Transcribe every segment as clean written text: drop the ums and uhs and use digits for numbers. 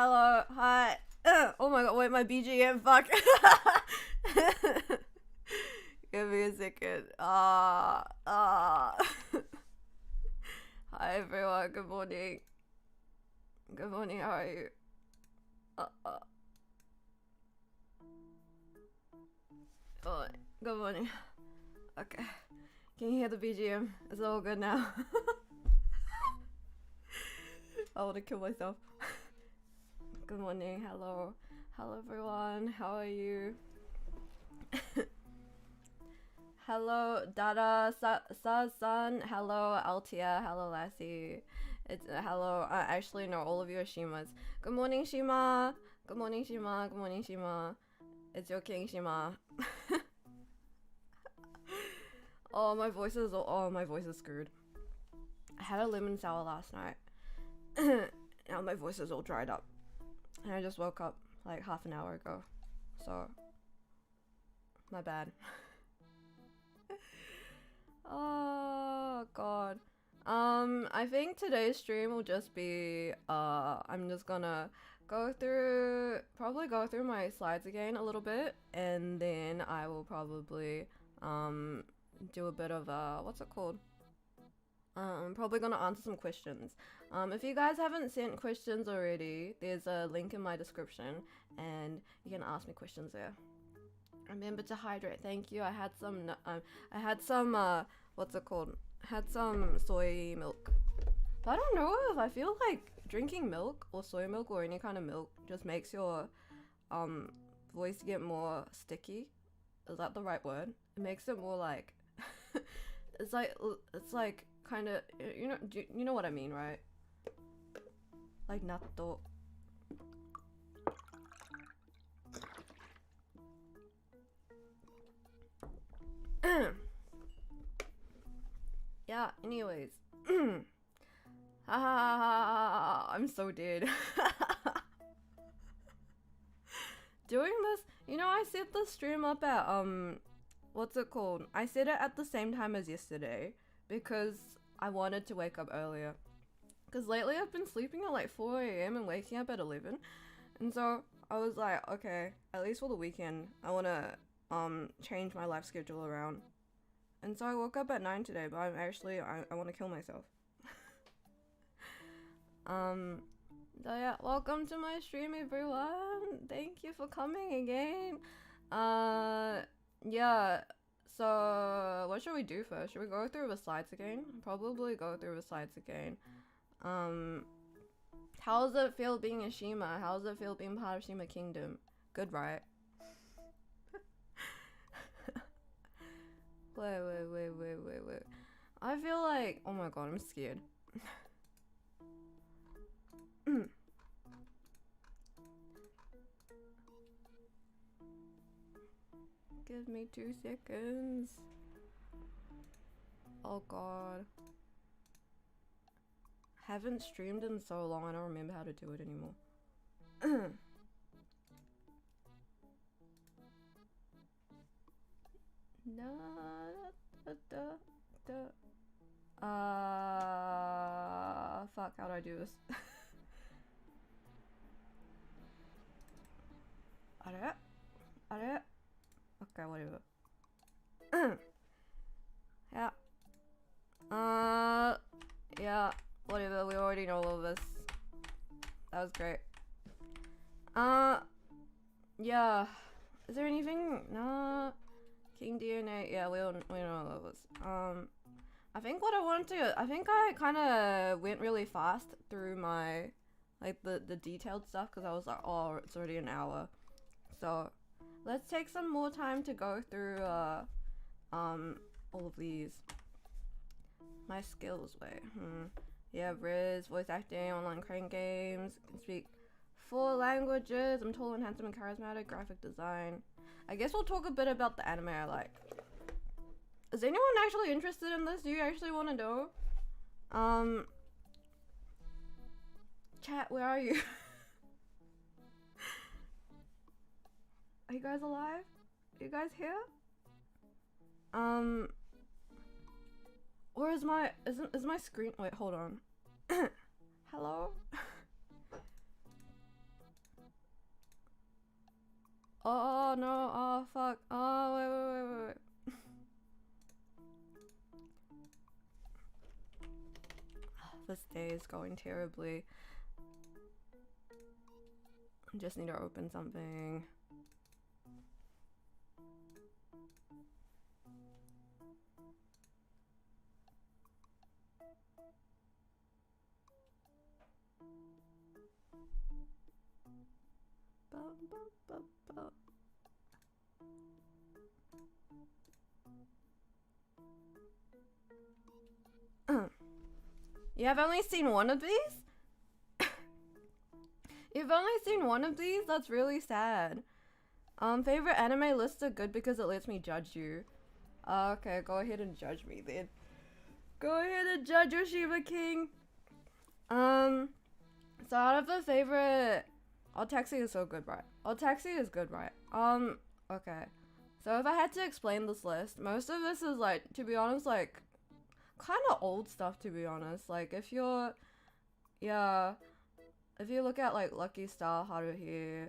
Hello, hi. Oh my god, wait, my BGM, fuck. Give me a second. Hi everyone, good morning. Good morning, how are you? Oh, good morning. Okay. Can you hear the BGM? Is it all good now? I want to kill myself. Good morning, hello. Hello everyone, how are you? Hello Dada Sa-san, hello Altia, hello Lassie. It's hello, I actually know all of you are Shimas. Good morning Shima. Good morning Shima, good morning Shima. It's your king Shima. Oh my voice is screwed. I had a lemon sour last night. Now my voice is all dried up. And I just woke up like half an hour ago. So my bad. Oh god. I think today's stream will just be I'm just gonna probably go through my slides again a little bit, and then I will probably do a bit of what's it called? I'm probably gonna answer some questions. If you guys haven't sent questions already, there's a link in my description and you can ask me questions there. Remember to hydrate. Thank you. I had some what's it called? Had some soy milk. But I don't know if I feel like drinking milk or soy milk or any kind of milk just makes your voice get more sticky. Is that the right word? It makes it more like it's like kind of, you know what I mean, right? Like natto. Yeah, anyways. I'm so dead. Doing this, I set the stream up at what's it called? I set it at the same time as yesterday because I wanted to wake up earlier. Because lately I've been sleeping at like 4 a.m. and waking up at 11. And so I was like, okay, at least for the weekend, I want to change my life schedule around. And so I woke up at 9 today, but I want to kill myself. So yeah, welcome to my stream everyone. Thank you for coming again. Yeah, so what should we do first? Should we go through the slides again? Probably go through the slides again. How does it feel being a Shima? How does it feel being part of Shima Kingdom? Good, right? Wait. I feel like, oh my god, I'm scared. Give me 2 seconds. Oh god. Haven't streamed in so long, I don't remember how to do it anymore. Fuck, how do I do this? Are? Okay, whatever. Yeah. Yeah, whatever, we already know all of this. That was great. Yeah. Is there anything? Nah. King DNA, yeah, we know all of this. I think what I wanted to, I think I kind of went really fast through my, like, the detailed stuff, because I was like, oh, it's already an hour. So, let's take some more time to go through, all of these. My skills, wait, Yeah, Riz, voice acting, online crane games, can speak 4 languages, I'm tall and handsome and charismatic, graphic design. I guess we'll talk a bit about the anime I like. Is anyone actually interested in this? Do you actually want to know? Chat, where are you? Are you guys alive? Are you guys here? Or is my screen, wait, hold on. Hello? Oh no, oh fuck. Oh, wait. This day is going terribly. I just need to open something. You have only seen one of these? You've only seen one of these? That's really sad. Favorite anime lists are good because it lets me judge you. Okay, go ahead and judge me then. Go ahead and judge your Shima King. So out of the favorite... Odd Taxi is so good, right? Odd Taxi is good, right? Okay. So if I had to explain this list, most of this is like, to be honest, like, kind of old stuff, to be honest. Like, if you're... Yeah... If you look at like Lucky Star, Haruhi,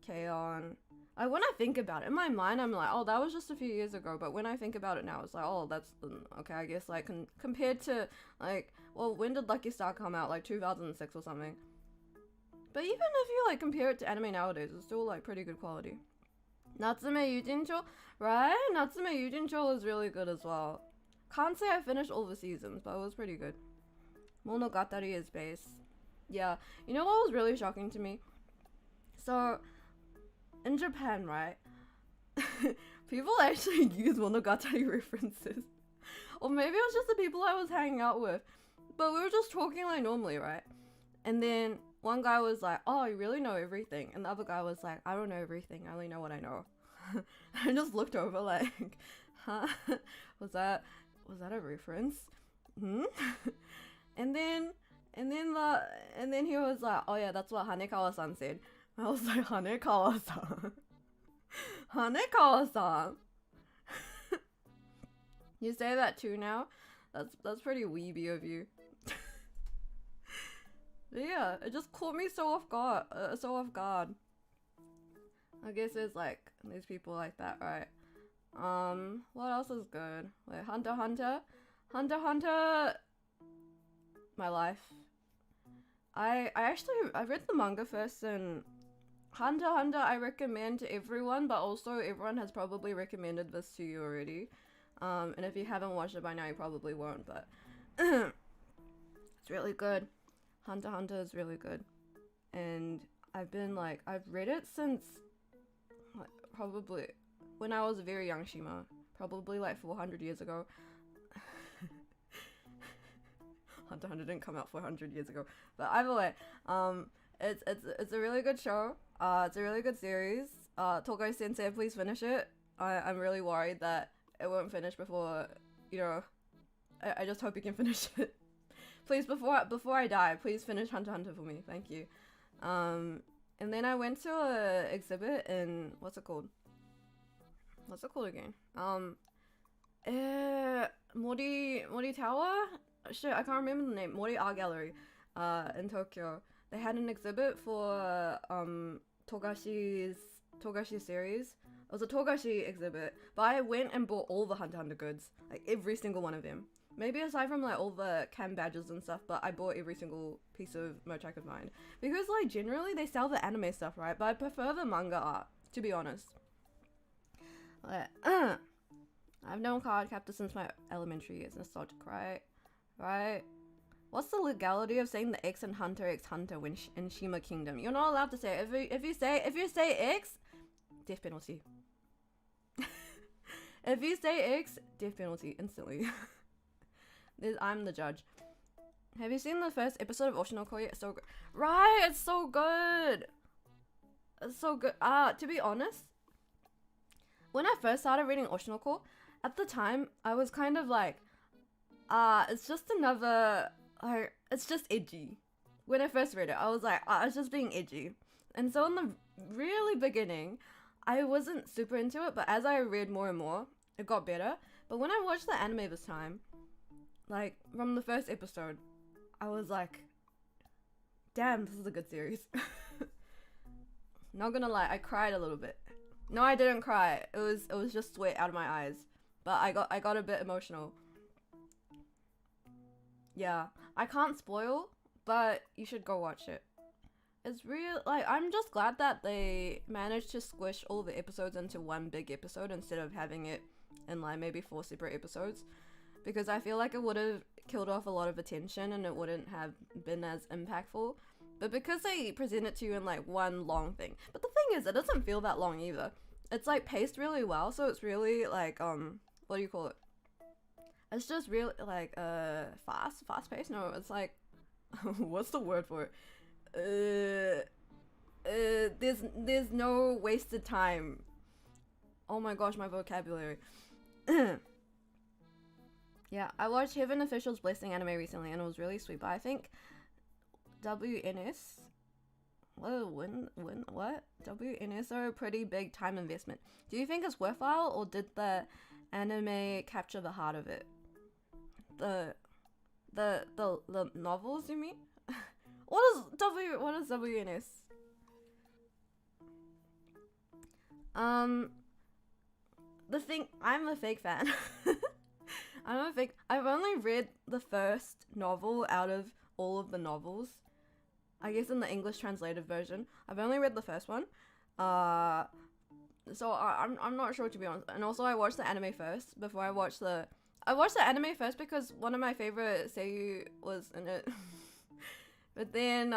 K-On, like when I think about it, in my mind I'm like, oh, that was just a few years ago, but when I think about it now, it's like, oh, that's, okay, I guess like compared to like, well, when did Lucky Star come out? Like 2006 or something. But even if you like compare it to anime nowadays, it's still like pretty good quality. Natsume Yujincho, right? Natsume Yujincho was really good as well. Can't say I finished all the seasons, but it was pretty good. Monogatari is base. Yeah, you know what was really shocking to me? So, in Japan, right, people actually use Monogatari references. Or maybe it was just the people I was hanging out with. But we were just talking like normally, right? And then one guy was like, oh, you really know everything. And the other guy was like, I don't know everything, I only know what I know. I just looked over like, huh? Was that a reference? Hmm? And then he was like, oh yeah, that's what Hanekawa-san said. I was like, Hanekawa-san? Hanekawa-san? You say that too now? That's pretty weeby of you. But yeah, it just caught me so off guard. I guess there's like, these people like that, right? What else is good? Wait, Hunter x Hunter, my life. I read the manga first, and Hunter x Hunter I recommend to everyone, but also everyone has probably recommended this to you already. And if you haven't watched it by now, you probably won't, but it's really good. Hunter x Hunter is really good. And I've read it since like, probably when I was a very young Shima, probably like 400 years ago. Hunter x Hunter didn't come out 400 years ago, but either way, it's a really good show. It's a really good series. Togai Sensei, please finish it. I'm really worried that it won't finish before, you know. I just hope you can finish it. Please, before I die, please finish Hunter x Hunter for me. Thank you. And then I went to a exhibit in what's it called again? Mori Tower. Shit, I can't remember the name. Mori Art Gallery, in Tokyo. They had an exhibit for Togashi series. It was a Togashi exhibit, but I went and bought all the Hunter x Hunter goods, like every single one of them. Maybe aside from like all the cam badges and stuff, but I bought every single piece of merch I could find. Because like generally they sell the anime stuff, right? But I prefer the manga art, to be honest. I've known card captor since my elementary years. Nostalgic, right? Right? What's the legality of saying the X in Hunter x Hunter when in Shima Kingdom? You're not allowed to say it. If you say X, death penalty. If you say X, death penalty instantly. I'm the judge. Have you seen the first episode of Oshinoko yet? It's so good. Right, it's so good. It's so good. To be honest, when I first started reading Oshinoko, at the time, I was kind of like, it's just another, it's just edgy. When I first read it, I was like, it's just being edgy. And so in the really beginning, I wasn't super into it, but as I read more and more, it got better. But when I watched the anime this time, like, from the first episode, I was like, damn, this is a good series. Not gonna lie, I cried a little bit. No, I didn't cry. It was just sweat out of my eyes. But I got a bit emotional. Yeah, I can't spoil, but you should go watch it. It's real. Like, I'm just glad that they managed to squish all the episodes into one big episode instead of having it in like maybe 4 separate episodes, because I feel like it would have killed off a lot of attention and it wouldn't have been as impactful. But because they present it to you in like one long thing, but the thing is, it doesn't feel that long either. It's like paced really well, so it's really like what do you call it? It's just really like fast paced. No, it's like what's the word for it? There's no wasted time. Oh my gosh, my vocabulary. Yeah, I watched Heaven Official's Blessing anime recently and it was really sweet, but I think WNS what? WNS are a pretty big time investment. Do you think it's worthwhile, or did the anime capture the heart of it? The novels, you mean? What is WNS? The thing, I'm a fake fan. I've only read the first novel out of all of the novels. I guess in the English translated version. I've only read the first one. So I'm not sure, to be honest. And also I watched the anime first before I watched the anime first because one of my favorite seiyuu was in it. but then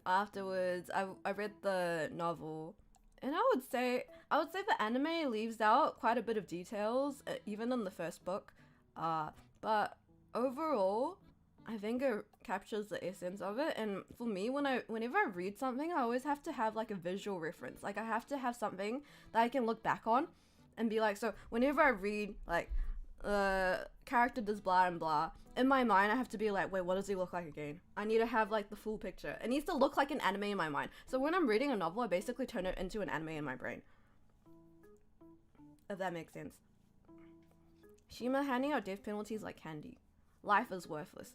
afterwards I read the novel. And I would say the anime leaves out quite a bit of details, even in the first book. But overall, I think it captures the essence of it. And for me, whenever I read something, I always have to have like a visual reference. Like I have to have something that I can look back on and be like, so whenever I read like character does blah and blah, in my mind I have to be like, wait, what does he look like again? I need to have like the full picture. It needs to look like an anime in my mind. So when I'm reading a novel, I basically turn it into an anime in my brain. If that makes sense. Shima handing out death penalties like candy. Life is worthless.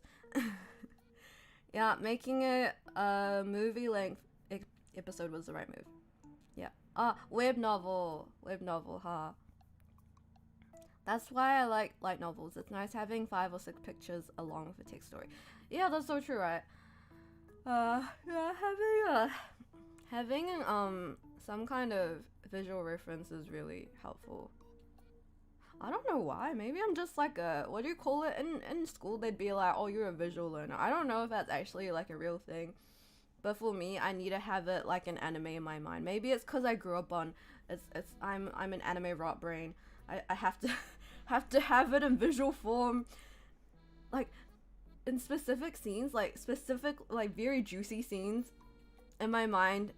Yeah, making it a movie length episode was the right move. Yeah. Web novel, huh? That's why I like light novels. It's nice having 5 or 6 pictures along with a text story. Yeah, that's so true, right? Yeah, having some kind of visual reference is really helpful. I don't know why. Maybe I'm just like a, what do you call it? In school, they'd be like, oh, you're a visual learner. I don't know if that's actually like a real thing. But for me, I need to have it like an anime in my mind. Maybe it's because I grew up on, I'm an anime rot brain. I have to have it in visual form. Like, in specific scenes, like very juicy scenes, in my mind,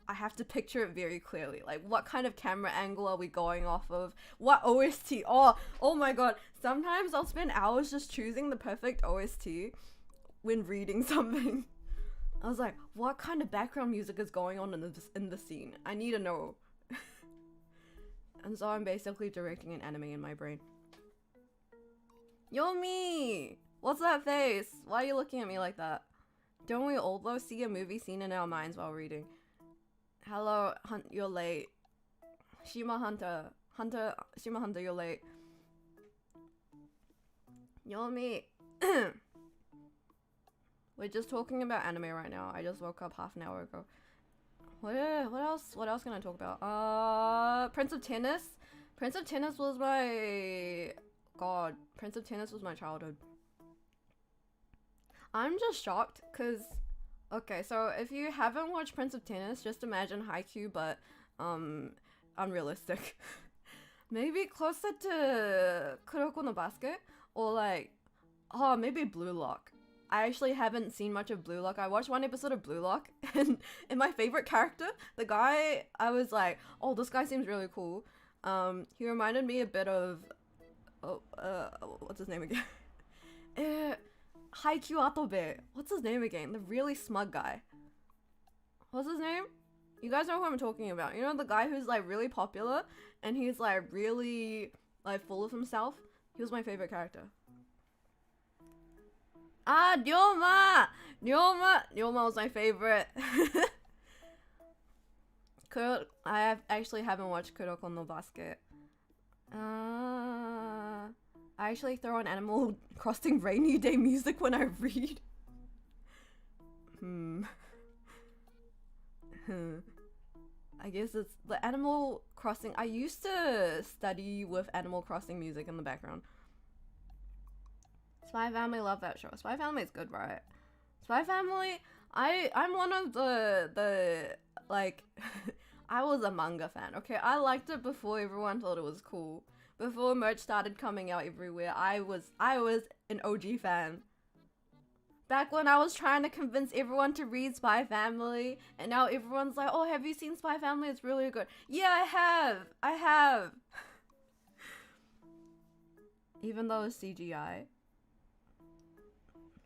I have to picture it very clearly. Like, what kind of camera angle are we going off of? What OST? Oh my god. Sometimes I'll spend hours just choosing the perfect OST when reading something. I was like, what kind of background music is going on in the scene? I need to know. And so I'm basically directing an anime in my brain. Yomi! What's that face? Why are you looking at me like that? Don't we all though see a movie scene in our minds while reading? Hello, you're late. Shima Hunter, you're late. Yomi. We're just talking about anime right now. I just woke up half an hour ago. What else can I talk about? Prince of Tennis. Prince of Tennis was my childhood. I'm just shocked because, okay, so if you haven't watched Prince of Tennis, just imagine Haikyuu, but unrealistic. Maybe closer to Kuroko no Basket, or like, maybe Blue Lock. I actually haven't seen much of Blue Lock. I watched one episode of Blue Lock, and my favorite character, the guy, I was like, oh, this guy seems really cool. He reminded me a bit of, what's his name again? Haikyuu Atobe. What's his name again? The really smug guy. What's his name? You guys know who I'm talking about. You know the guy who's like really popular, and he's like really like full of himself? He was my favorite character. Ryoma! Ryoma was my favorite. actually haven't watched Kuroko no Basket. I actually throw on Animal Crossing rainy day music when I read. I guess it's the Animal Crossing. I used to study with Animal Crossing music in the background. Spy Family, love that show. Spy Family is good, right? Spy Family, I'm one of the like I was a manga fan, okay? I liked it before everyone thought it was cool. Before merch started coming out everywhere, I was an OG fan. Back when I was trying to convince everyone to read Spy Family, and now everyone's like, oh, have you seen Spy Family? It's really good. Yeah, I have. Even though it's CGI.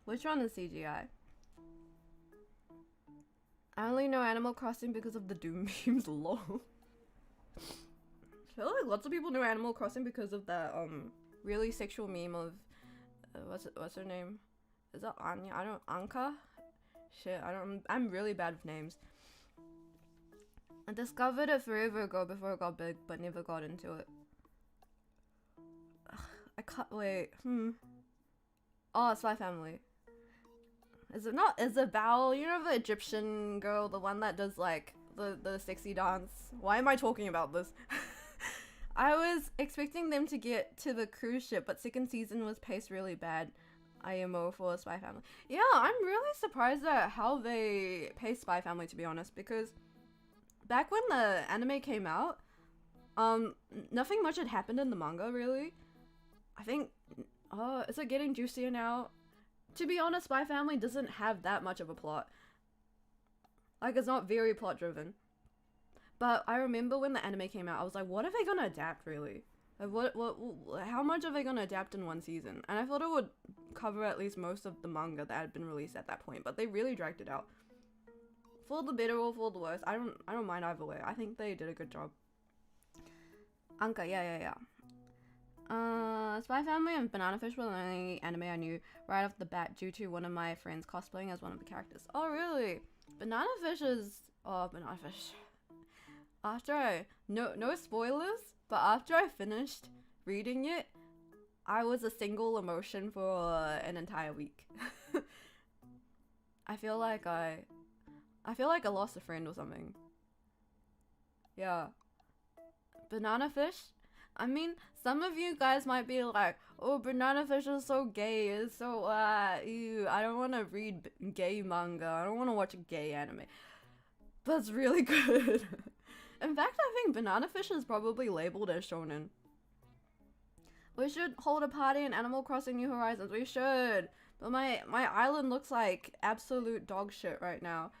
Which one is CGI? I only know Animal Crossing because of the Doom memes, lol. I feel like lots of people know Animal Crossing because of that really sexual meme of what's her name? Is that Anya? Anka? Shit, I'm really bad with names. I discovered it forever ago before it got big, but never got into it. Ugh, I can't wait. Oh, Spy Family. Is it not Isabel? You know the Egyptian girl, the one that does like the sexy dance? Why am I talking about this? I was expecting them to get to the cruise ship, but second season was paced really bad. IMO for Spy Family. Yeah, I'm really surprised at how they paced Spy Family, to be honest, because back when the anime came out, nothing much had happened in the manga, really. I think, is it getting juicier now? To be honest, Spy Family doesn't have that much of a plot. Like, it's not very plot driven. But I remember when the anime came out, I was like, what are they gonna adapt, really? Like, how much are they gonna adapt in one season? And I thought it would cover at least most of the manga that had been released at that point, but they really dragged it out. For the better or for the worse, I don't mind either way. I think they did a good job. Anka, yeah. Spy Family and Banana Fish were the only anime I knew right off the bat due to one of my friends cosplaying as one of the characters. Oh, really? Banana Fish is... Oh, Banana Fish. After I... No spoilers, but after I finished reading it, I was a single emotion for an entire week. I feel like I lost a friend or something. Yeah. Banana Fish? I mean, some of you guys might be like, oh, Banana Fish is so gay, it's so, ew, I don't want to read gay manga, I don't want to watch a gay anime. But it's really good. In fact, I think Banana Fish is probably labeled as shonen. We should hold a party in Animal Crossing New Horizons, we should. But my island looks like absolute dog shit right now.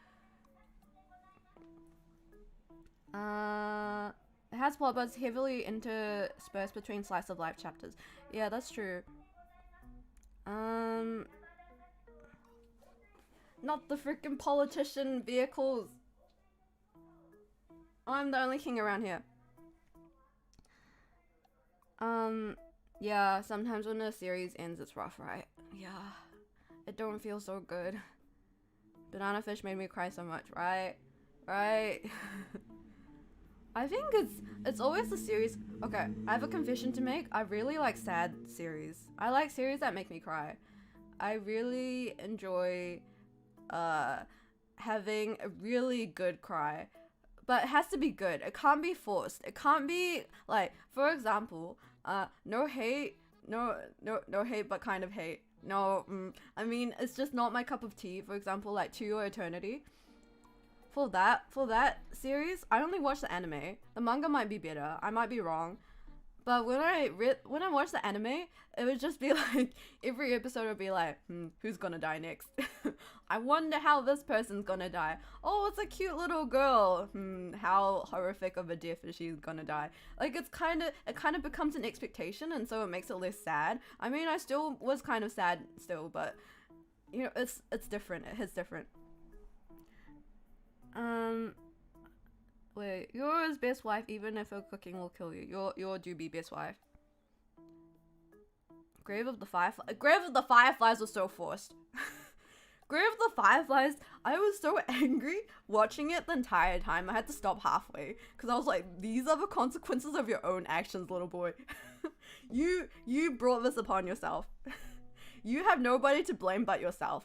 It has plot, but it's heavily interspersed between slice of life chapters. Yeah, that's true. Not the freaking politician vehicles. I'm the only king around here. Yeah, sometimes when a series ends, it's rough, right? Yeah, it don't feel so good. Banana Fish made me cry so much, right? Right? I think it's always the series. Okay, I have a confession to make. I really like sad series. I like series that make me cry. I really enjoy having a really good cry. But it has to be good. It can't be forced. It can't be like, for example, no hate, no hate, but kind of hate. No, I mean, it's just not my cup of tea. For example, like To Your Eternity. For that series, I only watched the anime. The manga might be better. I might be wrong. But when I watched the anime, it would just be like, every episode would be like, who's gonna die next? I wonder how this person's gonna die. Oh, it's a cute little girl. How horrific of a death is she gonna die? Like, it kind of becomes an expectation, and so it makes it less sad. I mean, I still was kind of sad still, but you know, it's different. It hits different. Wait, yours best wife even if her cooking will kill you. Your do be best wife. Grave of the Fireflies was so forced. Grave of the Fireflies, I was so angry watching it the entire time. I had to stop halfway because I was like, these are the consequences of your own actions, little boy. You brought this upon yourself. You have nobody to blame but yourself.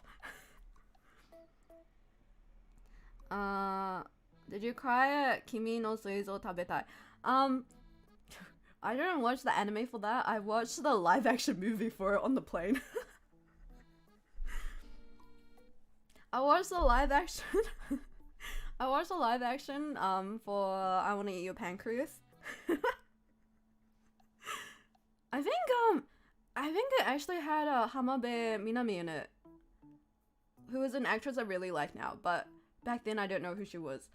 Did you cry at Kimi no Suizo Tabetai? I didn't watch the anime for that. I watched the live action movie for it on the plane. I watched the live action. I watched the live action for I Wanna Eat Your Pancreas. I think it actually had Hamabe Minami in it, who is an actress I really like now, but back then I don't know who she was.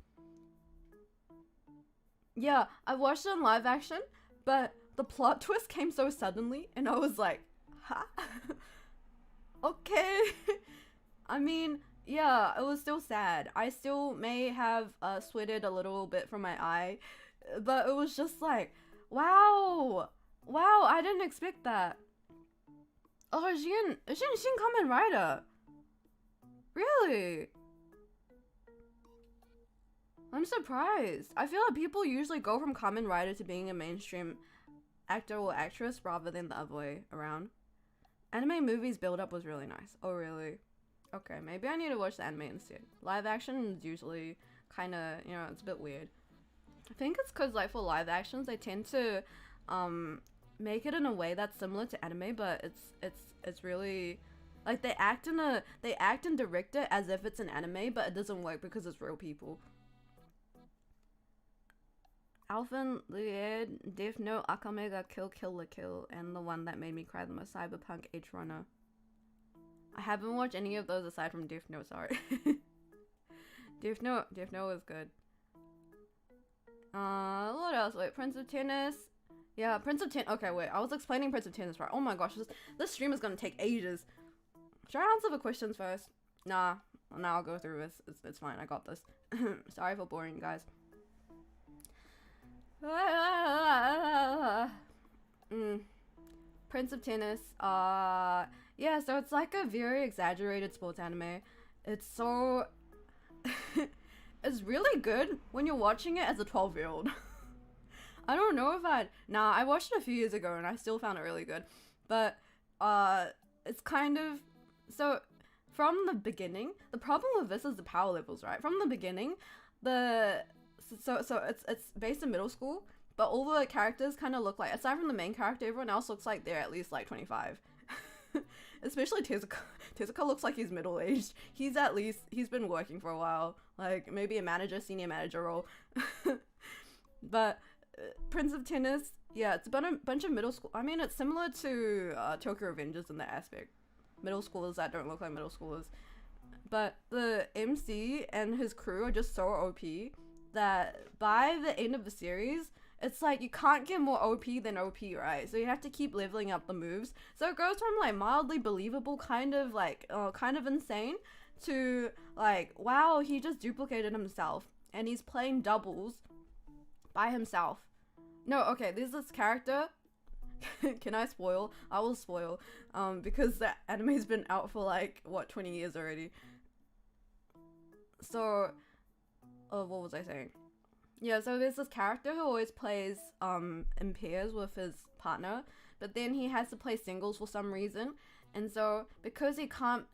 Yeah, I watched it in live action, but the plot twist came so suddenly, and I was like, huh? Okay. I mean, yeah, it was still sad. I still may have sweated a little bit from my eye, but it was just like, wow, I didn't expect that. Oh, is she in Kamen Rider? Really? I'm surprised. I feel like people usually go from Kamen Rider to being a mainstream actor or actress rather than the other way around. Anime movies build up was really nice. Oh, really? Okay, maybe I need to watch the anime instead. Live action is usually kind of, you know, it's a bit weird. I think it's because, like, for live actions, they tend to make it in a way that's similar to anime, but it's really, like, they act and direct it as if it's an anime, but it doesn't work because it's real people. Alphen Lied, Death Note, Akame ga Kill la Kill, and the one that made me cry the most, Cyberpunk Edge Runner. I haven't watched any of those aside from Death Note, sorry. Death Note was good. What else? Wait, Prince of Tennis. Yeah, Prince of Tennis. Okay, wait, I was explaining Prince of Tennis right. Oh my gosh, this stream is gonna take ages. Should I answer the questions first? Nah, I'll go through this. It's fine, I got this. Sorry for boring you guys. Prince of Tennis. Yeah, so it's like a very exaggerated sports anime. It's so it's really good when you're watching it as a 12-year-old. I don't know if I watched it a few years ago and I still found it really good. But it's kind of, so from the beginning, the problem with this is the power levels, right? From the beginning, so it's based in middle school, but all the characters kind of look like, aside from the main character, everyone else looks like they're at least like 25. Especially Tezuka. Tezuka looks like he's middle-aged. He's been working for a while, like maybe a senior manager role. But Prince of Tennis, yeah, it's about a bunch of middle school. I mean, it's similar to Tokyo Revengers in that aspect. Middle schoolers that don't look like middle schoolers. But the MC and his crew are just so OP that by the end of the series, it's like you can't get more OP than OP, right? So you have to keep leveling up the moves. So it goes from like mildly believable, kind of insane, to like, wow, he just duplicated himself and he's playing doubles by himself. No, okay, there's this character. Can I spoil? I will spoil. Because the anime's been out for like, what, 20 years already. So, what was I saying? Yeah, so there's this character who always plays in pairs with his partner, but then he has to play singles for some reason. And so because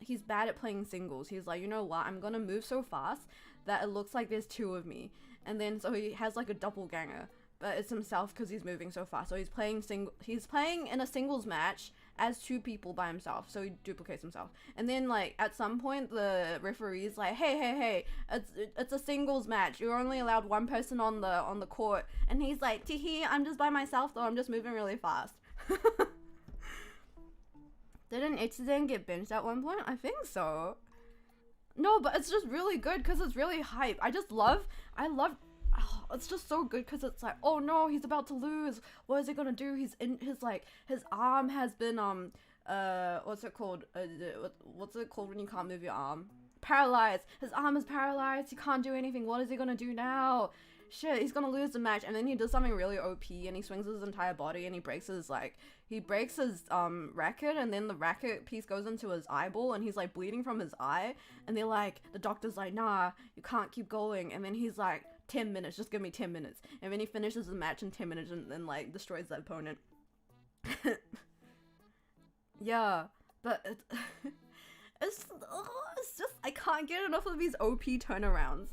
he's bad at playing singles, he's like, you know what, I'm gonna move so fast that it looks like there's two of me. And then so he has like a doppelganger, but it's himself because he's moving so fast. So he's playing in a singles match as two people by himself, so he duplicates himself. And then like at some point the referee's like, hey, it's a singles match, you're only allowed one person on the court. And he's like, teehee, I'm just by myself though, I'm just moving really fast. Didn't Ichizen get benched at one point? I think so. No, but it's just really good because it's really hype. I love it's just so good because it's like, oh no, he's about to lose. What is he gonna do? He's in his arm has been what's it called? What's it called when you can't move your arm? Paralyzed. His arm is paralyzed. He can't do anything. What is he gonna do now? shit, he's gonna lose the match, and then he does something really OP, and he swings his entire body, and he breaks his racket, and then the racket piece goes into his eyeball, and he's like bleeding from his eye, and they're like, the doctor's like, nah, you can't keep going, and then he's like, 10 minutes, just give me 10 minutes, and then he finishes the match in 10 minutes, and then like destroys the opponent. Yeah, but it's just, I can't get enough of these OP turnarounds.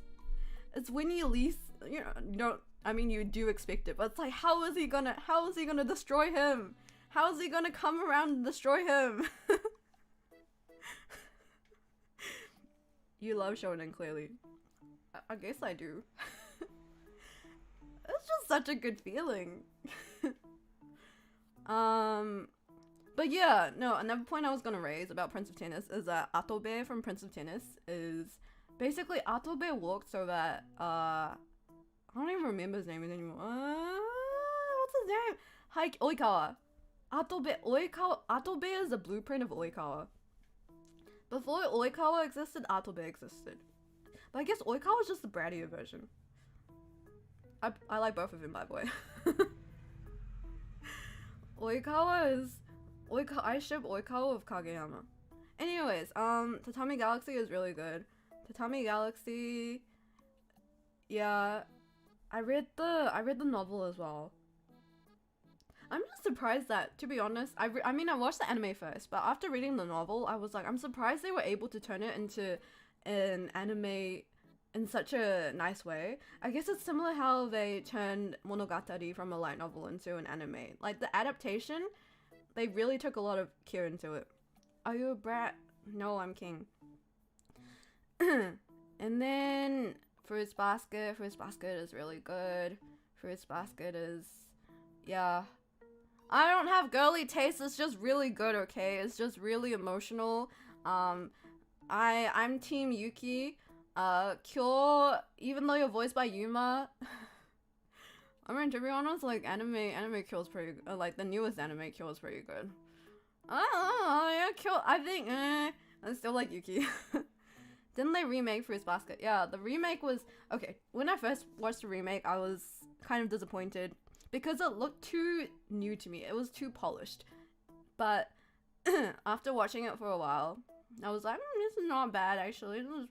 It's when you least, you don't, I mean, you do expect it, but it's like, how is he gonna destroy him? How is he gonna come around and destroy him? You love shonen, clearly. I guess I do. It's just such a good feeling. But yeah, no, another point I was gonna raise about Prince of Tennis is that Atobe from Prince of Tennis is basically, Atobe walked so that I don't even remember his name anymore. What's his name? Oikawa. Atobe is the blueprint of Oikawa. Before Oikawa existed, Atobe existed. But I guess Oikawa is just the brattier version. I like both of them, by the way. I ship Oikawa with Kageyama. Anyways, Tatami Galaxy is really good. Tatami Galaxy, yeah, I read the novel as well. I'm just surprised that, to be honest, I mean I watched the anime first, but after reading the novel, I was like, I'm surprised they were able to turn it into an anime in such a nice way. I guess it's similar how they turned Monogatari from a light novel into an anime. Like, the adaptation, they really took a lot of care into it. Are you a brat? No, I'm king. And then Fruits Basket is really good. Fruits Basket is, yeah. I don't have girly taste, it's just really good, okay? It's just really emotional. I'm Team Yuki. Kyo, even though you're voiced by Yuma, I mean, to be honest, like, anime Kyo's pretty good. Like, the newest anime Kyo's pretty good. Yeah, Kyo, I think, I still like Yuki. Didn't they remake Fruits Basket? Yeah, the remake was, okay, when I first watched the remake, I was kind of disappointed because it looked too new to me. It was too polished. But after watching it for a while, I was like, this is not bad, actually. It was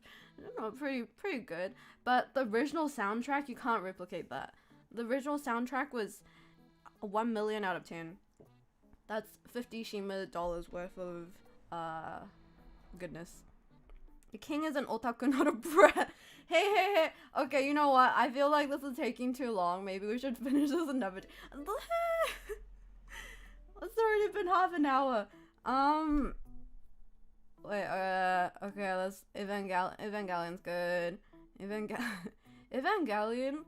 pretty good. But the original soundtrack, you can't replicate that. The original soundtrack was a 1 million out of 10. That's 50 Shima dollars worth of, goodness. The king is an otaku, not a brat. Hey. Okay, you know what? I feel like this is taking too long. Maybe we should finish this another day. It's already been half an hour. Wait, okay, let's, Evangelion's good. Evangelion,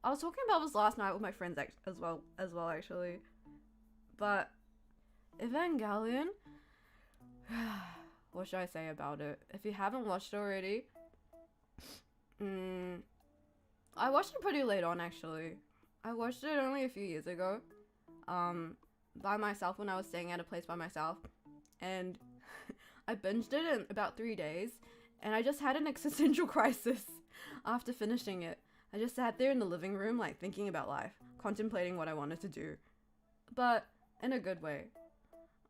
I was talking about this last night with my friends as well, actually. But, Evangelion, what should I say about it? If you haven't watched it already, I watched it pretty late on, actually. I watched it only a few years ago, by myself when I was staying at a place by myself, and I binged it in about 3 days, and I just had an existential crisis after finishing it. I just sat there in the living room, like, thinking about life, contemplating what I wanted to do, but in a good way.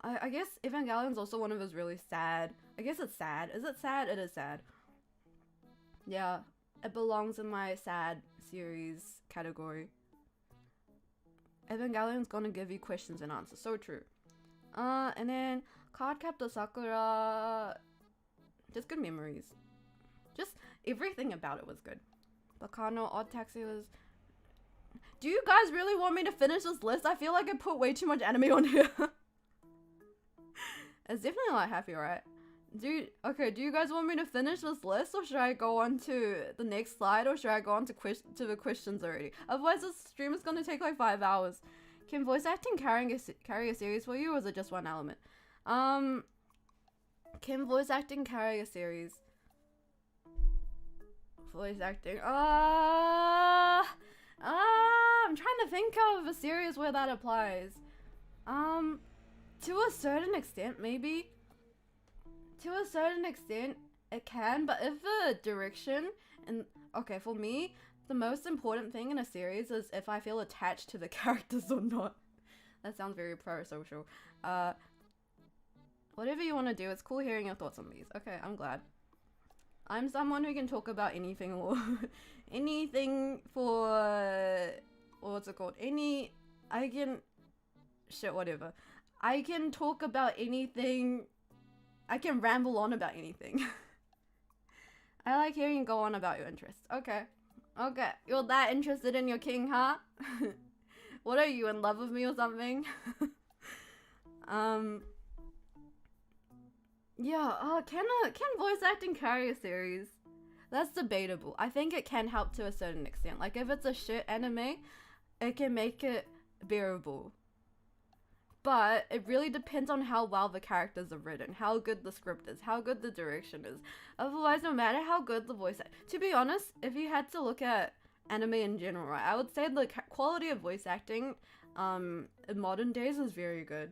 I guess Evangelion's also one of those really sad, I guess it's sad. Is it sad? It is sad. Yeah, it belongs in my sad series category. Evangelion's gonna give you questions and answers, so true. And then Cardcaptor Sakura, just good memories. Just everything about it was good. Bacano, Odd Taxi was... Do you guys really want me to finish this list? I feel like I put way too much anime on here. It's definitely not happy, right? Do you guys want me to finish this list, or should I go on to the next slide, or should I go on to the questions already? Otherwise this stream is gonna take like 5 hours. Can voice acting carry a series for you, or is it just one element? Can voice acting carry a series? Voice acting, I'm trying to think of a series where that applies. To a certain extent, maybe. To a certain extent, it can, but if the direction And okay, for me, the most important thing in a series is if I feel attached to the characters or not. That sounds very pro-social. Whatever you want to do, it's cool hearing your thoughts on these. Okay, I'm glad. I'm someone who can talk about anything or anything for what's it called? Whatever. I can talk about anything. I can ramble on about anything. I like hearing you go on about your interests. Okay. You're that interested in your king, huh? What are you, in love with me or something? Yeah, can voice acting carry a series? That's debatable. I think it can help to a certain extent. Like, if it's a shit anime, it can make it bearable. But it really depends on how well the characters are written, how good the script is, how good the direction is. Otherwise, no matter how good the voice to be honest, if you had to look at anime in general, right, I would say the quality of voice acting in modern days is very good.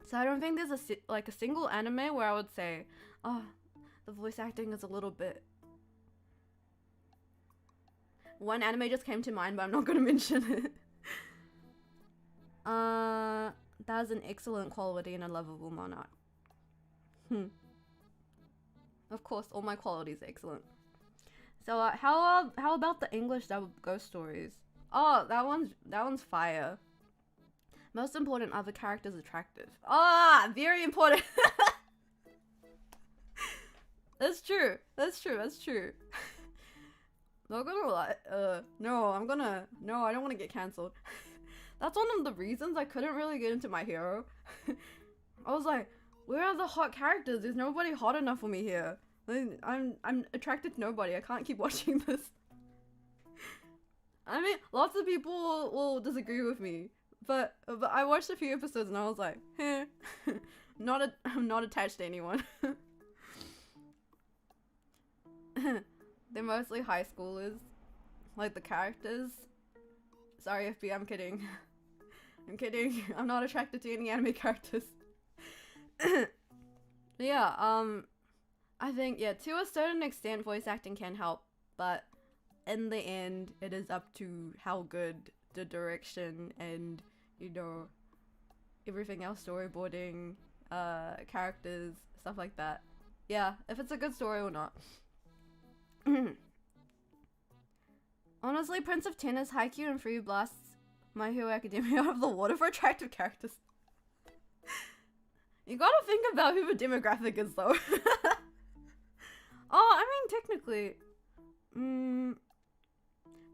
So I don't think there's a single anime where I would say, oh, the voice acting is a little bit. One anime just came to mind, but I'm not going to mention it. That is an excellent quality in a lovable monarch. Of course, all my qualities are excellent. So how about the English dub ghost stories? Oh, that one's fire. Most important, are the characters attractive? Ah, very important. That's true. Not gonna lie. No, I don't want to get cancelled. That's one of the reasons I couldn't really get into My Hero. I was like, where are the hot characters? There's nobody hot enough for me here. I'm attracted to nobody. I can't keep watching this. I mean, lots of people will disagree with me, but I watched a few episodes and I was like, I'm not attached to anyone. They're mostly high schoolers, like the characters. Sorry, FB, I'm kidding. I'm kidding. I'm not attracted to any anime characters. Yeah, I think, yeah, to a certain extent, voice acting can help, but in the end, it is up to how good the direction and, you know, everything else, storyboarding, characters, stuff like that. Yeah, if it's a good story or not. Honestly, Prince of Tennis, Haikyuu, and Free blasts My Hero Academia out of the water for attractive characters. You gotta think about who the demographic is, though. Oh, I mean, technically,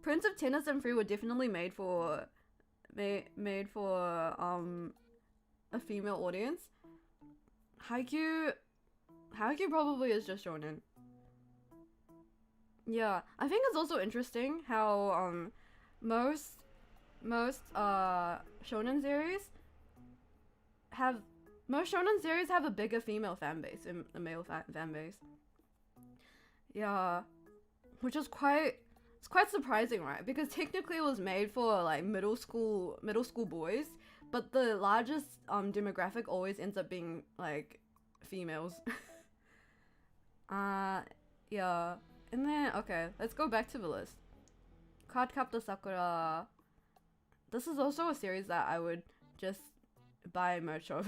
Prince of Tennis and Free were definitely made for a female audience. Haikyuu probably is just shonen. Yeah, I think it's also interesting how most shonen series have a bigger female fan base than a male fan base. Yeah, which is quite surprising, right? Because technically it was made for like middle school boys, but the largest demographic always ends up being like females. Yeah. And then, okay, let's go back to the list. Cardcaptor Sakura. This is also a series that I would just buy merch of.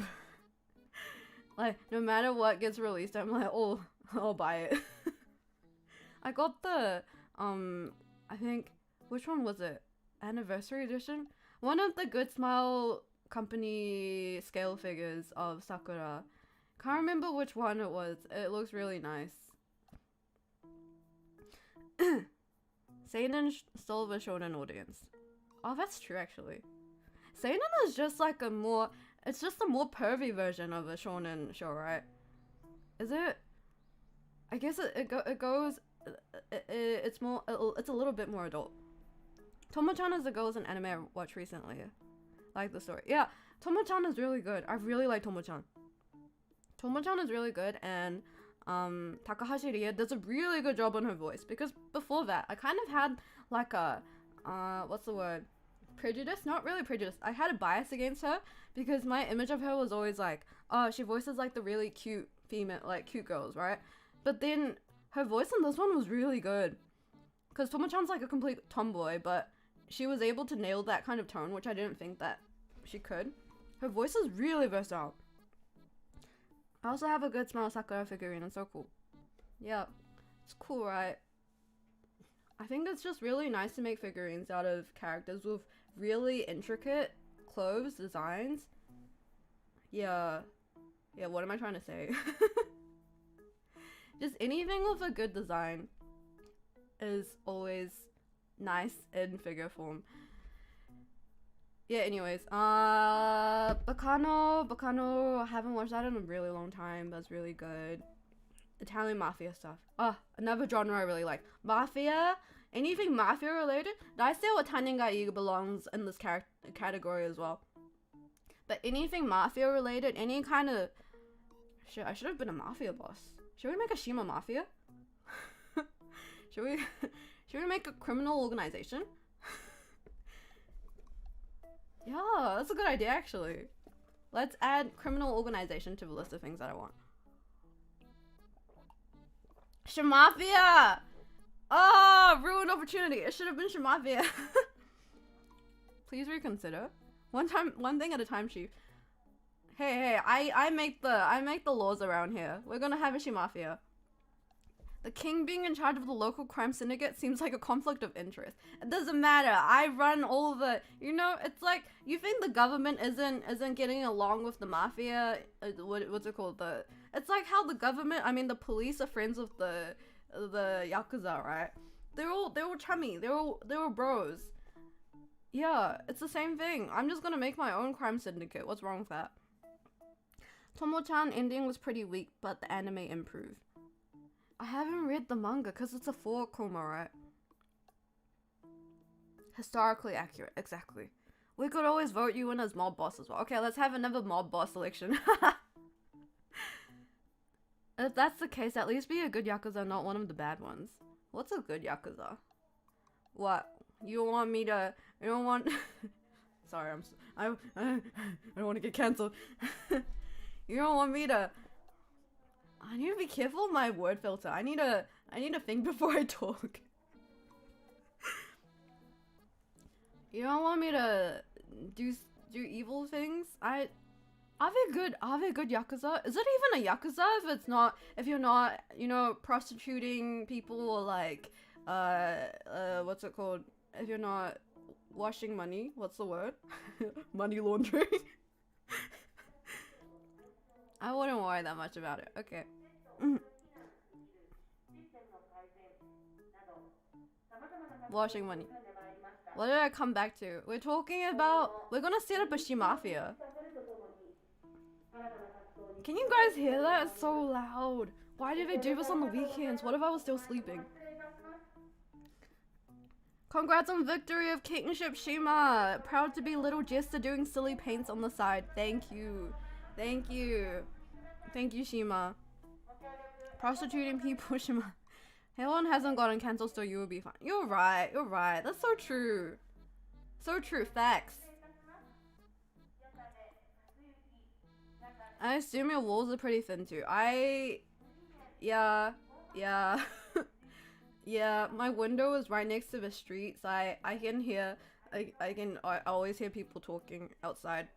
Like, no matter what gets released, I'm like, oh, I'll buy it. I got the, I think, which one was it? Anniversary edition? One of the Good Smile Company scale figures of Sakura. Can't remember which one it was. It looks really nice. Seinen stole the shonen audience. Oh, that's true, actually. Seinen is just like it's just a more pervy version of a shonen show, right? Is it? I guess it's a little bit more adult. Tomo-chan is a girls in anime I watched recently. Like the story. Yeah, Tomo-chan is really good. I really like Tomo-chan. Tomo-chan is really good, and Takahashi Rie does a really good job on her voice, because before that I kind of had like a what's the word, prejudice? Not really prejudice. I had a bias against her because my image of her was always like, oh, she voices like the really cute female, like cute girls, right? But then Her voice in this one was really good. Because Tomo-chan's like a complete tomboy, but she was able to nail that kind of tone, which I didn't think that she could. Her voice is really versatile. I also have a good smell Sakura figurine. It's so cool. Yeah, it's cool, right? I think it's just really nice to make figurines out of characters with really intricate clothes designs. Yeah, what am I trying to say? Just anything with a good design is always nice in figure form. Yeah, anyways, Bacano, I haven't watched that in a really long time. That's really good. Italian mafia stuff. Another genre I really like. Mafia, anything mafia related. I say what Tanengai belongs in this category as well. But anything mafia related, any kind of shit. I should have been a mafia boss. Should we make a Shima mafia? Should we make a criminal organization? Yeah, that's a good idea actually. Let's add criminal organization to the list of things that I want. Shimafia! Oh, ruined opportunity. It should have been Shimafia. Please reconsider. One thing at a time, chief. Hey, I make the laws around here. We're gonna have a Shimafia. The king being in charge of the local crime syndicate seems like a conflict of interest. It doesn't matter. I run all the, you know, it's like, you think the government isn't getting along with the mafia, what's it called? It's like how the government, I mean the police are friends with the Yakuza, right? They're all chummy. They're all bros. Yeah, it's the same thing. I'm just gonna make my own crime syndicate. What's wrong with that? Tomo-chan ending was pretty weak, but the anime improved. I haven't read the manga because it's a 4-koma, right? Historically accurate, exactly. We could always vote you in as mob boss as well. Okay, let's have another mob boss election. If that's the case, at least be a good Yakuza, not one of the bad ones. What's a good Yakuza? What? You want me to... You don't want... Sorry, I don't want to get cancelled. You don't want me to... I need to be careful of my word filter. I need to think before I talk. You don't want me to do evil things? Are they good Yakuza? Is it even a Yakuza if you're not, you know, prostituting people or like, what's it called? If you're not washing money, what's the word? Money laundering? I wouldn't worry that much about it. Okay. Washing money. What did I come back to? We're talking about... We're gonna set up a Shimafia. Can you guys hear that? It's so loud. Why did they do this on the weekends? What if I was still sleeping? Congrats on victory of kingship, Shima. Proud to be little Jester doing silly paints on the side. Thank you. Thank you. Thank you, Shima. Prostituting people, Shima. Helen hasn't gotten cancelled, so you will be fine. You're right. You're right. That's so true. So true. Facts. I assume your walls are pretty thin too. Yeah. Yeah, my window is right next to the street, so I can hear, I always hear people talking outside.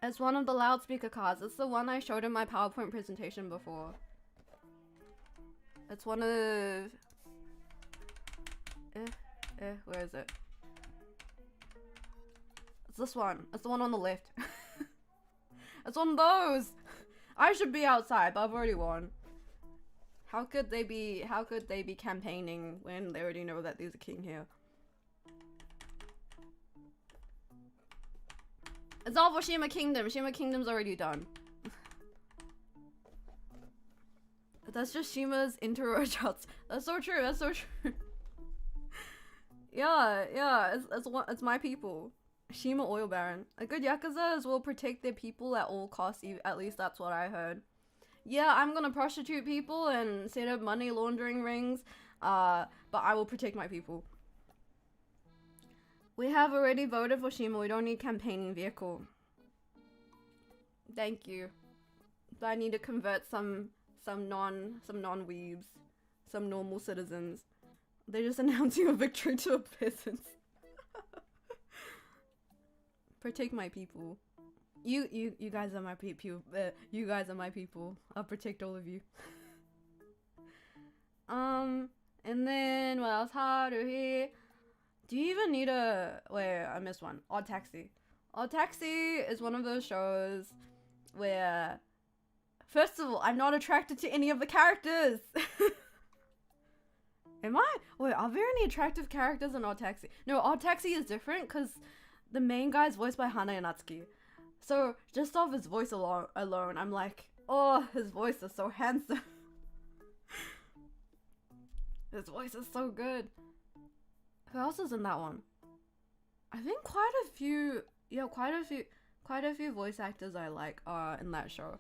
It's one of the loudspeaker cars. It's the one I showed in my PowerPoint presentation before. It's one of... where is it? It's this one. It's the one on the left. It's one of those! I should be outside, but I've already won. How could they be campaigning when they already know that there's a king here? It's all for Shima Kingdom. Shima Kingdom's already done. That's just Shima's intro shots. That's so true. That's so true. Yeah. It's my people. Shima Oil Baron. A good Yakuza will protect their people at all costs. At least that's what I heard. Yeah, I'm gonna prostitute people and set up money laundering rings. But I will protect my people. We have already voted for Shima. We don't need campaigning vehicle. Thank you. Do I need to convert some non-weebs, some normal citizens? They're just announcing a victory to a peasant. Protect my people. You guys are my people. You guys are my people. I'll protect all of you. And then what else? Haruhi. Do you even need a... Wait, I missed one. Odd Taxi. Odd Taxi is one of those shows where... First of all, I'm not attracted to any of the characters. Am I? Wait, are there any attractive characters in Odd Taxi? No, Odd Taxi is different because the main guy is voiced by Hana Natsuki. So, just off his voice alone, I'm like, oh, his voice is so handsome. His voice is so good. Who else is in that one? I think quite a few voice actors I like are in that show.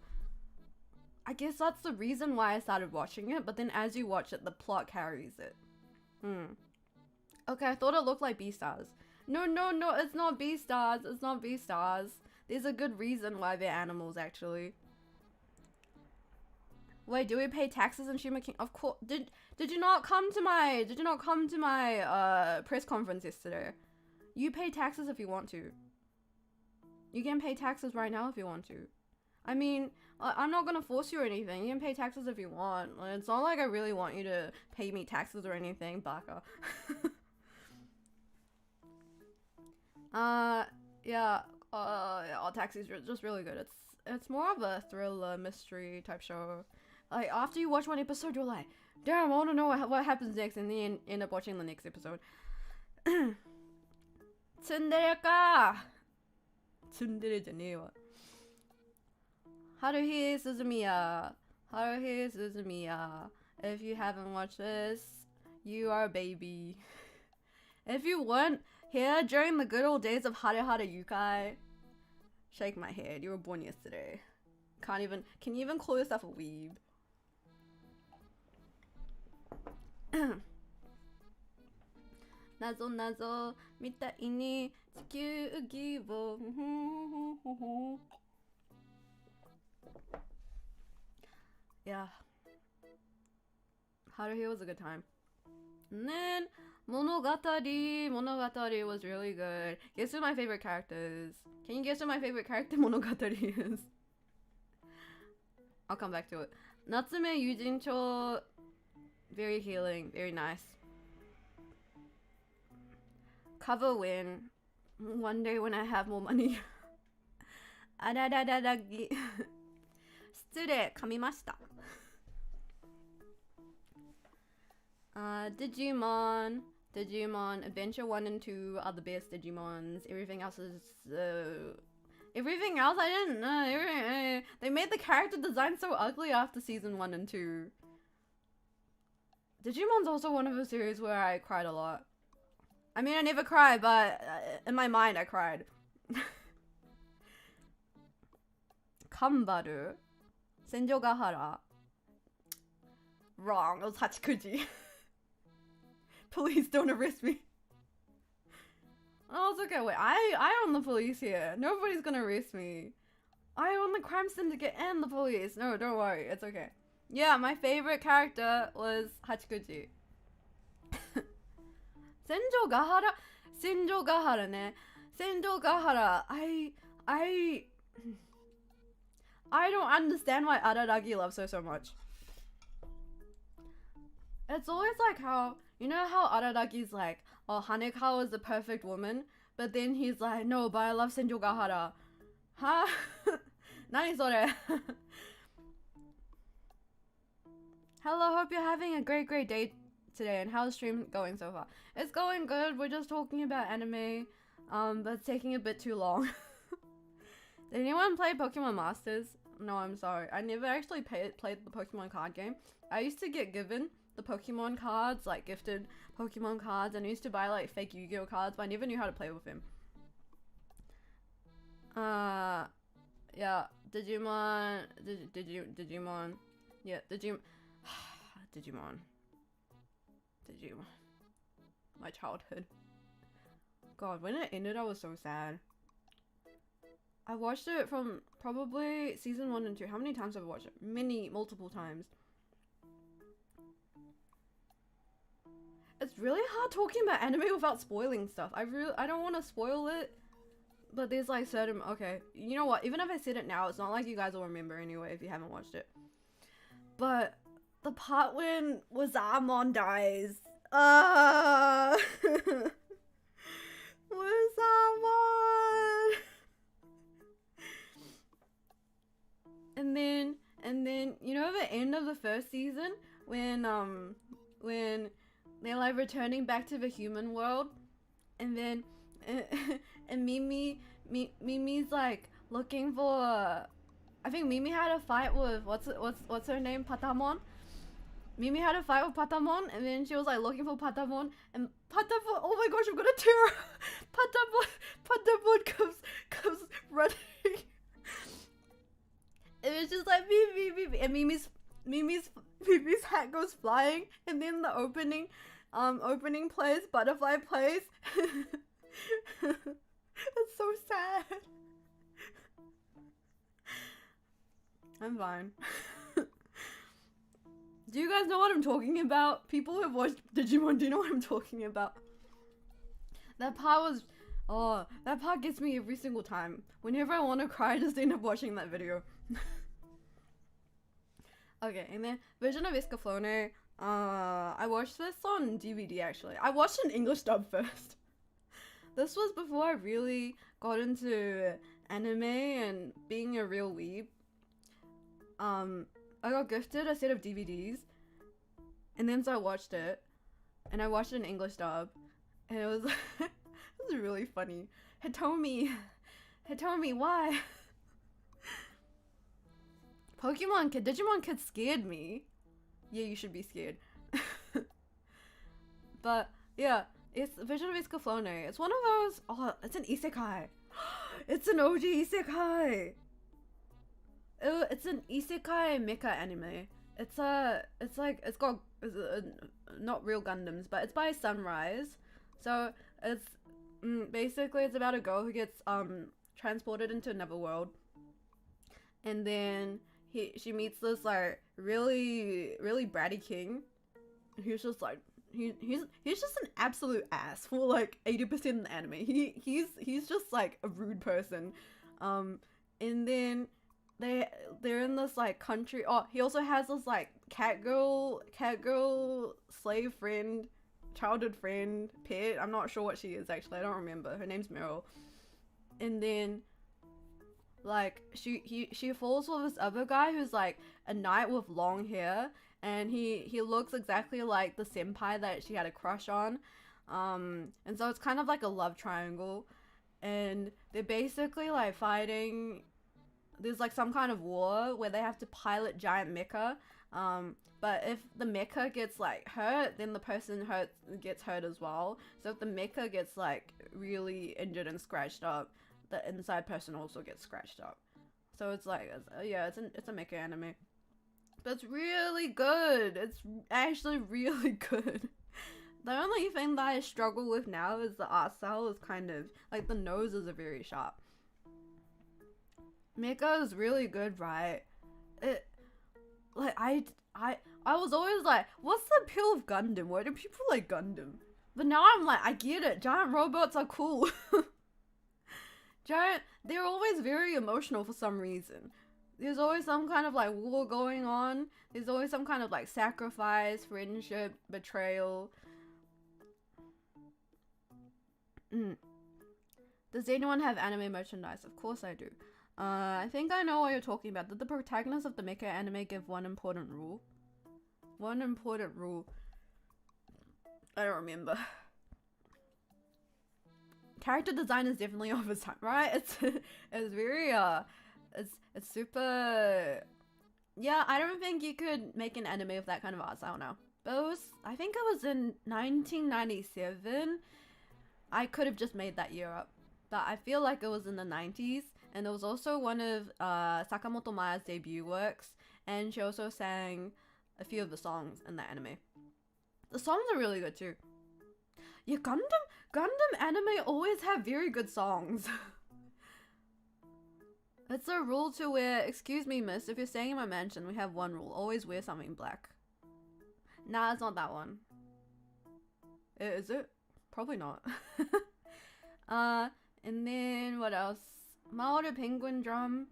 I guess that's the reason why I started watching it, but then as you watch it, the plot carries it. Okay, I thought it looked like Beastars. No, it's not Beastars. It's not Beastars. There's a good reason why they're animals, actually. Wait, do we pay taxes in Shima King? Of course. Did you not come to my press conference yesterday? You pay taxes if you want to. You can pay taxes right now if you want to. I mean, I'm not gonna force you or anything. You can pay taxes if you want. It's not like I really want you to pay me taxes or anything, baka. Yeah, Odd Taxi is just really good. It's more of a thriller, mystery type show. Like, after you watch one episode, you're like, damn, I want to know what happens next, and then you end up watching the next episode. Tsundere ka! Tsundere じゃねえわ. Haruhi Suzumiya. Haruhi Suzumiya. If you haven't watched this, you are a baby. If you weren't here during the good old days of Hare Hare Yukai, shake my head. You were born yesterday. Can you even call yourself a weeb? Nazo nazo mitai ni tsukyugi wo. Yeah. Haruhi was a good time. And then Monogatari was really good. Guess who my favorite character is? Can you guess who my favorite character Monogatari is? I'll come back to it. Natsume Yujincho, very healing, very nice. Cover win. One day when I have more money. Arararagi. 失礼、噛みました。Digimon, Adventure 1 and 2 are the best Digimons. Everything else is, everything else I didn't know. They made the character design so ugly after season 1 and 2. Digimon's also one of the series where I cried a lot. I mean, I never cry, but in my mind I cried. Kambaru, Senjogahara. Wrong, it was Hachikuji. Police, don't arrest me. Oh, it's okay. Wait, I own the police here. Nobody's gonna arrest me. I own the crime syndicate and the police. No, don't worry. It's okay. Yeah, my favorite character was Hachikuji. Senjogahara ne. Senjogahara. I don't understand why Araragi loves her so much. It's always like how, you know how Araragi's like, oh, Hanekawa is the perfect woman, but then he's like, no, but I love Senjogahara. Huh? Nani sore? Hello, hope you're having a great day today, and how's the stream going so far? It's going good, we're just talking about anime, but it's taking a bit too long. Did anyone play Pokemon Masters? No, I'm sorry. I never actually played the Pokemon card game. I used to get given the Pokemon cards, like gifted Pokemon cards, and I used to buy like fake Yu-Gi-Oh cards, but I never knew how to play with him. Yeah, Digimon, Digimon, yeah, Digimon, my childhood. God, when it ended, I was so sad. I watched it from probably season 1 and 2. How many times have I watched it? Multiple times. It's really hard talking about anime without spoiling stuff. I don't want to spoil it, but there's like certain, okay, you know what, even if I said it now, it's not like you guys will remember anyway if you haven't watched it. But the part when Wazamon dies, Wazamon! And then, you know, the end of the first season when they're like returning back to the human world, and then and Mimi's like looking for, I think Mimi had a fight with what's her name, Patamon. Mimi had a fight with Patamon, and then she was like looking for Patamon, and Patamon, oh my gosh, I'm gonna tear her. Patamon comes running. And it's just like Mimi, and Mimi's hat goes flying, and then the opening plays, butterfly plays. It's so sad. I'm fine. Do you guys know what I'm talking about? People who have watched Digimon, do you know what I'm talking about? That part gets me every single time. Whenever I want to cry, I just end up watching that video. Okay, and then Vision of Escaflowne. I watched this on DVD actually. I watched an English dub first. This was before I really got into anime and being a real weeb. I got gifted a set of DVDs, and then so I watched it, and I watched it in English dub, and it was it was really funny. Hitomi, why? Digimon Kid scared me. Yeah, you should be scared. But yeah, it's Vision of Escaflowne. It's one of those. Oh, it's an isekai. It's an OG isekai. It's an isekai mecha anime. It's not real Gundams, but it's by Sunrise. So it's basically it's about a girl who gets transported into another world, and then she meets this like really bratty king. He's just like he's just an absolute ass for like 80% of the anime. He's just like a rude person. And then they're in this like country. Oh, he also has this like cat girl slave friend, childhood friend, pet. I'm not sure what she is actually. I don't remember. Her name's Meryl. And then like she falls with this other guy who's like a knight with long hair, and he looks exactly like the senpai that she had a crush on. And so it's kind of like a love triangle, and they're basically like fighting. There's like some kind of war where they have to pilot giant mecha, but if the mecha gets like hurt, then the person gets hurt as well. So if the mecha gets like really injured and scratched up, the inside person also gets scratched up. So it's like, it's a mecha anime, but it's really good. It's actually really good. The only thing that I struggle with now is the art style is kind of like the noses are very sharp. Mecha is really good, right? It, like, I was always like, what's the appeal of Gundam? Why do people like Gundam? But now I'm like, I get it. Giant robots are cool. They're always very emotional for some reason. There's always some kind of like war going on. There's always some kind of like sacrifice, friendship, betrayal. Does anyone have anime merchandise? Of course I do. I think I know what you're talking about. Did the protagonist of the mecha anime give one important rule? One important rule. I don't remember. Character design is definitely of its time, right? It's very it's super. Yeah, I don't think you could make an anime with that kind of art style now. But I think it was in 1997. I could have just made that year up, but I feel like it was in the 90s. And it was also one of Sakamoto Maya's debut works, and she also sang a few of the songs in the anime. The songs are really good too. Yeah, Gundam anime always have very good songs. It's a rule to wear. Excuse me, miss. If you're staying in my mansion, we have one rule: always wear something black. Nah, it's not that one. Is it? Probably not. And then what else? Maoru penguin drum.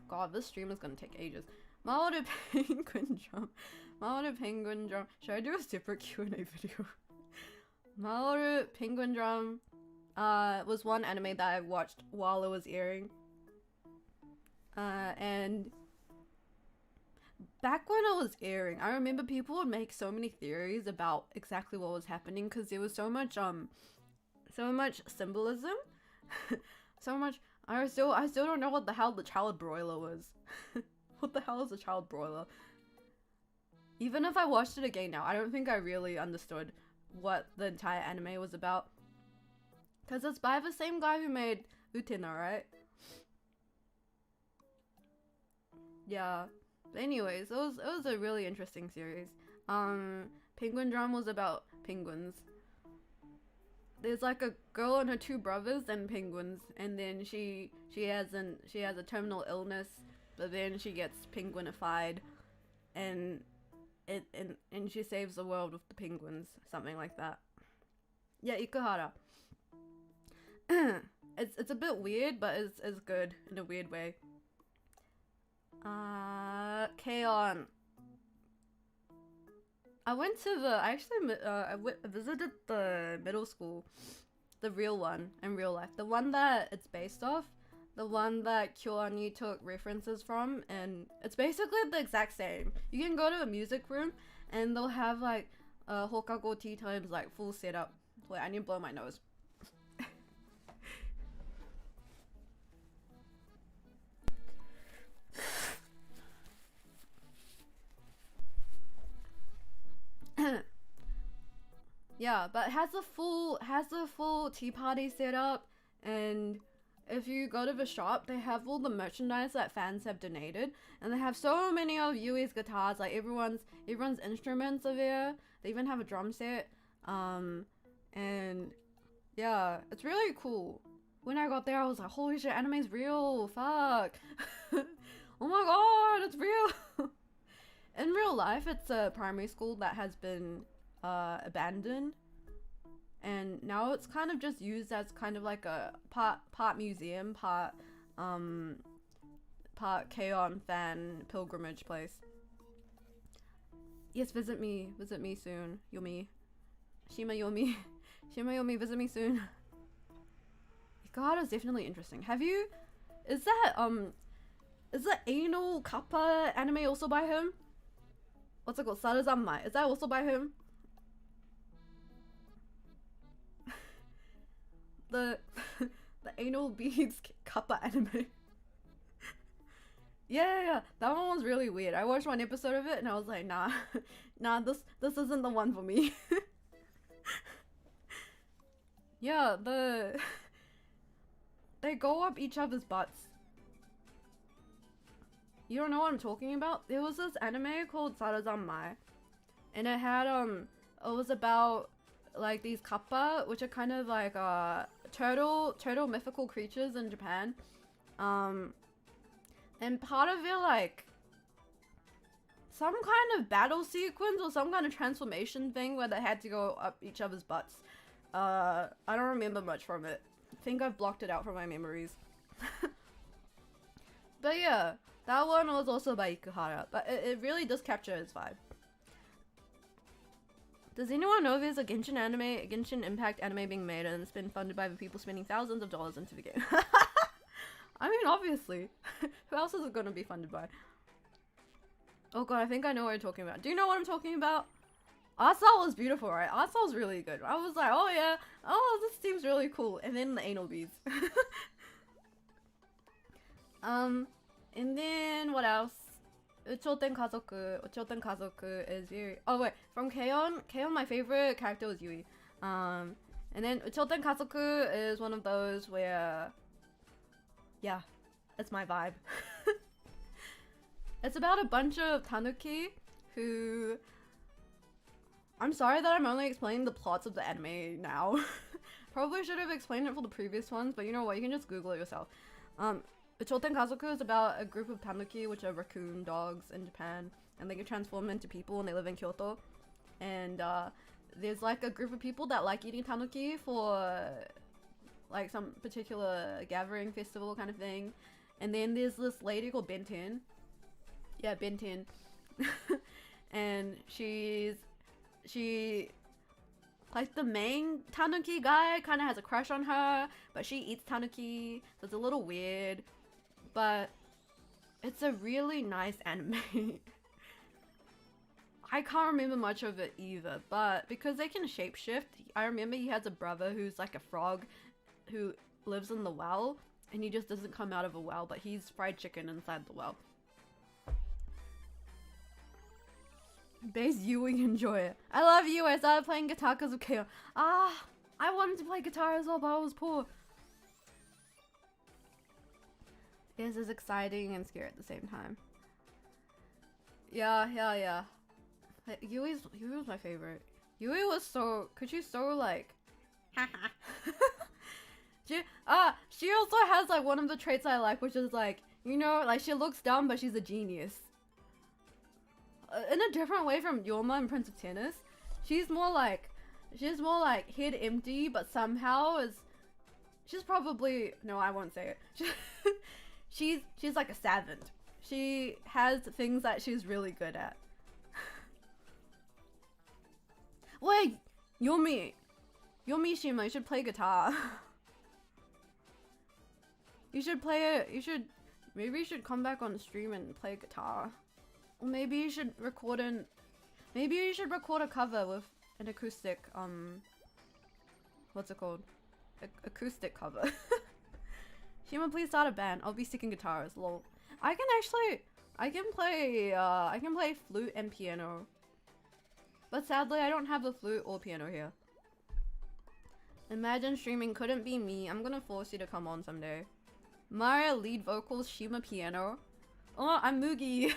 God, this stream is gonna take ages. Maoru penguin drum. Maoru penguin drum. Should I do a separate Q&A video? Maoru penguin drum was one anime that I watched while it was airing. And back when it was airing, I remember people would make so many theories about exactly what was happening because there was so much symbolism. So much. I still don't know what the hell the child broiler was. What the hell is a child broiler? Even if I watched it again now, I don't think I really understood what the entire anime was about. Because it's by the same guy who made Utena, right? Yeah. But anyways, it was a really interesting series. Penguin Drum was about penguins. There's like a girl and her two brothers and penguins, and then she has a terminal illness, but then she gets penguinified, and she saves the world with the penguins, something like that. Yeah, Ikuhara. It's a bit weird, but it's good in a weird way. K-On! I visited the middle school, the real one in real life, the one that it's based off, the one that Kyoani took references from, and it's basically the exact same. You can go to a music room and they'll have like Hokago tea times, like full setup. Wait, I need to blow my nose. Yeah, but it has a full tea party set up, and if you go to the shop, they have all the merchandise that fans have donated, and they have so many of Yui's guitars, like everyone's instruments are there. They even have a drum set, and yeah, it's really cool. When I got there, I was like, holy shit, anime's real, fuck. Oh my god, it's real. In real life, it's a primary school that has been abandoned, and now it's kind of just used as kind of like a part museum, part K-On fan pilgrimage place. Yes, visit me soon, Yomi. Shima Yomi. Shima Yomi, visit me soon. Ikuhara's definitely interesting. Is the anal kappa anime also by him? What's it called? Sarazanmai. Is that also by him? The anal beads kappa anime. Yeah, that one was really weird. I watched one episode of it and I was like, nah, this isn't the one for me. Yeah, they go up each other's butts. You don't know what I'm talking about? There was this anime called Sarazanmai, and it had it was about like these kappa, which are kind of like turtle mythical creatures in Japan. And part of it, like some kind of battle sequence or some kind of transformation thing where they had to go up each other's butts. I don't remember much from it. I think I've blocked it out from my memories. But yeah, that one was also by Ikuhara, but it really does capture his vibe. Does anyone know there's a Genshin Impact anime being made, and it's been funded by the people spending thousands of dollars into the game? I mean, obviously. Who else is it gonna be funded by? Oh god, I think I know what you're talking about. Do you know what I'm talking about? Art style was beautiful, right? Art style was really good. I was like, oh yeah, oh, this seems really cool. And then the anal beads. And then what else? Uchoten Kazoku is very... Oh wait, from K-On, my favorite character was Yui. And then Uchoten Kazoku is one of those where... Yeah, it's my vibe. It's about a bunch of tanuki who... I'm sorry that I'm only explaining the plots of the anime now. Probably should have explained it for the previous ones, but you know what, you can just Google it yourself. Uchoten Kazoku is about a group of tanuki, which are raccoon dogs in Japan, and they can transform into people, and they live in Kyoto. And there's like a group of people that like eating tanuki for like some particular gathering festival kind of thing. And then there's this lady called Benten. Yeah, Benten. And she like the main tanuki guy kind of has a crush on her, but she eats tanuki, so it's a little weird. But it's a really nice anime. I can't remember much of it either, but because they can shapeshift, I remember he has a brother who's like a frog who lives in the well, and he just doesn't come out of a well, but he's fried chicken inside the well. Base Ewing, enjoy it. I love you. I started playing guitar because of K-On! Ah, I wanted to play guitar as well, but I was poor. This is exciting and scary at the same time. Yeah. Yui was my favorite. Yui was so, could you so like, she also has like one of the traits I like, which is like, you know, like she looks dumb, but she's a genius. In a different way from Yoma and Prince of Tennis. She's more like head empty, but somehow she's probably, no, I won't say it. She's like a savant. She has things that she's really good at. Wait, Shima, you should play guitar. You should play it. Maybe you should come back on stream and play guitar. Or maybe you should record a cover with an acoustic, what's it called? Acoustic cover. Shima, please start a band. I'll be sticking guitars, lol. I can play flute and piano. But sadly, I don't have a flute or piano here. Imagine streaming couldn't be me. I'm gonna force you to come on someday. Maria lead vocals, Shima piano. Oh, I'm Moogie.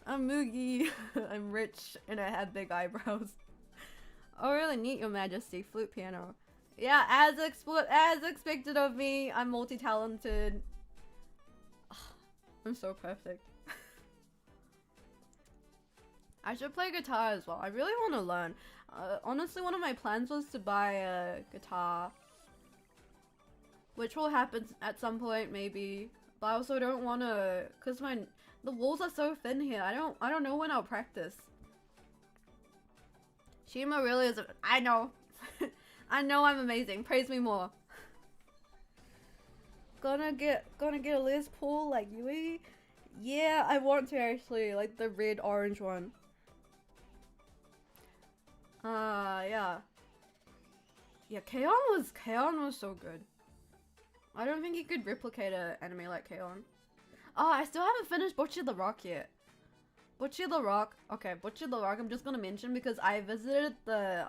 I'm Moogie. I'm rich and I have big eyebrows. Oh, really neat, Your Majesty. Flute, piano. Yeah, as expected of me. I'm multi-talented. I'm so perfect. I should play guitar as well. I really want to learn. Honestly, one of my plans was to buy a guitar, which will happen at some point, maybe. But I also don't want to, cause the walls are so thin here. I don't know when I'll practice. Shima really is. I know. I know I'm amazing. Praise me more. Gonna get a Les Paul like Yui. Yeah, I want to actually, like the red orange one. Yeah. Yeah, K-On! was so good. I don't think you could replicate an anime like K-On! Oh, I still haven't finished Bocchi the Rock yet. Bocchi the Rock. Okay, Bocchi the Rock I'm just gonna mention because I visited the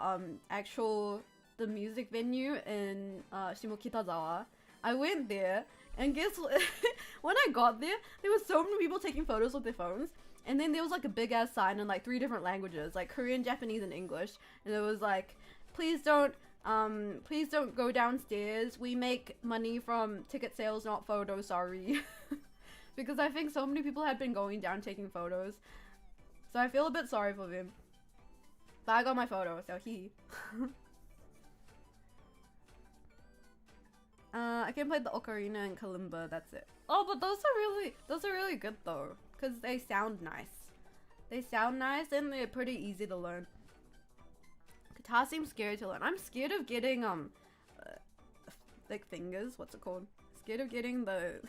the music venue in Shimokitazawa. I went there and guess what? When I got there were so many people taking photos with their phones. And then there was like a big ass sign in like 3 different languages, like Korean, Japanese, and English. And it was like, please don't go downstairs. We make money from ticket sales, not photos, sorry. Because I think so many people had been going down taking photos. So I feel a bit sorry for them. But I got my photo, so I can play the ocarina and kalimba, that's it. Oh, but those are really good though. Because they sound nice. They sound nice and they're pretty easy to learn. Guitar seems scary to learn. I'm scared of getting, like fingers, what's it called? Scared of getting the...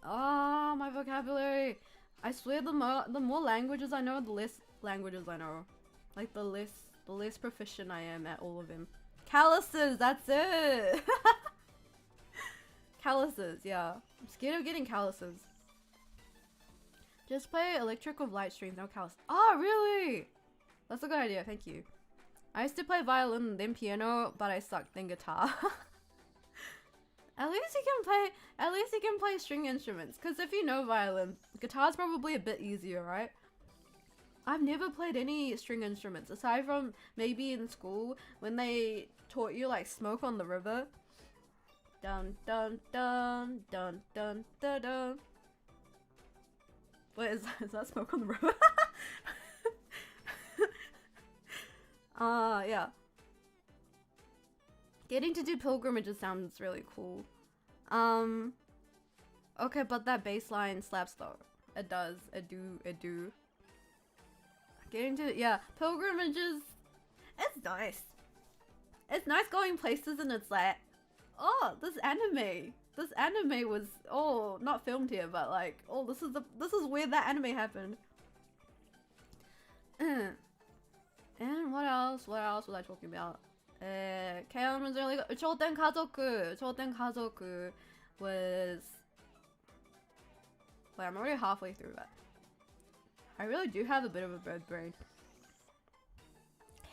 Oh, my vocabulary. I swear the more languages I know, the less languages I know. Like the less proficient I am at all of them. Calluses, that's it! Calluses, yeah. I'm scared of getting calluses. Just play electric with light strings, no callus. Oh, really? That's a good idea, thank you. I used to play violin, then piano, but I sucked, then guitar. At least you can play string instruments, because if you know violin, guitar's probably a bit easier, right? I've never played any string instruments, aside from maybe in school, when they taught you like Smoke on the River. Dun dun dun dun dun dun dun. Wait, is that smoke on the road? Yeah. Getting to do pilgrimages sounds really cool. Okay, but that bass line slaps though. It does. It do. Getting to, yeah, pilgrimages, it's nice. It's nice going places and it's like, oh, this anime was, oh, not filmed here, but like, oh, this is where that anime happened. And what else was I talking about? K-On was really good. 초된 가족 was, wait, I'm already halfway through that. I really do have a bit of a bird brain.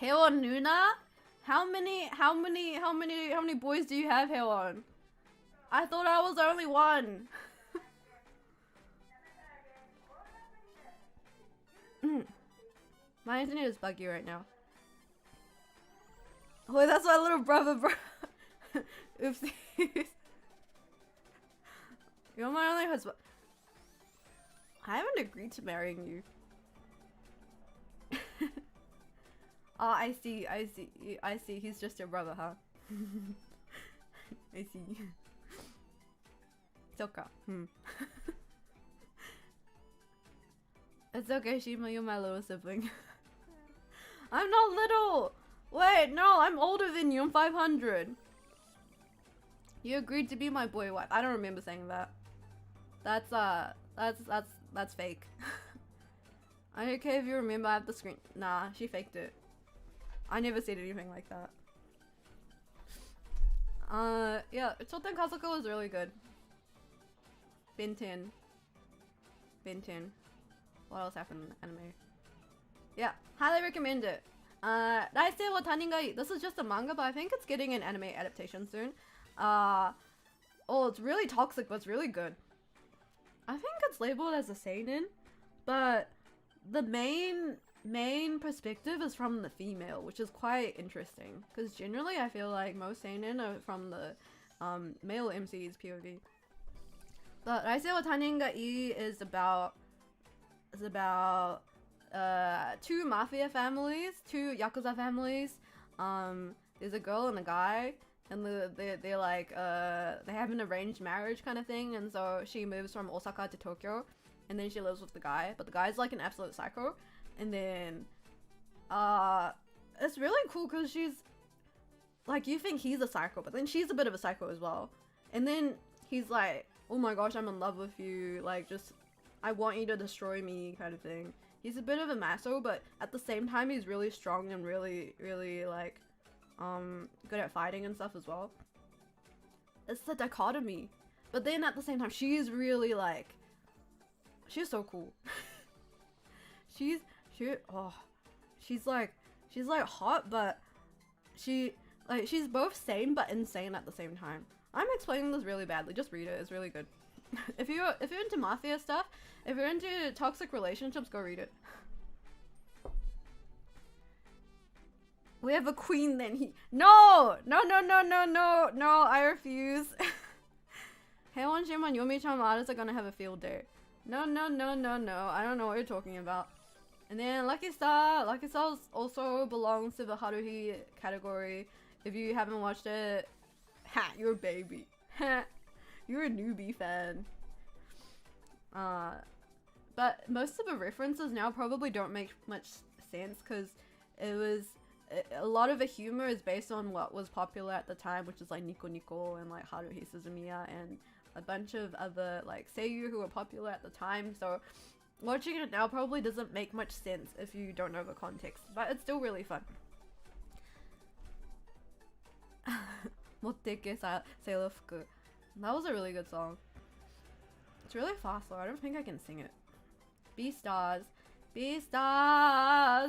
Haewon Nuna? How many boys do you have, Haewon? I thought I was the only one. My internet is buggy right now. Oh, that's my little brother, bro. Oopsies. You're my only husband. I haven't agreed to marrying you. Oh, I see. He's just your brother, huh? I see. It's okay, Shima, you're my little sibling. I'm not little! Wait, no, I'm older than you. I'm 500. You agreed to be my boy wife. I don't remember saying that. That's fake. I don't care if you remember, I have the screen. Nah, she faked it. I never said anything like that. Yeah, Choten Kazoku was really good. Ben 10. What else happened in the anime? Yeah, highly recommend it. Raisei wa Taningai. This is just a manga, but I think it's getting an anime adaptation soon. Oh, it's really toxic, but it's really good. I think it's labeled as a seinen, but the main perspective is from the female, which is quite interesting. Because generally, I feel like most seinen are from the male MC's POV. But Raisei wa Taningai is about two mafia families, two yakuza families. There's a girl and a guy, and they're like they have an arranged marriage kind of thing, and so she moves from Osaka to Tokyo, and then she lives with the guy, but the guy's like an absolute psycho. And then it's really cool because she's like, you think he's a psycho, but then she's a bit of a psycho as well. And then he's like, oh my gosh, I'm in love with you, like, just I want you to destroy me kind of thing. He's a bit of a maso, but at the same time he's really strong and really like good at fighting and stuff as well. It's the dichotomy. But then at the same time she's really like, she's so cool. she's like hot, but she's both sane but insane at the same time. I'm explaining this really badly, just read it, it's really good. If you're into mafia stuff, if you're into toxic relationships, go read it. We have a queen then. No, I refuse. Haewon, Shima, and Yomi-chan artists are gonna have a field day. No, I don't know what you're talking about. And then Lucky Star also belongs to the Haruhi category. If you haven't watched it, ha, you're a baby. You're a newbie fan. But most of the references now probably don't make much sense because a lot of the humor is based on what was popular at the time, which is like Nico Nico and like Haruhi Suzumiya and a bunch of other like seiyuu who were popular at the time. So watching it now probably doesn't make much sense if you don't know the context, but it's still really fun. Motteke Seirofuku. That was a really good song. It's really fast though, I don't think I can sing it. Beastars,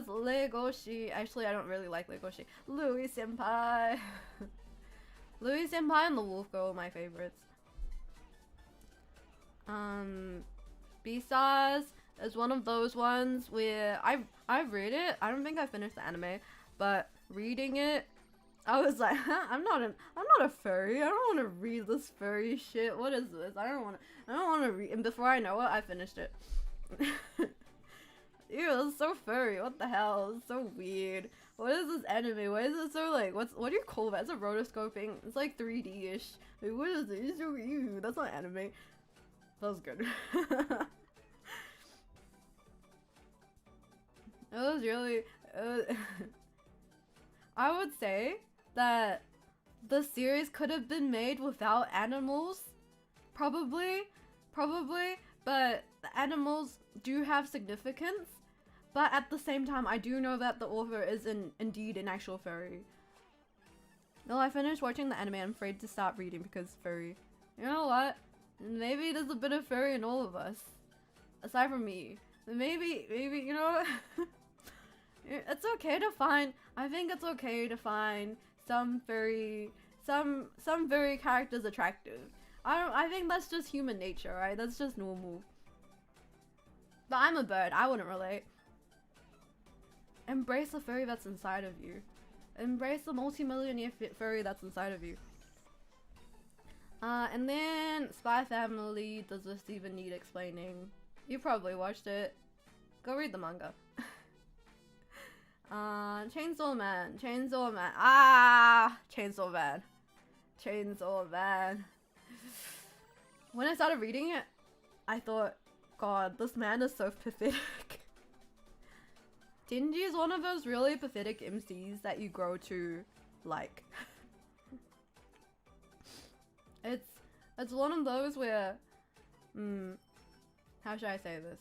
Legoshi. Actually, I don't really like Legoshi. Louis Senpai. Louis Senpai and the Wolf Girl are my favorites. Beastars is one of those ones where I've read it. I don't think I finished the anime, but reading it, I was like, huh? I'm not a furry. I don't want to read this furry shit. What is this? I don't want to read. And before I know it, I finished it. Ew, that's so furry. What the hell? It's so weird. What is this anime? Why is it so like, what do you call that? It's a rotoscoping. It's like 3D-ish. Like, what is this? So ew. That's not anime. That was good. It was really, I would say that the series could have been made without animals. Probably, but the animals do have significance. But at the same time, I do know that the author is indeed an actual furry. Well, I finished watching the anime. I'm afraid to start reading because furry. You know what? Maybe there's a bit of furry in all of us. Aside from me. Maybe, you know, it's okay to find, I think it's okay to find some furry characters attractive. I think that's just human nature, right? That's just normal. But I'm a bird. I wouldn't relate. Embrace the furry that's inside of you. Embrace the multi-millionaire furry that's inside of you. And then Spy Family, does this even need explaining? You probably watched it. Go read the manga. Chainsaw Man. Chainsaw Man. When I started reading it, I thought, God, this man is so pathetic. Denji is one of those really pathetic MCs that you grow to like. It's one of those where, how should I say this?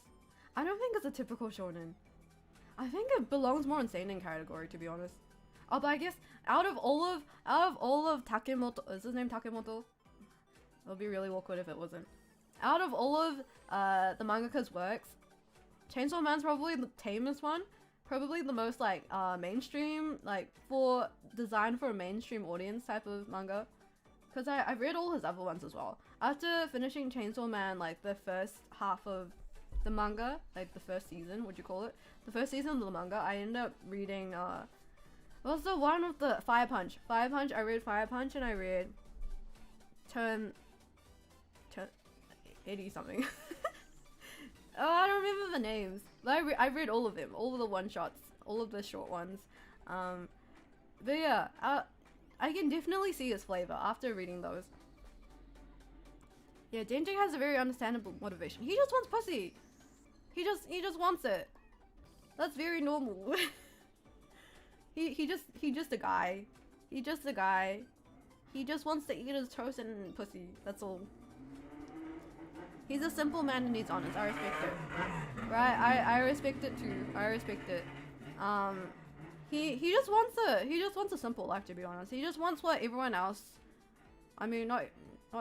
I don't think it's a typical shonen. I think it belongs more in seinen category, to be honest. Oh, but I guess out of all of Takemoto, is his name Takemoto? It would be really awkward if it wasn't. Out of all of the mangaka's works, Chainsaw Man's probably the tamest one. Probably the most like mainstream, like designed for a mainstream audience type of manga. Because I've read all his other ones as well. After finishing Chainsaw Man, like the first half of the manga, like the first season, would you call it? The first season of the manga, I ended up reading, what's the one with the Fire Punch? I read Fire Punch and I read Turn 80 something. Oh, I don't remember the names. But I read all of them, all of the one-shots, all of the short ones. But yeah, I can definitely see his flavor after reading those. Yeah, Denji has a very understandable motivation. He just wants pussy. He just wants it. That's very normal. He just a guy. He just a guy. He just wants to eat his toast and pussy. That's all. He's a simple man and he's honest. I respect it. Right? I respect it too. I respect it. He just wants a simple life, to be honest. He just wants what everyone else, I mean not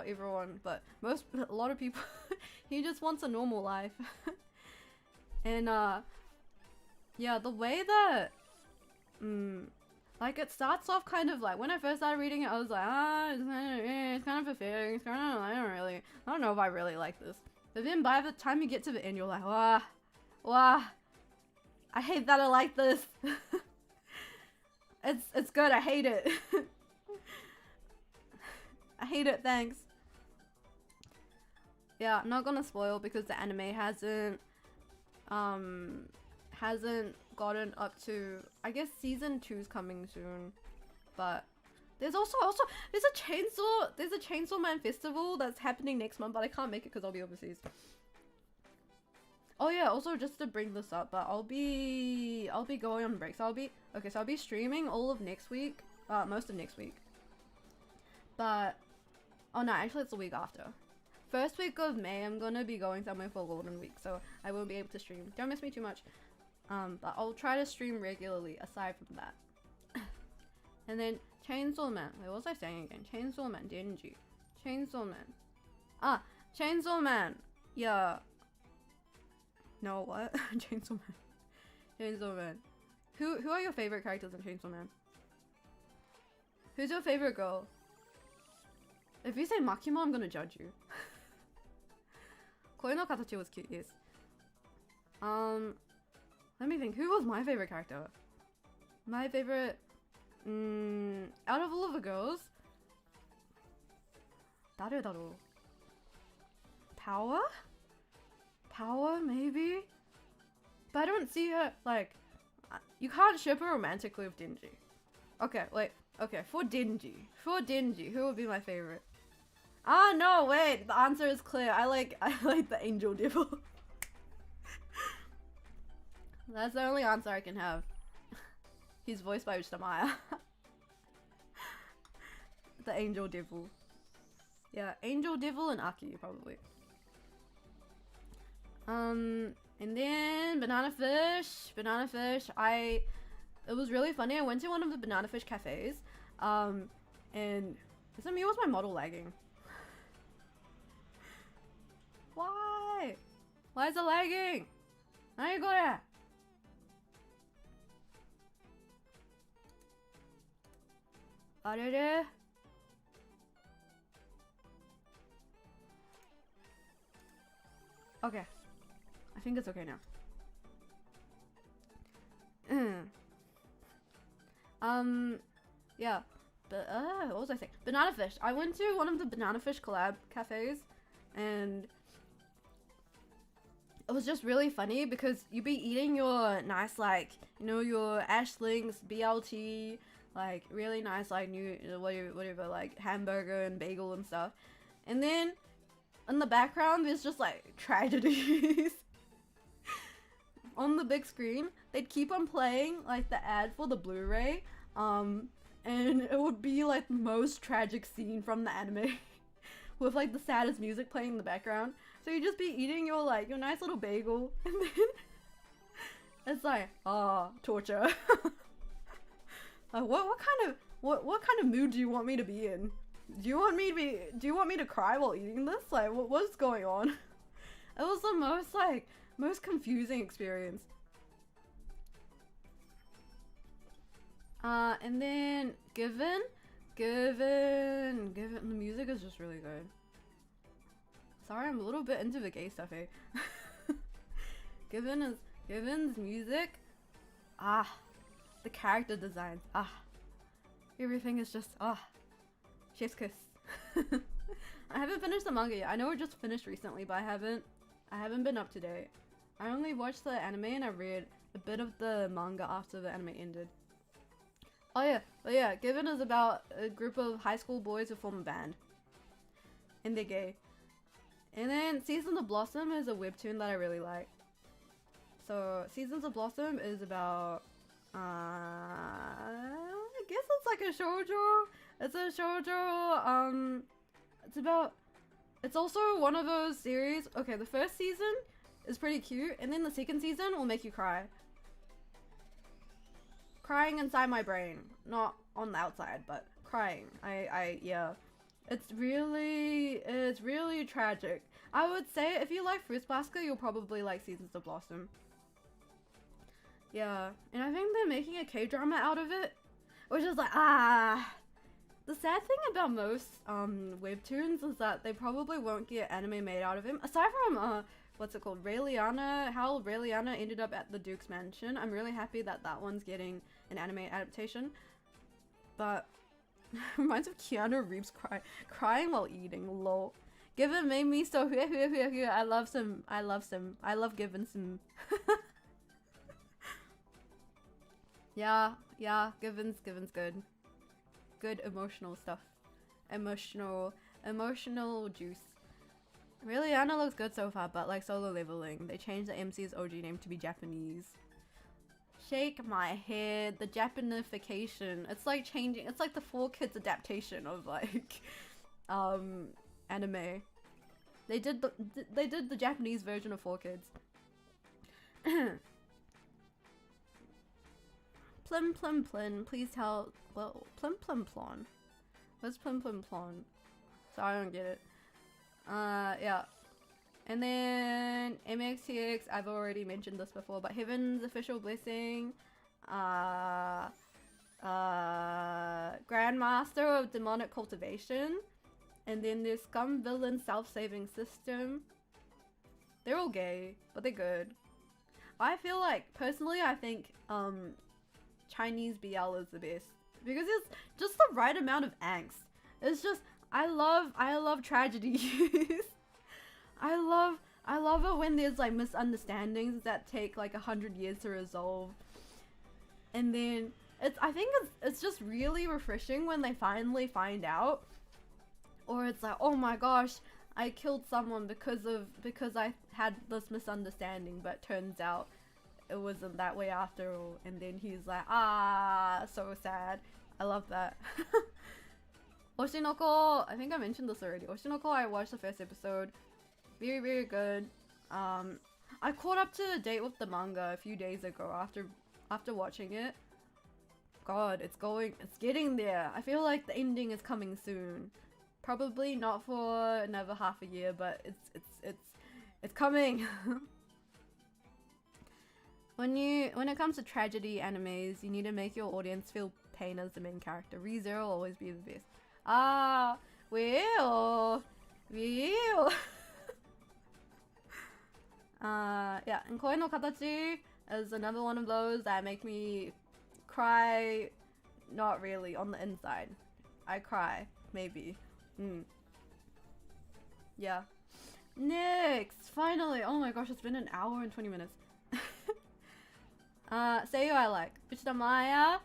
everyone, but a lot of people he just wants a normal life. And yeah, the way that like it starts off kind of like, when I first started reading it, I was like, it's kind of pathetic. It's kind of, I don't know if I really like this. But then by the time you get to the end, you're like, wow, I hate that I like this. It's good. I hate it. I hate it. Thanks. Yeah, I'm not gonna spoil because the anime hasn't gotten up to, I guess season 2's coming soon, but there's also there's a Chainsaw Man festival that's happening next month, but I can't make it because I'll be overseas. Oh yeah, also just to bring this up, but I'll be going on break. So I'll be streaming all of next week, most of next week. But oh no, actually it's the week after. First week of May, I'm gonna be going somewhere for Golden Week, so I won't be able to stream. Don't miss me too much. But I'll try to stream regularly aside from that. And then Chainsaw Man. Wait, what was I saying again? Chainsaw Man, Denji. Chainsaw Man. Chainsaw Man. Yeah. No, what? Chainsaw Man. Chainsaw Man. Who are your favorite characters in Chainsaw Man? Who's your favorite girl? If you say Makima, I'm gonna judge you. Koi no Katachi was cute, yes. Let me think. Who was my favorite character? My favorite... Out of all of the girls, 誰だろう? Power? Power, maybe? But I don't see her, like, you can't ship her romantically with Dingy. Okay, wait. Okay, for Dingy, who would be my favorite? Ah, no, wait. The answer is clear. I like the Angel Devil. That's the only answer I can have. He's voiced by Uchtamaya. The Angel Devil. Yeah, Angel Devil and Aki, probably. And then Banana Fish. It was really funny. I went to one of the Banana Fish cafes. And is it me or was my model lagging? Why? Why is it lagging? I got it. Okay. I think it's okay now. Yeah. But, what was I saying? Banana Fish. I went to one of the Banana Fish collab cafes and it was just really funny because you'd be eating your nice, like, you know, your Ashling's BLT, like, really nice, like, new, whatever, like, hamburger and bagel and stuff. And then, in the background, there's just, like, tragedies. On the big screen, they'd keep on playing, like, the ad for the Blu-ray, and it would be, like, the most tragic scene from the anime. With, like, the saddest music playing in the background. So you'd just be eating your, like, your nice little bagel, and then it's like, torture. What kind of mood do you want me to be in? Do you want me to cry while eating this? Like, what's going on? It was the most confusing experience. And then Given, the music is just really good. Sorry, I'm a little bit into the gay stuff, eh? Given's music, the character designs, everything is just, chef's kiss. I haven't finished the manga yet. I know it just finished recently, but I haven't been up to date. I only watched the anime and I read a bit of the manga after the anime ended. Oh yeah, Given is about a group of high school boys who form a band. And they're gay. And then Seasons of Blossom is a webtoon that I really like. So Seasons of Blossom is about, I guess it's like a shoujo. It's a shoujo, it's also one of those series. Okay, the first season is pretty cute, and then the second season will make you cry. Crying inside my brain, not on the outside, but crying. Yeah. It's really tragic. I would say if you like Fruits Basket, you'll probably like Seasons of Blossom. Yeah, and I think they're making a K-drama out of it, which is like, The sad thing about most webtoons is that they probably won't get anime made out of him. Aside from what's it called, Raeliana, how Raeliana ended up at the Duke's Mansion. I'm really happy that that one's getting an anime adaptation. But reminds of Keanu Reeves crying while eating. Lol. Given made me so I love Given some. Yeah, Given's good. Good emotional stuff. Emotional juice. Really, Anna looks good so far, but like Solo Leveling, they changed the MC's OG name to be Japanese. Shake my head. The Japanification. It's like changing. It's like the 4Kids adaptation of like, anime. They did the Japanese version of 4Kids. Plim, please tell. Well, Plim Plon. What's Plim Plon? Sorry, I don't get it. Yeah. And then MXTX, I've already mentioned this before, but Heaven's Official Blessing. Grandmaster of Demonic Cultivation. And then there's Scum Villain Self-Saving System. They're all gay, but they're good. I feel like, personally, I think, Chinese BL is the best. because it's just the right amount of angst. It's just I love tragedies. I love it when there's like misunderstandings that take like 100 years to resolve, and then I think it's just really refreshing when they finally find out, or it's like, oh my gosh, I killed someone because I had this misunderstanding, but turns out it wasn't that way after all, and then he's like, so sad. I love that. Oshinoko, I think I mentioned this already. Oshinoko, I watched the first episode. Very, very good. I caught up to the date with the manga a few days ago after watching it. God, it's getting there. I feel like the ending is coming soon. Probably not for another half a year, but it's coming. When it comes to tragedy animes, you need to make your audience feel pain as the main character. ReZero will always be the best. Will. Yeah, and Koi no Katachi is another one of those that make me cry. Not really, on the inside. I cry, maybe. Yeah. Next, finally. Oh my gosh, it's been an hour and 20 minutes. Seiyu I like. Uchida Maya,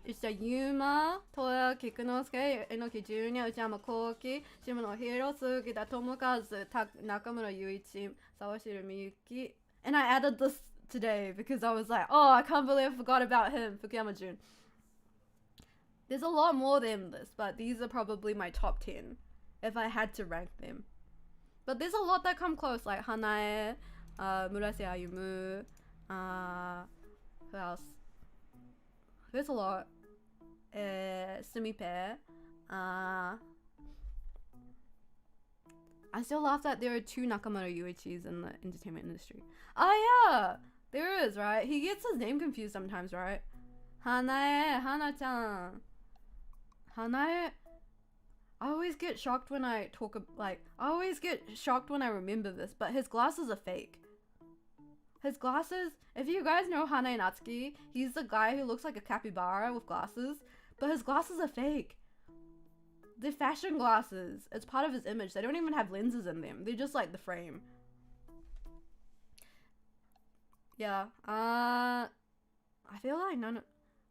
Uchida Yuma, Toya Kikunosuke, Enoki Jr., Uchiyama Koki, Shima no Hiro, Sugita Tomokazu, Nakamura Yuichi, Sawashiro Miyuki. And I added this today because I was like, oh, I can't believe I forgot about him, Fukuyama Jun. There's a lot more than this, but these are probably my top 10 if I had to rank them. But there's a lot that come close, like Hanae, Murase Ayumu, who else? There's a lot. Sumipe. I still laugh that there are 2 Nakamura Yuichis in the entertainment industry. Oh yeah! There is, right? He gets his name confused sometimes, right? Hanae, Hana-chan. Hanae. I always get shocked when I I always get shocked when I remember this, but his glasses are fake. His glasses, if you guys know Hanae Natsuki, he's the guy who looks like a capybara with glasses, but his glasses are fake. They're fashion glasses. It's part of his image. They don't even have lenses in them. They're just like the frame. Yeah. I feel like none of...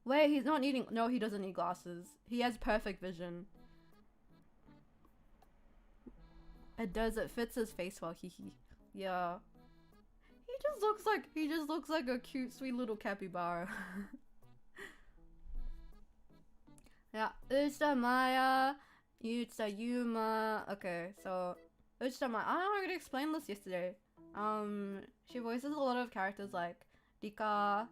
Wait, he's not needing... No, he doesn't need glasses. He has perfect vision. It does. It fits his face well. Hee. Yeah. He just looks like a cute, sweet little capybara. Yeah. Uchida Maya, Uchida Yuma. Okay, so Uchida Maya. I don't know how to explain this yesterday. She voices a lot of characters like Rika,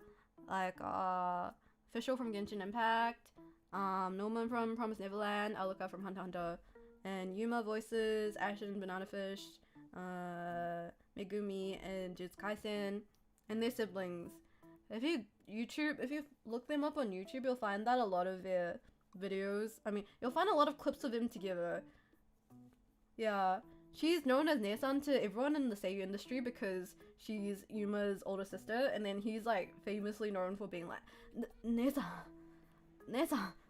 like Fischl from Genshin Impact, Norman from Promised Neverland, Aluka from Hunter x Hunter, and Yuma voices Ashen Banana Fish, Megumi and Jujutsu Kaisen, and their siblings. If you look them up on YouTube, you'll find that a lot of their videos, you'll find a lot of clips of them together. Yeah, she's known as Nesan to everyone in the seiyuu industry because she's Yuma's older sister, and then he's like famously known for being like, Nesan.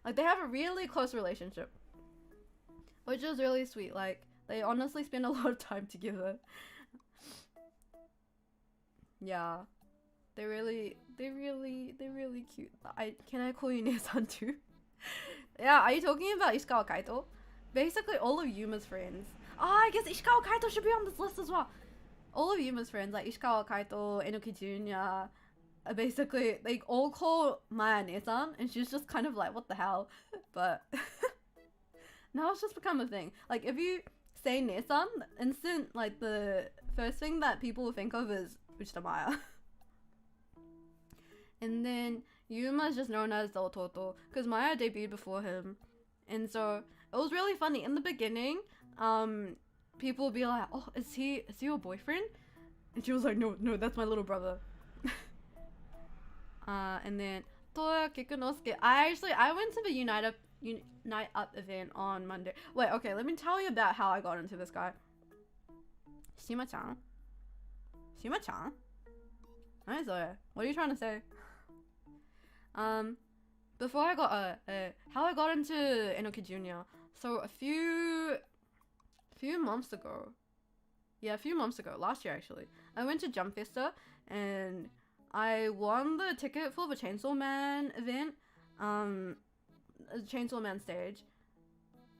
Like they have a really close relationship, which is really sweet. Like they honestly spend a lot of time together. Yeah, they're really cute. Can I call you Nesan too? Yeah, are you talking about Ishikawa Kaito? Basically all of Yuma's friends. I guess Ishikawa Kaito should be on this list as well. All of Yuma's friends, like Ishikawa Kaito, Enoki Jr., basically, they all call Maya Nesan, and she's just kind of like, what the hell? But now it's just become a thing. Like, if you say Nesan, like, the first thing that people will think of is Uchida Maya. And then Yuma is just known as the Ototo, because Maya debuted before him. And so, it was really funny. In the beginning, people would be like, oh, is he your boyfriend? And she was like, no, that's my little brother. And then Toya Kikunosuke. I went to the Unite Up event on Monday. Wait, okay, let me tell you about how I got into this guy. Shima-chan? Nice, what are you trying to say? before I got how I got into Enoki Junior. So a few months ago, last year actually, I went to Jump Festa and I won the ticket for the Chainsaw Man event, the Chainsaw Man stage,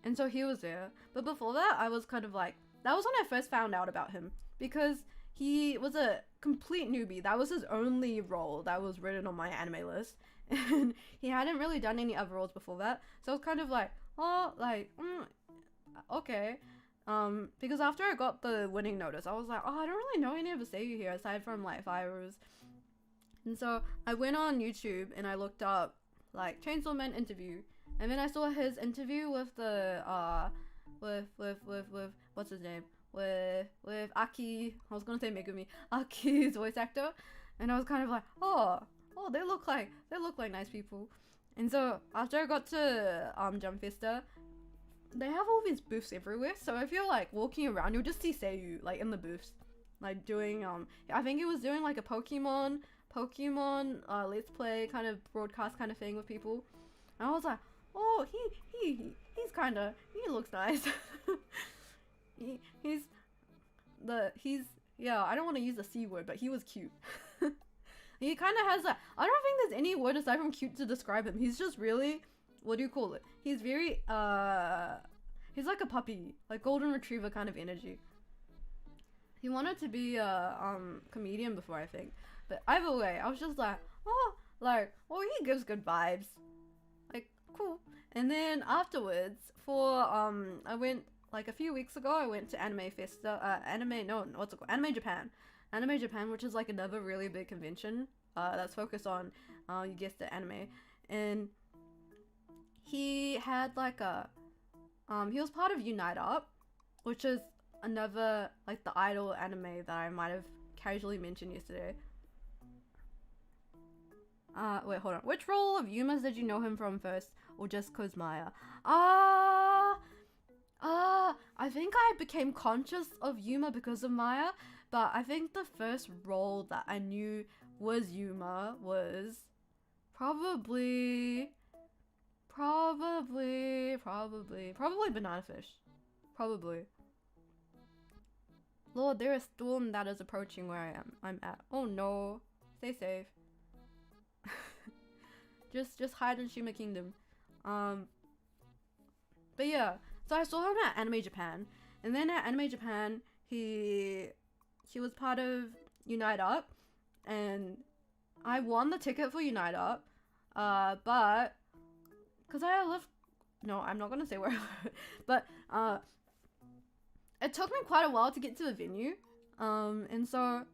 and so he was there. But before that, I was kind of like, that was when I first found out about him, because he was a complete newbie. That was his only role that was written on my anime list, and he hadn't really done any other roles before that. So I was kind of like, oh, like, okay. Because after I got the winning notice, I was like, oh, I don't really know any of the seiyuu here aside from like Fires. And so I went on YouTube and I looked up like Chainsaw Man interview, and then I saw his interview with the with what's his name, with Aki. I was gonna say Megumi, Aki's voice actor, and I was kind of like, oh, they look like nice people. And so after I got to Jump Festa, they have all these booths everywhere. So I feel like walking around, you'll just see seiyuu like in the booths, like doing I think he was doing like a Pokemon let's play kind of broadcast kind of thing with people. And I was like, oh, he looks nice. he's yeah, I don't want to use the C word, but he was cute. He kind of has I don't think there's any word aside from cute to describe him. He's just really, what do you call it? He's very he's like a puppy, like golden retriever kind of energy. He wanted to be a comedian before, I think. But either way, I was just like, oh, he gives good vibes. Like, cool. And then afterwards, I went, like a few weeks ago, I went to Anime Festa, Anime Japan. Anime Japan, which is like another really big convention, that's focused on, you guessed it, anime. And he had like he was part of Unite Up, which is another, like the idol anime that I might have casually mentioned yesterday. Wait, hold on. Which role of Yuma's did you know him from first, or just cause Maya? I think I became conscious of Yuma because of Maya, but I think the first role that I knew was Yuma was probably Banana Fish. Probably. Lord, there is a storm that is approaching where I'm at. Oh no. Stay safe. just hide in Shima Kingdom. But yeah, so I saw him at Anime Japan, and then at Anime Japan he was part of Unite Up, and I won the ticket for Unite Up, but because I live, no, I'm not gonna say where I live, but it took me quite a while to get to the venue, and so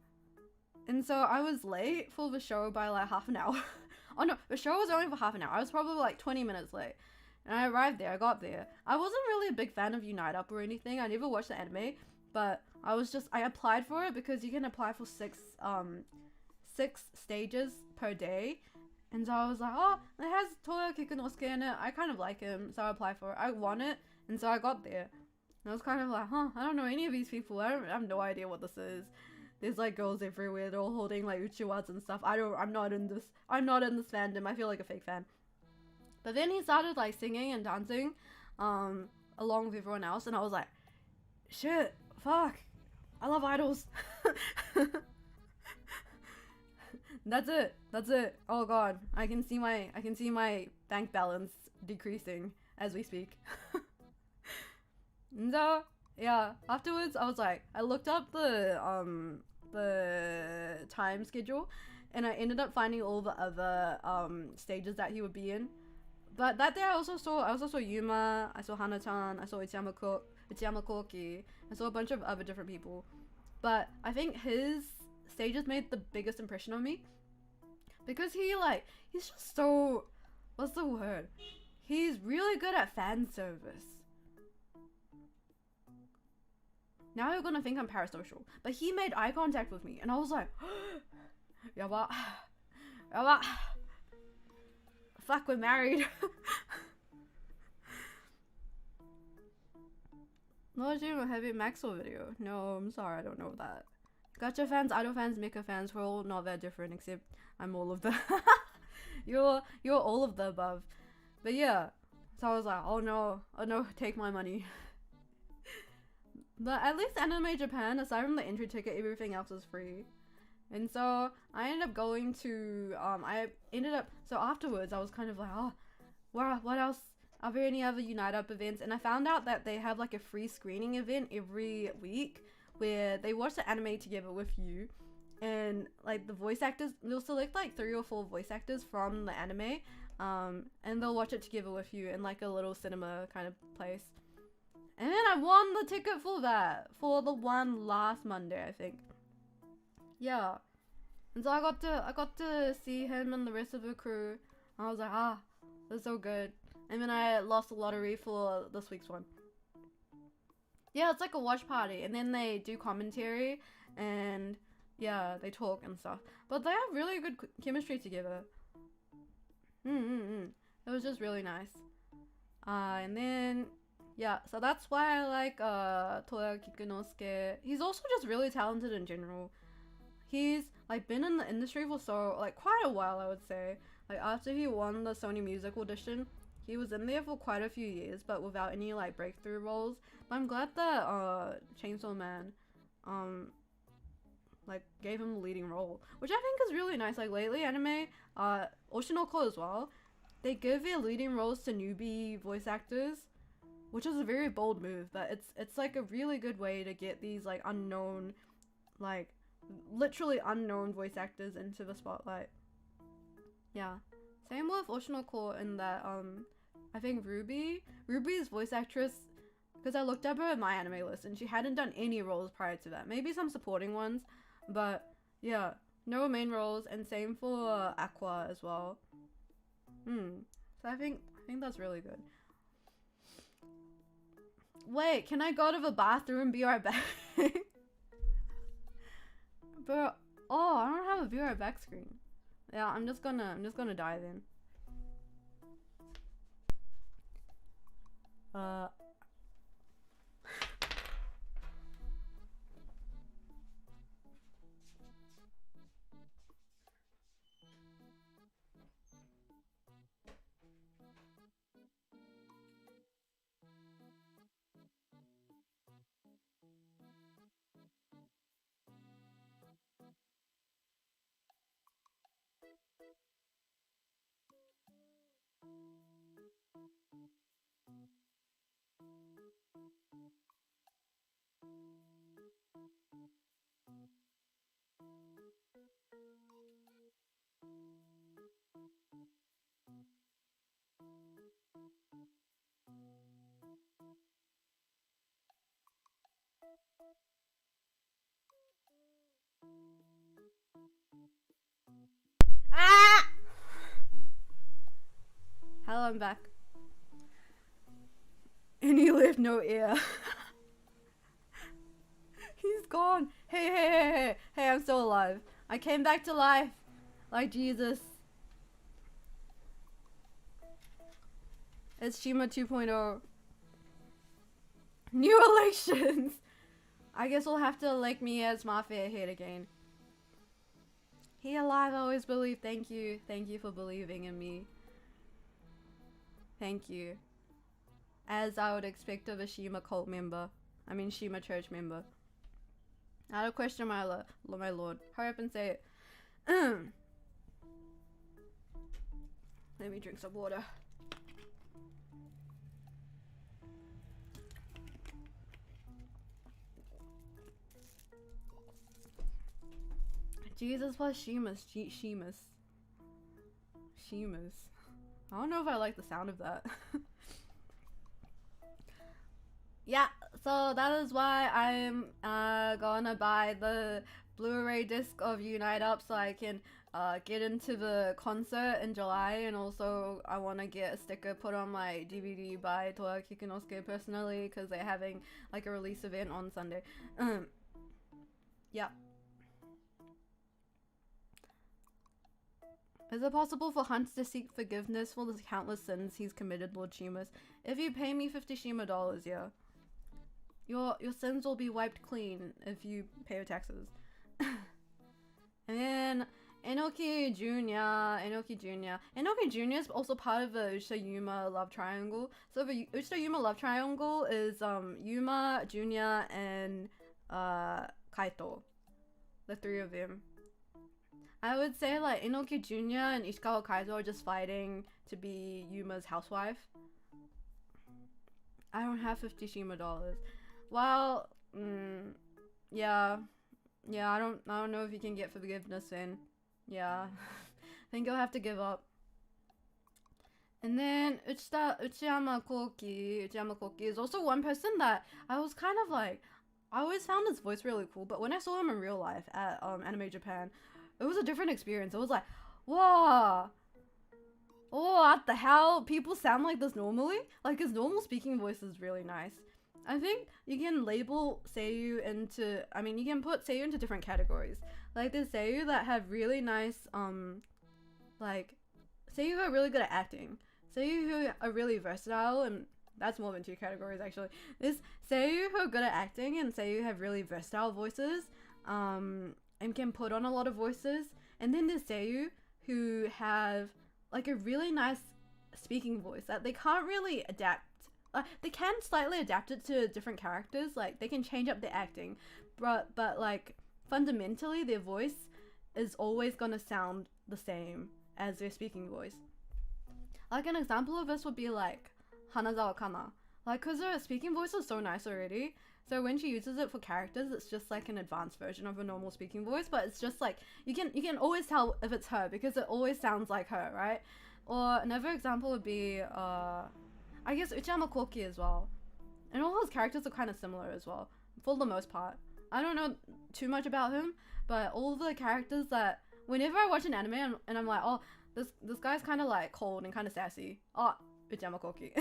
I was late for the show by like half an hour. Oh no, the show was only for half an hour. I was probably like 20 minutes late. And I arrived there, I got there. I wasn't really a big fan of Unite Up or anything. I never watched the anime, but I applied for it because you can apply for six stages per day. And so I was like, oh, it has Toya Kikunosuke in it. I kind of like him, so I applied for it. I won it, and so I got there. And I was kind of like, I don't know any of these people. I have no idea what this is. There's like girls everywhere. They're all holding like uchiwas and stuff. I'm not in this fandom. I feel like a fake fan. But then he started like singing and dancing, along with everyone else, and I was like, shit, fuck, I love idols. That's it. Oh god, I can see my bank balance decreasing as we speak. And so yeah, afterwards I was like, I looked up the time schedule, and I ended up finding all the other stages that he would be in. But that day I also saw Yuma, I saw Hana-chan, I saw Ichiyama Koki, I saw a bunch of other different people. But I think his stages made the biggest impression on me, because he's just so, what's the word? He's really good at fan service. Now you're gonna think I'm parasocial, but he made eye contact with me, and I was like, yaba. Fuck, we're married. No Shima heavy Maxwell video. No, I'm sorry, I don't know that. Gacha fans, idol fans, mecha fans, we're all not that different, except I'm all of them. you're all of the above. But yeah, so I was like, oh no, take my money. But at least Anime Japan, aside from the entry ticket, everything else was free. And so I ended up going to so afterwards I was kind of like, oh, what else? Are there any other Unite Up events? And I found out that they have like a free screening event every week where they watch the anime together with you, and like the voice actors, they'll select like 3 or 4 voice actors from the anime, and they'll watch it together with you in like a little cinema kind of place. And then I won the ticket for that, for the one last Monday, I think. Yeah. And so I got to see him and the rest of the crew. I was like, that's so good. And then I lost the lottery for this week's one. Yeah, it's like a watch party, and then they do commentary, and yeah, they talk and stuff. But they have really good chemistry together. It was just really nice. And then yeah, so that's why I like Toya Kikunosuke. He's also just really talented in general. He's like been in the industry for quite a while, I would say. Like after he won the Sony Music audition, he was in there for quite a few years, but without any like breakthrough roles. But I'm glad that Chainsaw Man like gave him the leading role, which I think is really nice. Like lately anime, Oshinoko as well, they give their leading roles to newbie voice actors, which is a very bold move, but it's like a really good way to get these like unknown, like literally unknown voice actors into the spotlight. Yeah, same with Oshinoko in that I think Ruby's voice actress, because I looked up her at my anime list and she hadn't done any roles prior to that, maybe some supporting ones, but yeah, no main roles. And same for Aqua as well. So I think that's really good. Wait, can I go to the bathroom and be right back? But oh, I don't have a be right back screen. Yeah, I'm just gonna die then. Ah! Hello, I'm back. And he left no ear. He's gone. Hey, I'm still alive. I came back to life. Like Jesus. It's Shima 2.0. New elections. I guess we'll have to elect me as Mafia head again. He alive, I always believe. Thank you. Thank you for believing in me. Thank you. As I would expect of a Shima cult member. I mean Shima church member. Out of question, my lord. Hurry up and say it. Let me drink some water. Jesus plus Shimas. Shimas. I don't know if I like the sound of that. Yeah, so that is why I'm gonna buy the Blu-ray disc of Unite Up so I can get into the concert in July, and also I want to get a sticker put on my DVD by Toya Kikunosuke personally because they're having like a release event on Sunday. Yeah. Is it possible for Hunt to seek forgiveness for the countless sins he's committed, Lord Shimas? If you pay me 50 Shima dollars, yeah. Your sins will be wiped clean if you pay your taxes. And then Enoki Jr. Enoki Jr. Enoki Jr. is also part of the Uchita Yuma love triangle. So the Uchita Yuma love triangle is Yuma, Jr. and Kaito. The three of them. I would say like Enoki Jr. and Ishikawa Kaito are just fighting to be Yuma's housewife. I don't have 50 Shima dollars. Well, yeah, I don't know if you can get forgiveness in. Yeah, I think you'll have to give up. And then Uchiyama Koki is also one person that I was kind of like, I always found his voice really cool, but when I saw him in real life at Anime Japan, it was a different experience. It was like, whoa, oh, what the hell? People sound like this normally? Like his normal speaking voice is really nice. I think you can label Seiyu into, you can put Seiyu into different categories. Like there's Seiyu that have really nice, like Seiyu who are really good at acting. Seiyu who are really versatile, and that's more than 2 categories actually. There's Seiyu who are good at acting and Seiyu who have really versatile voices, and can put on a lot of voices. And then there's Seiyu who have like a really nice speaking voice that they can't really adapt. They can slightly adapt it to different characters, like they can change up their acting, but like fundamentally their voice is always gonna sound the same as their speaking voice. Like an example of this would be like Hanazawa Kana, like cause her speaking voice is so nice already, so when she uses it for characters it's just like an advanced version of a normal speaking voice, but it's just like you can always tell if it's her because it always sounds like her, right? Or another example would be I guess Uchiyama Koki as well. And all his characters are kind of similar as well, for the most part. I don't know too much about him, but all of the characters that, whenever I watch an anime and I'm like, oh, this guy's kind of like cold and kind of sassy. Oh, Uchiyama Koki.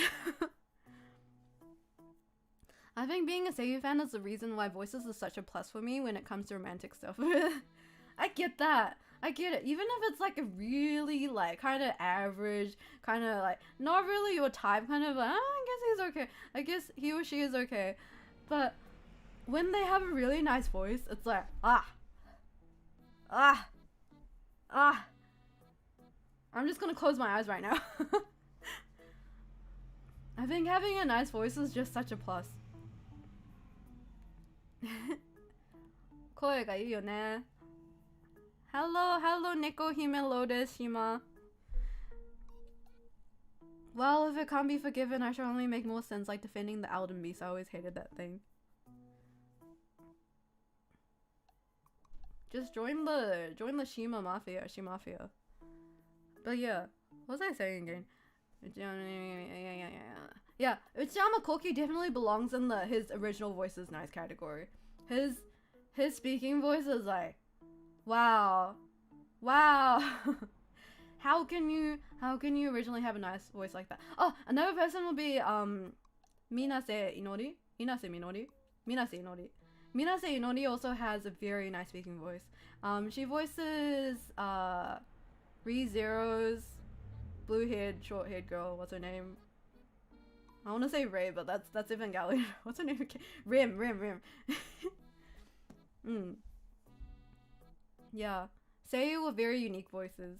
I think being a Seiyu fan is the reason why voices is such a plus for me when it comes to romantic stuff. I get that. I get it. Even if it's like a really like kind of average, kind of like not really your type, kind of like, I guess he's okay. I guess he or she is okay. But when they have a really nice voice, it's like, I'm just gonna close my eyes right now. I think having a nice voice is just such a plus. 声がいいよね。Hello, Nico Hime Lotus Shima. Well, if it can't be forgiven, I should only make more sense, like defending the Alden Beast. I always hated that thing. Just join the Shima Mafia, Shimafia. But yeah, what was I saying again? Yeah, Uchiyama Koki definitely belongs in his original voices nice category. His speaking voice is like, wow. How can you originally have a nice voice like that? Oh, another person will be Minase Inori. Minase Inori also has a very nice speaking voice. She voices ReZero's blue-haired, short-haired girl. What's her name? I want to say Ray, but that's Evangelion. What's her name again? Rim. Yeah, Seiyu with very unique voices.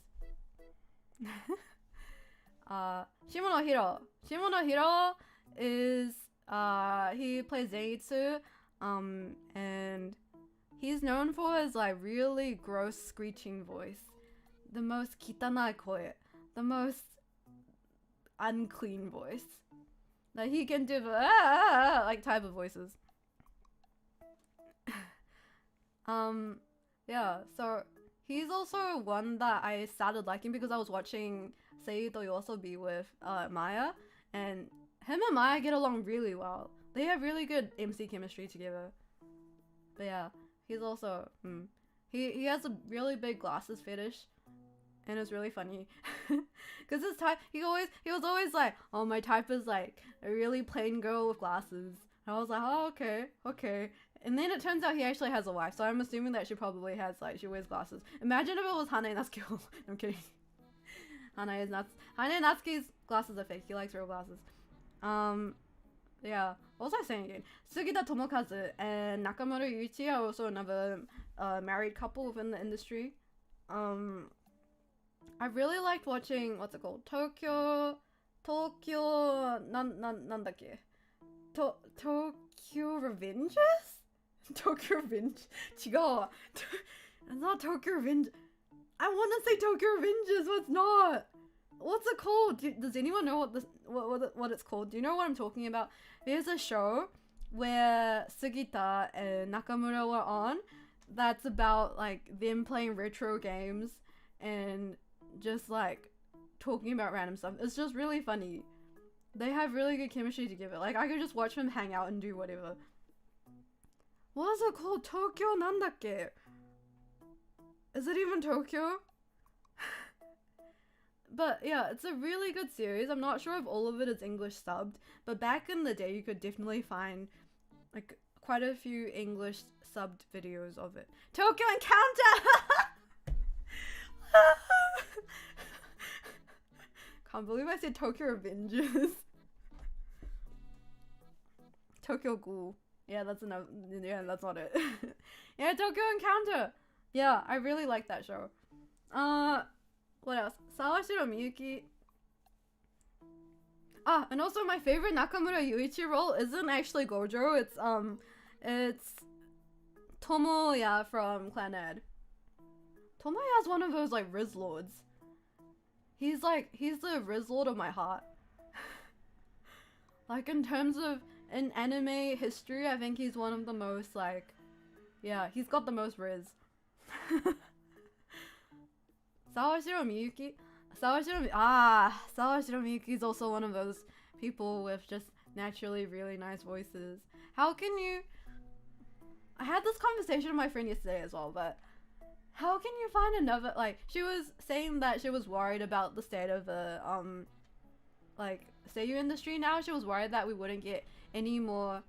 Shimono Hiro is he plays Zenitsu, and he's known for his like really gross screeching voice, the most kitanai koe, the most unclean voice that he can do, like type of voices. Yeah, so he's also one that I started liking because I was watching Seiyu to Yoasobi with Maya, and him and Maya get along really well. They have really good MC chemistry together. But yeah, he's also he has a really big glasses fetish, and it's really funny because his type he was always like, oh, my type is like a really plain girl with glasses. And I was like, oh, okay. And then it turns out he actually has a wife, so I'm assuming that she probably has, like, she wears glasses. Imagine if it was Hanae Natsuki. I'm kidding. Hanae Natsuki's glasses are fake. He likes real glasses. Yeah. What was I saying again? Sugita Tomokazu and Nakamura Yuichi are also another married couple within the industry. I really liked watching, what's it called? Tokyo nandakke? Tokyo Revenges? Tokyo Revenge? chigawa. It's not Tokyo Revenge. I want to say Tokyo Revenges, but it's not. What's it called? Does anyone know what it's called? Do you know what I'm talking about? There's a show where Sugita and Nakamura were on that's about like them playing retro games and just like talking about random stuff. It's just really funny. They have really good chemistry together. Like I could just watch them hang out and do whatever. What is it called? Tokyo nandakke? Is it even Tokyo? But yeah, it's a really good series. I'm not sure if all of it is English subbed, but back in the day you could definitely find like quite a few English subbed videos of it. Tokyo Encounter! Can't believe I said Tokyo Revengers. Tokyo Ghoul. Yeah, that's enough. Yeah, that's not it. Yeah, Tokyo Encounter! Yeah, I really like that show. What else? Sawashiro Miyuki. Ah, and also my favorite Nakamura Yuichi role isn't actually Gojo. It's Tomoya from Clan Ed. Tomoya's one of those like Riz Lords. He's the Riz Lord of my heart. Like in terms of in anime history, I think he's one of the most like, yeah, he's got the most Riz. Sawashiro Miyuki. Sawashiro Miyuki is also one of those people with just naturally really nice voices. How can you... I had this conversation with my friend yesterday as well, but how can you find another... Like, she was saying that she was worried about the state of the, like, seiyuu industry now. She was worried that we wouldn't get any more...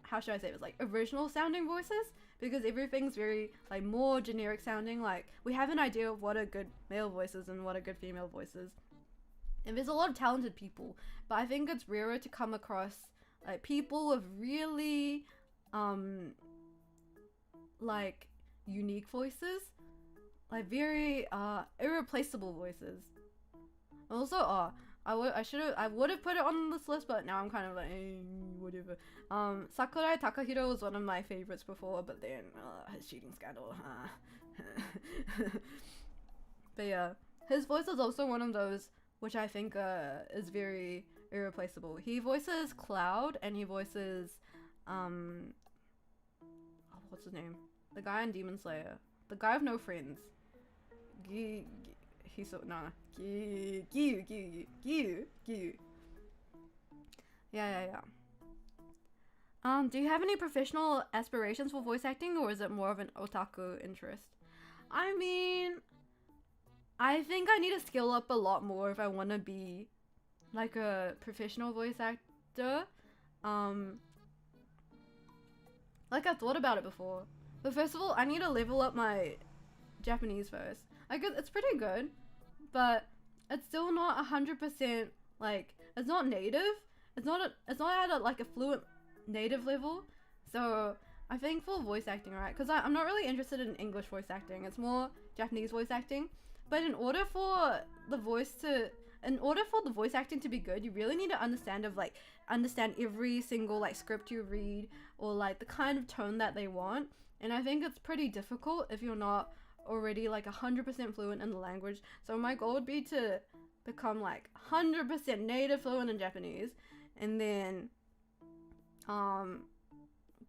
How should I say it? Like, original sounding voices? Because everything's very, like, more generic sounding. Like, we have an idea of what a good male voice is and what a good female voice is. And there's a lot of talented people, but I think it's rarer to come across, like, people with really, like, unique voices. Like, very, irreplaceable voices. Also, I would have put it on this list, but now I'm kind of like, whatever. Sakurai Takahiro was one of my favorites before, but then, his cheating scandal. But yeah, his voice is also one of those which I think, is very irreplaceable. He voices Cloud, and he voices, what's his name? The guy in Demon Slayer. The guy with no friends. Giyu. Yeah. Do you have any professional aspirations for voice acting, or is it more of an otaku interest? I mean, I think I need to skill up a lot more if I want to be like a professional voice actor. Like I've thought about it before. But first of all, I need to level up my Japanese first. Like it's pretty good, but it's still not 100% like, it's not native. It's not at a fluent native level. So I think for voice acting, right? Because I'm not really interested in English voice acting. It's more Japanese voice acting. But in order for the voice acting to be good, you really need to understand every single like script you read, or like the kind of tone that they want. And I think it's pretty difficult if you're not already like 100% fluent in the language. So my goal would be to become like 100% native fluent in Japanese, and then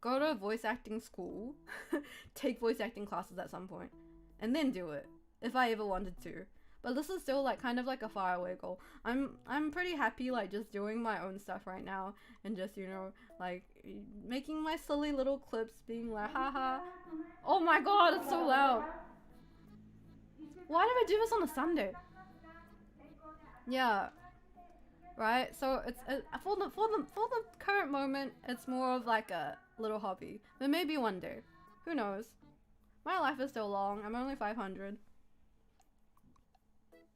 go to voice acting school, take voice acting classes at some point, and then do it if I ever wanted to. But this is still like kind of like a far away goal. I'm pretty happy like just doing my own stuff right now, and just, you know, like making my silly little clips, being like, haha. Oh my god, it's so loud. Why did I do this on a Sunday? Yeah. Right? So it's for the current moment, it's more of like a little hobby. But maybe one day. Who knows? My life is still long. I'm only 500.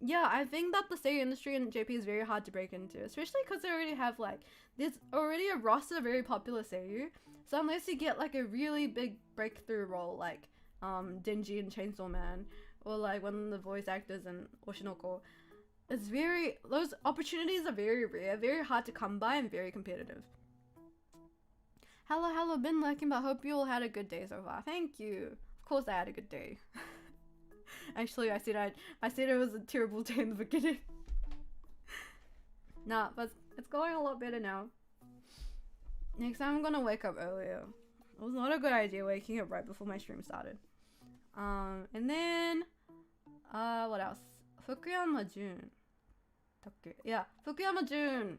Yeah, I think that the seiyuu industry in JP is very hard to break into, especially because they already have like, there's already a roster of very popular seiyuu. So unless you get like a really big breakthrough role like Denji in Chainsaw Man, or like one of the voice actors in Oshinoko. Those opportunities are very rare, very hard to come by, and very competitive. Hello, been lurking, but hope you all had a good day so far. Thank you. Of course I had a good day. Actually, I said it was a terrible day in the beginning. Nah, but it's going a lot better now. Next time I'm gonna wake up earlier. It was not a good idea waking up right before my stream started. And then, what else? Fukuyama Jun. Yeah, Fukuyama Jun.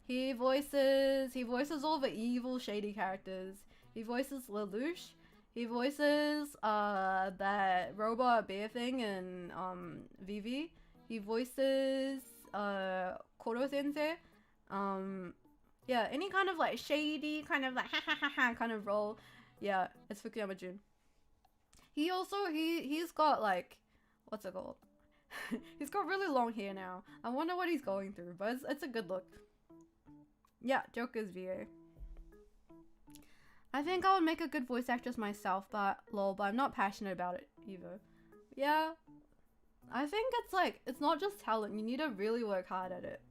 He voices all the evil, shady characters. He voices Lelouch. He voices that robot bear thing in Vivi. He voices Koro Sensei. Yeah, any kind of like shady, kind of like ha ha ha ha kind of role. Yeah, it's Fukuyama Jun. He also he's got like, what's it called? He's got really long hair now. I wonder what he's going through, but it's a good look. Yeah, Joker's VA. I think I would make a good voice actress myself, but I'm not passionate about it either. Yeah, I think it's not just talent. You need to really work hard at it.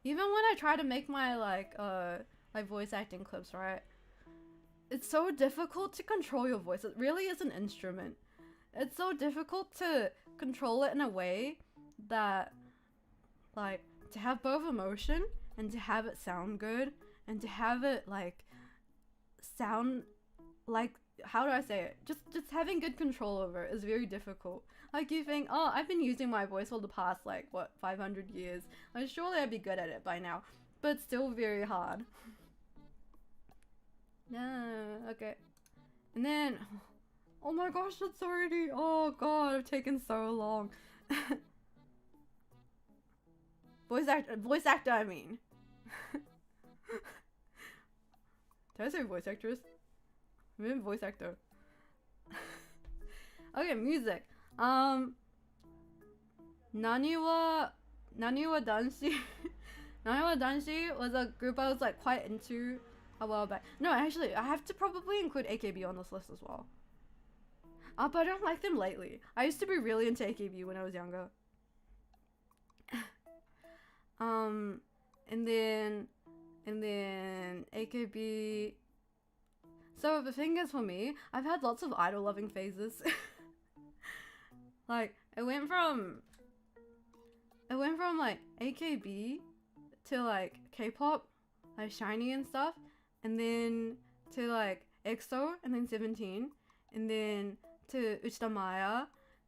Even when I try to make my like voice acting clips, right? It's so difficult to control your voice. It really is an instrument. It's so difficult to control it in a way that, like, to have both emotion and to have it sound good and to have it like sound like, how do I say it? Just having good control over it is very difficult. Like, you think, oh, I've been using my voice for the past like 500 years. Like, surely I'd be good at it by now, but it's still very hard. Yeah, okay. And then, oh my gosh, it's already, oh god, I've taken so long. Voice actor, I mean. Did I say voice actress? I mean voice actor. Okay, music. Nani wa Danshi. Nani wa Danshi was a group I was like quite into a while back. No, actually, I have to probably include AKB on this list as well. But I don't like them lately. I used to be really into AKB when I was younger. And then AKB. So the thing is, for me, I've had lots of idol loving phases. Like, it went from like AKB to like K-pop, like SHINee and stuff, and then to like EXO, and then 17, and then to Uchida Maya,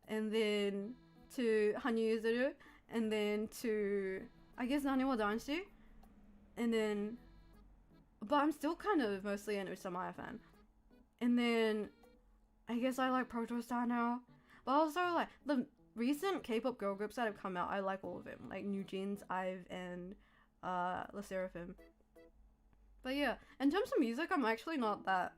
and then to Hanyu Yuzuru, and then to, I guess, Nani wa Danshi, and then, but I'm still kind of mostly an Uchida Maya fan. And then I guess I like Protostar now, but also like the recent K-pop girl groups that have come out, I like all of them, like New Jeans, IVE, and LE SSERAFIM. But yeah, in terms of music, I'm actually not that,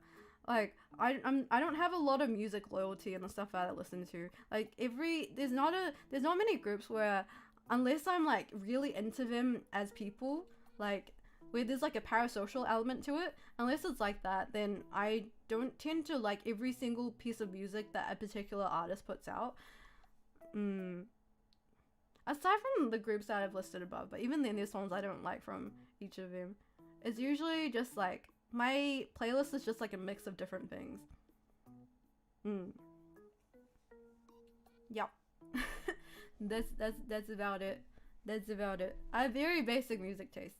like, I don't have a lot of music loyalty and the stuff that I listen to. Like, there's not many groups where, unless I'm like really into them as people, like where there's like a parasocial element to it, unless it's like that, then I don't tend to like every single piece of music that a particular artist puts out. Aside from the groups that I've listed above, but even then there's songs I don't like from each of them. It's usually just like, my playlist is just like a mix of different things. Yep. That's about it. That's about it. I have very basic music taste.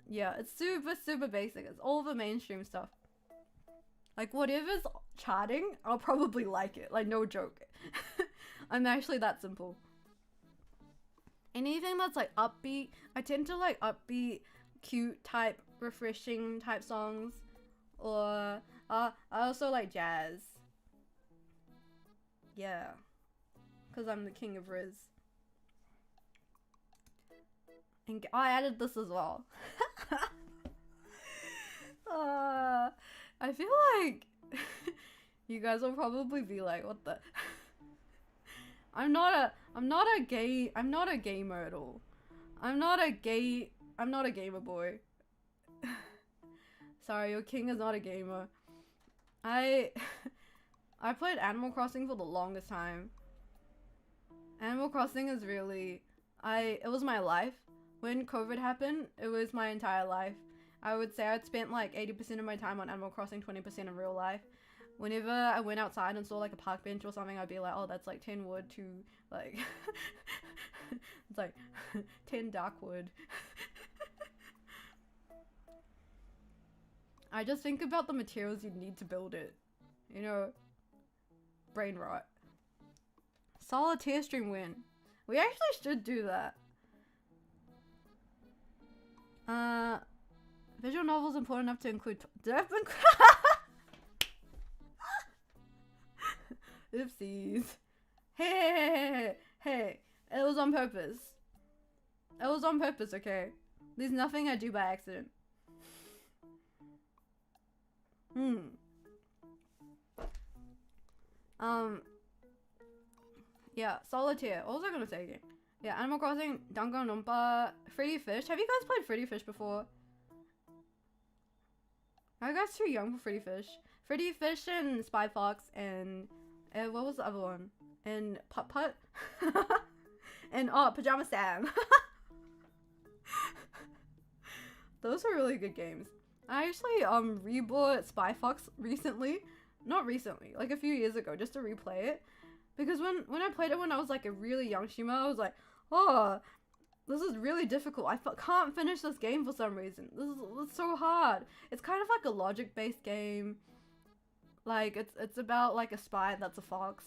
Yeah, it's super basic. It's all the mainstream stuff. Like, whatever's charting, I'll probably like it. Like, no joke. I'm actually that simple. Anything that's like upbeat, I tend to like upbeat, cute type, refreshing type songs. Or I also like jazz. Yeah, because I'm the king of Riz. And I added this as well. I feel like you guys will probably be like, what the? I'm not a gamer at all. I'm not a gamer boy. Sorry, your king is not a gamer. I I played Animal Crossing for the longest time. Animal Crossing is really, it was my life. When COVID happened, it was my entire life. I would say I'd spent like 80% of my time on Animal Crossing, 20% in real life. Whenever I went outside and saw like a park bench or something, I'd be like, oh, that's like 10 wood to like, it's like 10 dark wood. I just think about the materials you'd need to build it. You know, brain rot. Solitaire stream win. We actually should do that. Visual novels important enough to include. Oopsies. Hey. It was on purpose. It was on purpose, okay? There's nothing I do by accident. Yeah, Solitaire. What was I gonna say again? Yeah, Animal Crossing, Danganronpa, Freddy Fish. Have you guys played Freddy Fish before? Are you guys too young for Freddy Fish? Freddy Fish and Spy Fox and what was the other one? And Putt Putt? And Pajama Sam. Those are really good games. I actually rebought Spy Fox recently. Not recently, like a few years ago, just to replay it. Because when I played it when I was like a really young Shima, I was like, oh, this is really difficult. I can't finish this game for some reason. This is so hard. It's kind of like a logic-based game. Like, it's about like a spy that's a fox.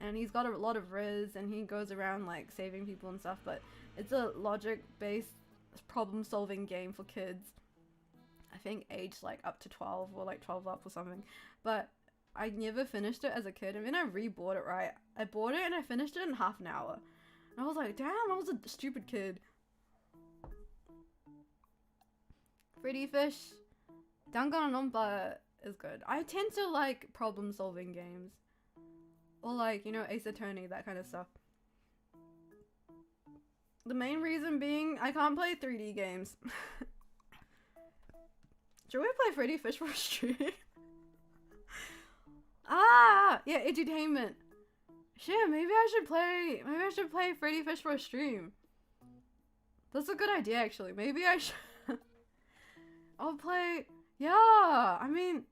And he's got a lot of riz and he goes around like saving people and stuff. But it's a logic-based problem-solving game for kids. I think aged like up to 12 or like 12 up or something. But I never finished it as a kid, and then I rebought it, right? I bought it and I finished it in half an hour. And I was like, damn, I was a stupid kid. Freddy Fish, Danganronpa is good. I tend to like problem-solving games. Or like, you know, Ace Attorney, that kind of stuff. The main reason being, I can't play 3D games. Should we play Freddy Fish for a stream? Yeah, edutainment. Shit, maybe I should play Freddy Fish for a stream. That's a good idea, actually. Maybe I should. I'll play. Yeah, I mean,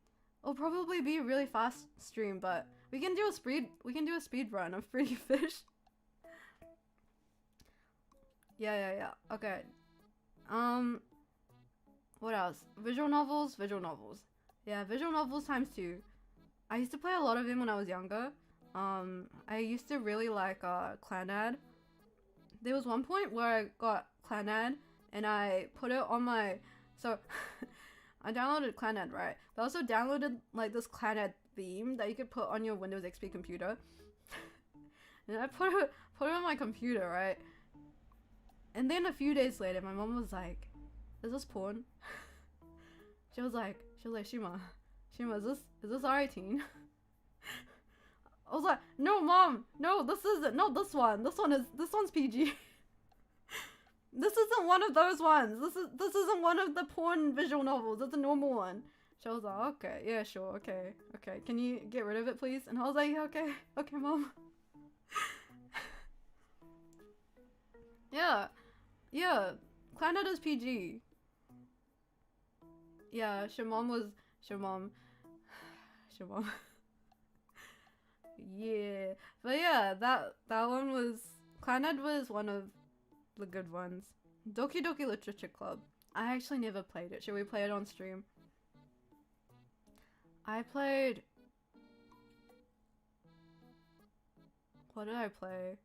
it'll probably be a really fast stream, but we can do a speed run of Freddy Fish. Yeah. Okay. What else? Visual novels. Yeah, visual novels times 2. I used to play a lot of them when I was younger. I used to really like Clanad. There was one point where I got Clanad and I put it on my... So, I downloaded Clanad, right? But I also downloaded like this Clanad theme that you could put on your Windows XP computer. And I put it on my computer, right? And then a few days later, my mom was like, is this porn? She was like, Shima, is this R18? I was like, no, mom, no, this isn't. No, this one's PG. This isn't one of those ones. This isn't one of the porn visual novels. It's a normal one. She was like, okay, yeah, sure, okay. Can you get rid of it, please? And I was like, okay, mom. Yeah, Clanad is PG. Yeah, Shamom. Yeah, but yeah, that one was... Clanad was one of the good ones. Doki Doki Literature Club. I actually never played it. Should we play it on stream? I played... What did I play?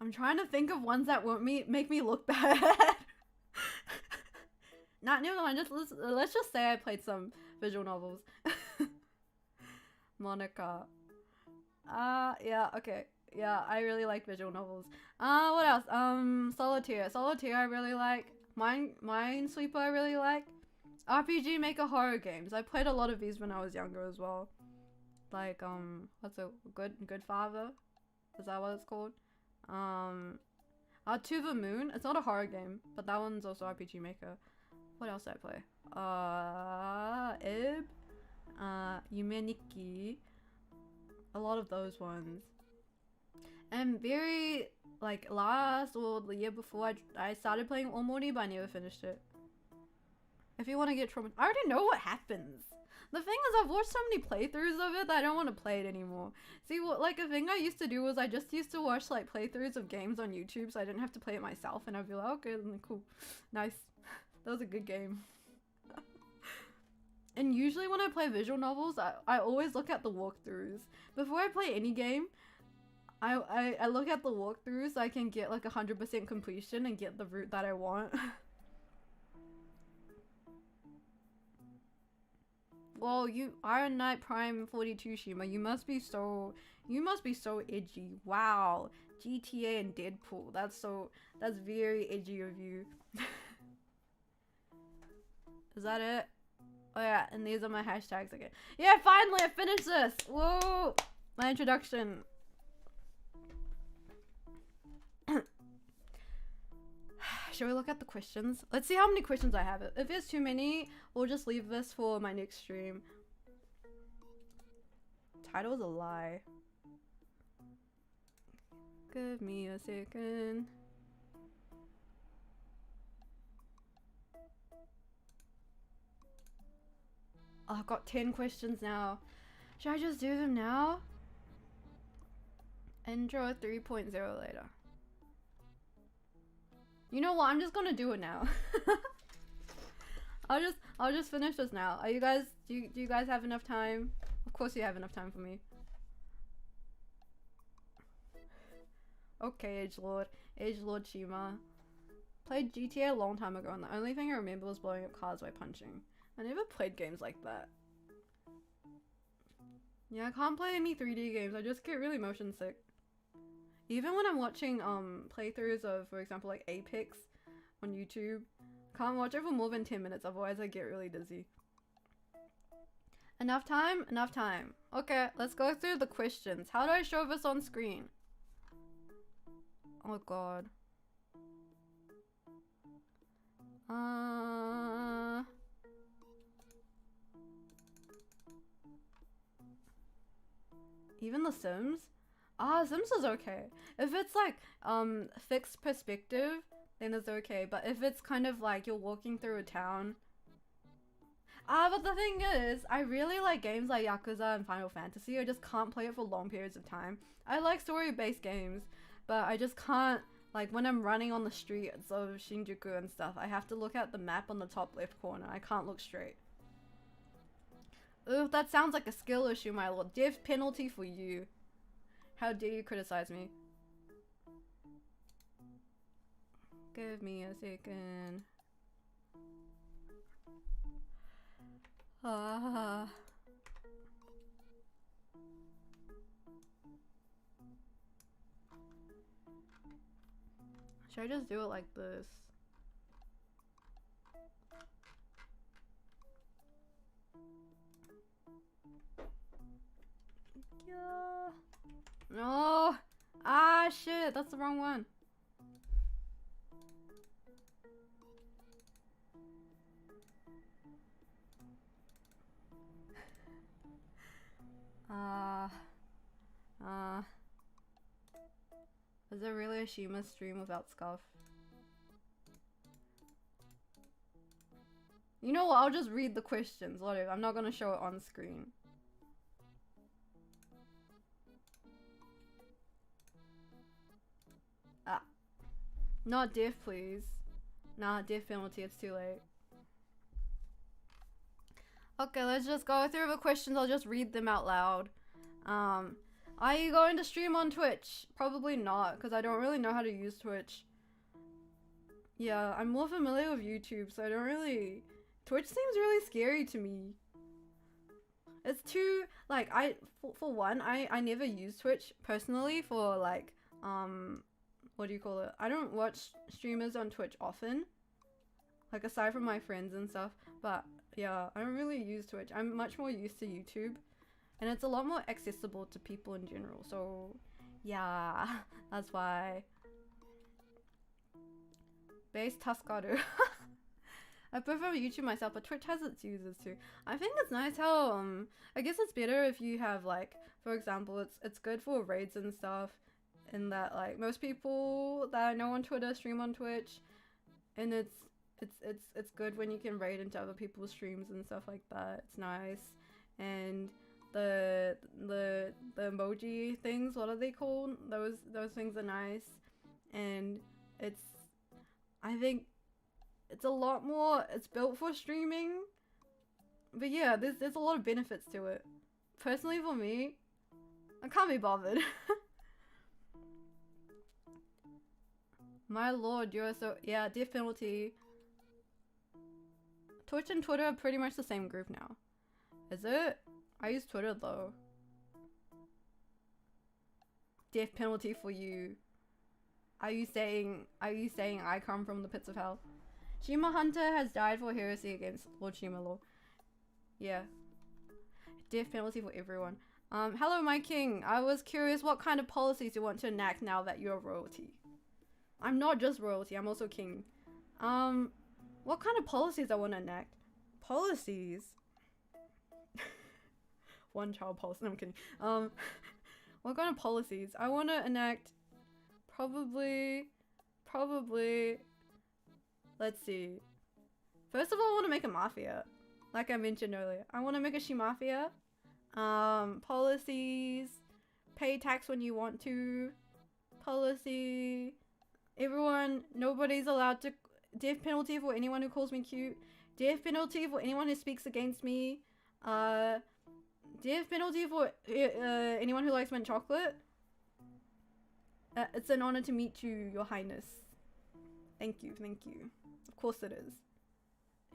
I'm trying to think of ones that won't make me look bad. Not new one. Let's just say I played some visual novels. Monica. Yeah, okay. Yeah, I really like visual novels. What else? Solitaire. Solitaire I really like. Minesweeper I really like. RPG Maker horror games. I played a lot of these when I was younger as well. Like, what's a Good Father? Is that what it's called? To the Moon. It's not a horror game, but that one's also RPG Maker. What else did I play? Ib. Yume Nikki. A lot of those ones. And very, like, last or the year before, I started playing Omori, but I never finished it. If you want to get trauma, I already know what happens. The thing is, I've watched so many playthroughs of it that I don't want to play it anymore. See, what, like, a thing I used to do was I just used to watch, like, playthroughs of games on YouTube so I didn't have to play it myself, and I'd be like, okay, cool, nice. That was a good game. And usually when I play visual novels, I always look at the walkthroughs. Before I play any game, I look at the walkthroughs so I can get like 100% completion and get the route that I want. Well, you Iron Knight Prime 42 Shima, you must be so edgy. Wow. GTA and Deadpool. That's very edgy of you. Is that it? Oh yeah, and these are my hashtags again. Yeah, finally I finished this! Whoa! My introduction. Shall we look at the questions? Let's see how many questions I have. If there's too many, we'll just leave this for my next stream. Title's a lie. Give me a second. Oh, I've got 10 questions now. Should I just do them now? Intro 3.0 later. You know what? I'm just gonna do it now. I'll just finish this now. Are you guys? Do you guys have enough time? Of course you have enough time for me. Okay, Edgelord Shima. Played GTA a long time ago, and the only thing I remember was blowing up cars by punching. I never played games like that. Yeah, I can't play any 3D games. I just get really motion sick. Even when I'm watching playthroughs of, for example, like Apex on YouTube, can't watch it for more than 10 minutes, otherwise I get really dizzy. Enough time? Enough time. Okay, let's go through the questions. How do I show this on screen? Oh god. Even The Sims? Sims is okay. If it's like, fixed perspective, then it's okay. But if it's kind of like you're walking through a town. But the thing is, I really like games like Yakuza and Final Fantasy. I just can't play it for long periods of time. I like story-based games, but I just can't, like when I'm running on the streets of Shinjuku and stuff, I have to look at the map on the top left corner. I can't look straight. Ooh, that sounds like a skill issue, my lord. Death penalty for you. How dare you criticize me? Give me a second. Should I just do it like this? Yeah. No! Ah, shit, that's the wrong one. Is there really a Shima stream without Scuff? You know what, I'll just read the questions, whatever. I'm not gonna show it on screen. Not death, please. Nah, death penalty, it's too late. Okay, let's just go through the questions. I'll just read them out loud. Are you going to stream on Twitch? Probably not, because I don't really know how to use Twitch. Yeah, I'm more familiar with YouTube, so I don't really... Twitch seems really scary to me. It's too... Like, for one, I never use Twitch personally for, like, what do you call it? I don't watch streamers on Twitch often. Like, aside from my friends and stuff. But, yeah, I don't really use Twitch. I'm much more used to YouTube. And it's a lot more accessible to people in general. So, yeah, that's why. Base Tuskaru. I prefer YouTube myself, but Twitch has its users too. I think it's nice how I guess it's better if you have like, for example, it's good for raids and stuff, in that like most people that I know on Twitter stream on Twitch, and it's good when you can raid into other people's streams and stuff like that. It's nice. And the emoji things, what are they called? Those things are nice. And I think it's a lot more, it's built for streaming. But yeah, there's a lot of benefits to it. Personally for me, I can't be bothered. My lord, you're so, yeah, death penalty. Twitch and Twitter are pretty much the same group now. Is it? I use Twitter though. Death penalty for you. Are you saying I come from the pits of hell? Shima Hunter has died for heresy against Lord Shima Law. Yeah. Death penalty for everyone. Hello my king. I was curious what kind of policies you want to enact now that you're royalty. I'm not just royalty, I'm also king. What kind of policies I want to enact? Policies? One child policy, no, I'm kidding. What kind of policies? I want to enact probably, let's see. First of all, I want to make a mafia. Like I mentioned earlier. I want to make a Shimafia. Policies. Pay tax when you want to. Policy. Everyone, nobody's allowed to. Death penalty for anyone who calls me cute. Death penalty for anyone who speaks against me. Death penalty for anyone who likes mint chocolate. It's an honor to meet you, your highness. Thank you, thank you. Of course it is.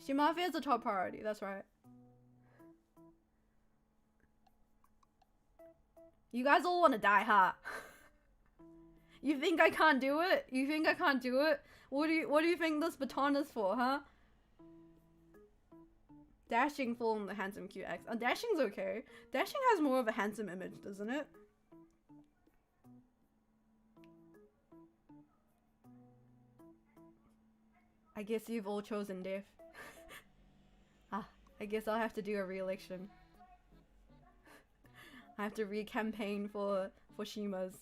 Shimafia is a top priority, that's right. You guys all want to die, huh? You think I can't do it? You think I can't do it? What do you think this baton is for, huh? Dashing full on the handsome cute X. Dashing's okay. Dashing has more of a handsome image, doesn't it? I guess you've all chosen death. I guess I'll have to do a re-election. I have to re-campaign for Shimas.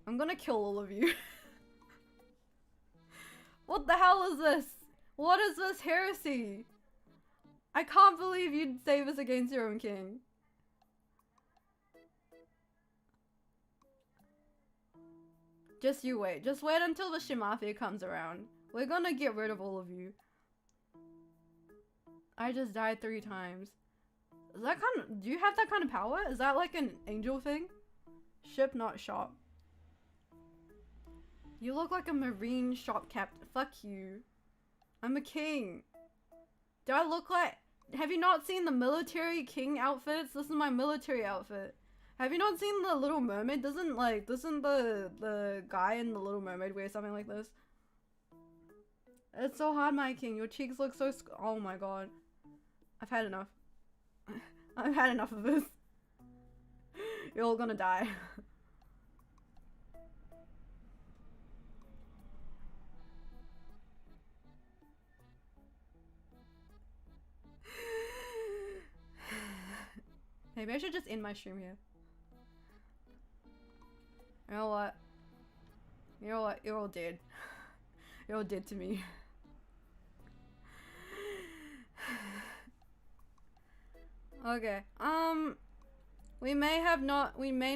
I'm gonna kill all of you. What the hell is this? What is this heresy? I can't believe you'd save us against your own king. Just you wait. Just wait until the Shimafia comes around. We're gonna get rid of all of you. I just died 3 times. Is that kind of, do you have that kind of power? Is that like an angel thing? Ship, not shop. You look like a marine shop captain. Fuck you. I'm a king. Do I look like... Have you not seen the military king outfits? This is my military outfit. Have you not seen the Little Mermaid? Doesn't the guy in the Little Mermaid wear something like this? It's so hard, my king. Your cheeks look so... Oh my god. I've had enough. I've had enough of this. You're all gonna die. Maybe I should just end my stream here. You know what? You know what? You're all dead. You're all dead to me. Okay. We may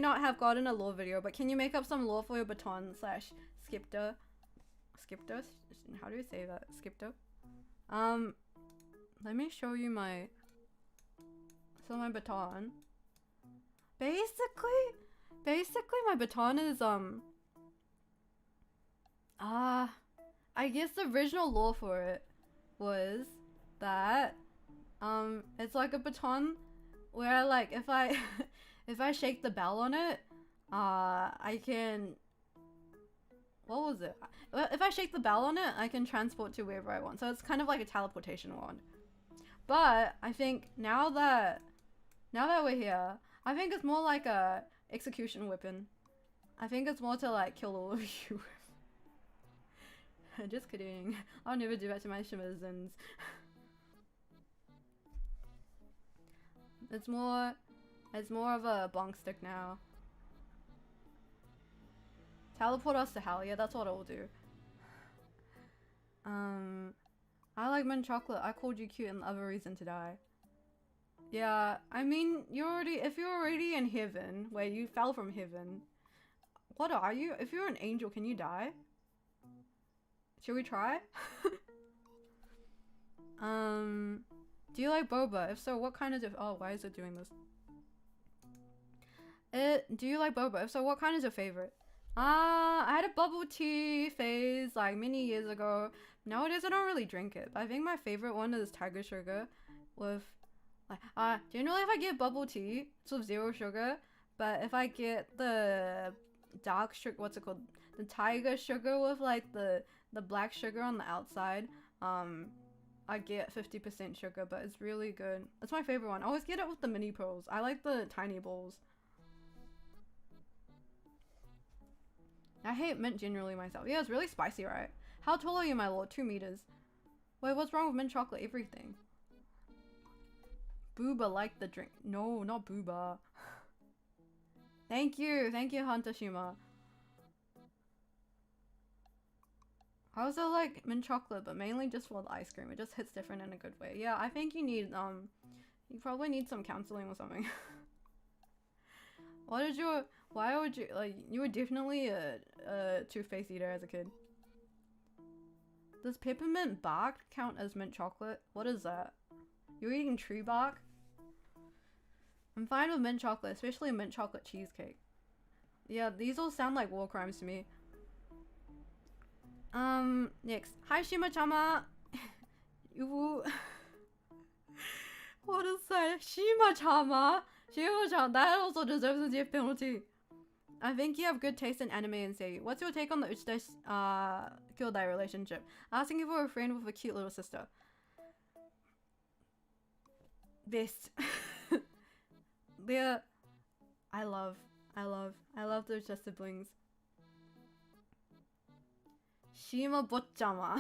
not have gotten a lore video, but can you make up some lore for your baton slash skipper? Skipper? How do you say that? Skipper? Let me show you my... So my baton. Basically my baton is, I guess the original lore for it was that, it's like a baton where, like, if I, if I shake the bell on it, I can, what was it? If I shake the bell on it, I can transport to wherever I want. So it's kind of like a teleportation wand. But I think now that we're here, I think it's more like a execution weapon. I think it's more to like kill all of you. Just kidding. I'll never do that to my Shimazens. It's more of a bonk stick now. Teleport us to hell, yeah, that's what it will do. I like mint chocolate. I called you cute and other reason to die. Yeah, I mean, if you're already in heaven, where you fell from heaven, what are you? If you're an angel, can you die? Should we try? Do you like boba? If so, what kind of oh, why is it doing this? Do you like boba? If so, what kind is your favorite? I had a bubble tea phase like many years ago. Nowadays, I don't really drink it. But I think my favorite one is tiger sugar with like, generally if I get bubble tea, it's with 0 sugar. But if I get the dark sugar, what's it called? The tiger sugar with like the black sugar on the outside, I get 50% sugar, but it's really good. It's my favorite one. I always get it with the mini pearls. I like the tiny balls. I hate mint generally myself. Yeah, it's really spicy, right? How tall are you, my lord? 2 meters. Wait, what's wrong with mint chocolate? Everything. Booba like the drink. No, not Booba. Thank you, Hunter Shima. I also like mint chocolate, but mainly just for the ice cream. It just hits different in a good way. Yeah, I think you need you probably need some counseling or something. Why would you, like, you were definitely a toothpaste eater as a kid. Does peppermint bark count as mint chocolate? What is that? You're eating tree bark? I'm fine with mint chocolate, especially mint chocolate cheesecake. Yeah, these all sound like war crimes to me. Next. Hi, Shima-chama! You... What is that? Shima-chama! Shima-chan, that also deserves a death penalty. I think you have good taste in anime and seiyuu. What's your take on the Uchida Kyodai relationship? Asking if we're a friend with a cute little sister. Best. They're... I love those just siblings. Shima Bochama.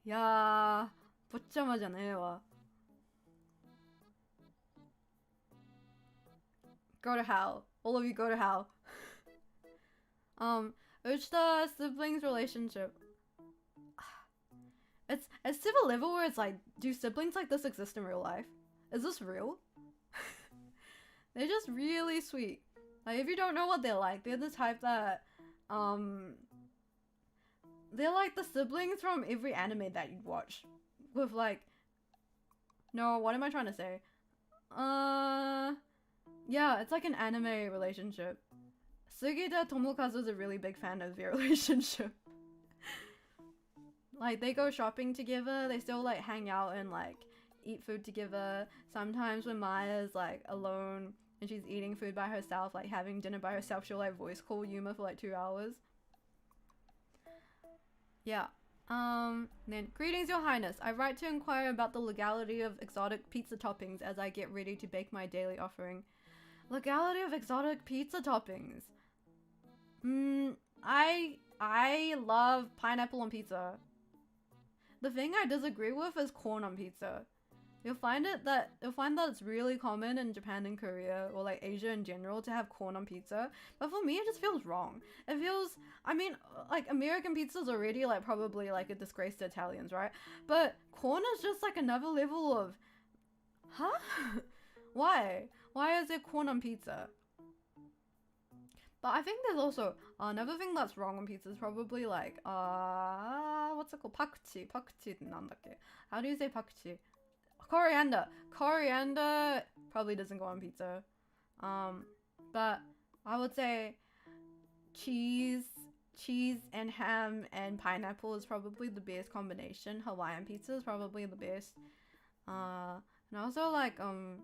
Yeah, Bochama じゃねえわ. Go to hell. All of you go to hell. Uchida siblings relationship. It's to the level where it's like, do siblings like this exist in real life? Is this real? They're just really sweet. Like, if you don't know what they're the type that, they're like the siblings from every anime that you watch. With like, no, what am I trying to say? Yeah, it's like an anime relationship. Sugita Tomokazu is a really big fan of their relationship. Like, they go shopping together, they still like hang out and like eat food together. Sometimes when Maya's like alone and she's eating food by herself, like having dinner by herself, she'll like voice call Yuma for like 2 hours. Yeah. Then, greetings, your highness. I write to inquire about the legality of exotic pizza toppings as I get ready to bake my daily offering. Legality of exotic pizza toppings. I love pineapple on pizza. The thing I disagree with is corn on pizza. You'll find that it's really common in Japan and Korea, or like Asia in general, to have corn on pizza. But for me, it just feels wrong. It feels, I mean, like American pizza's already like probably like a disgrace to Italians, right? But corn is just like another level of, huh? Why? Why is there corn on pizza? But I think there's also another thing that's wrong on pizza is probably like, what's it called? Pakuchi. Pakuchi nandakke? How do you say pakuchi? Coriander. Coriander probably doesn't go on pizza. But I would say cheese and ham and pineapple is probably the best combination. Hawaiian pizza is probably the best. And also like, I don't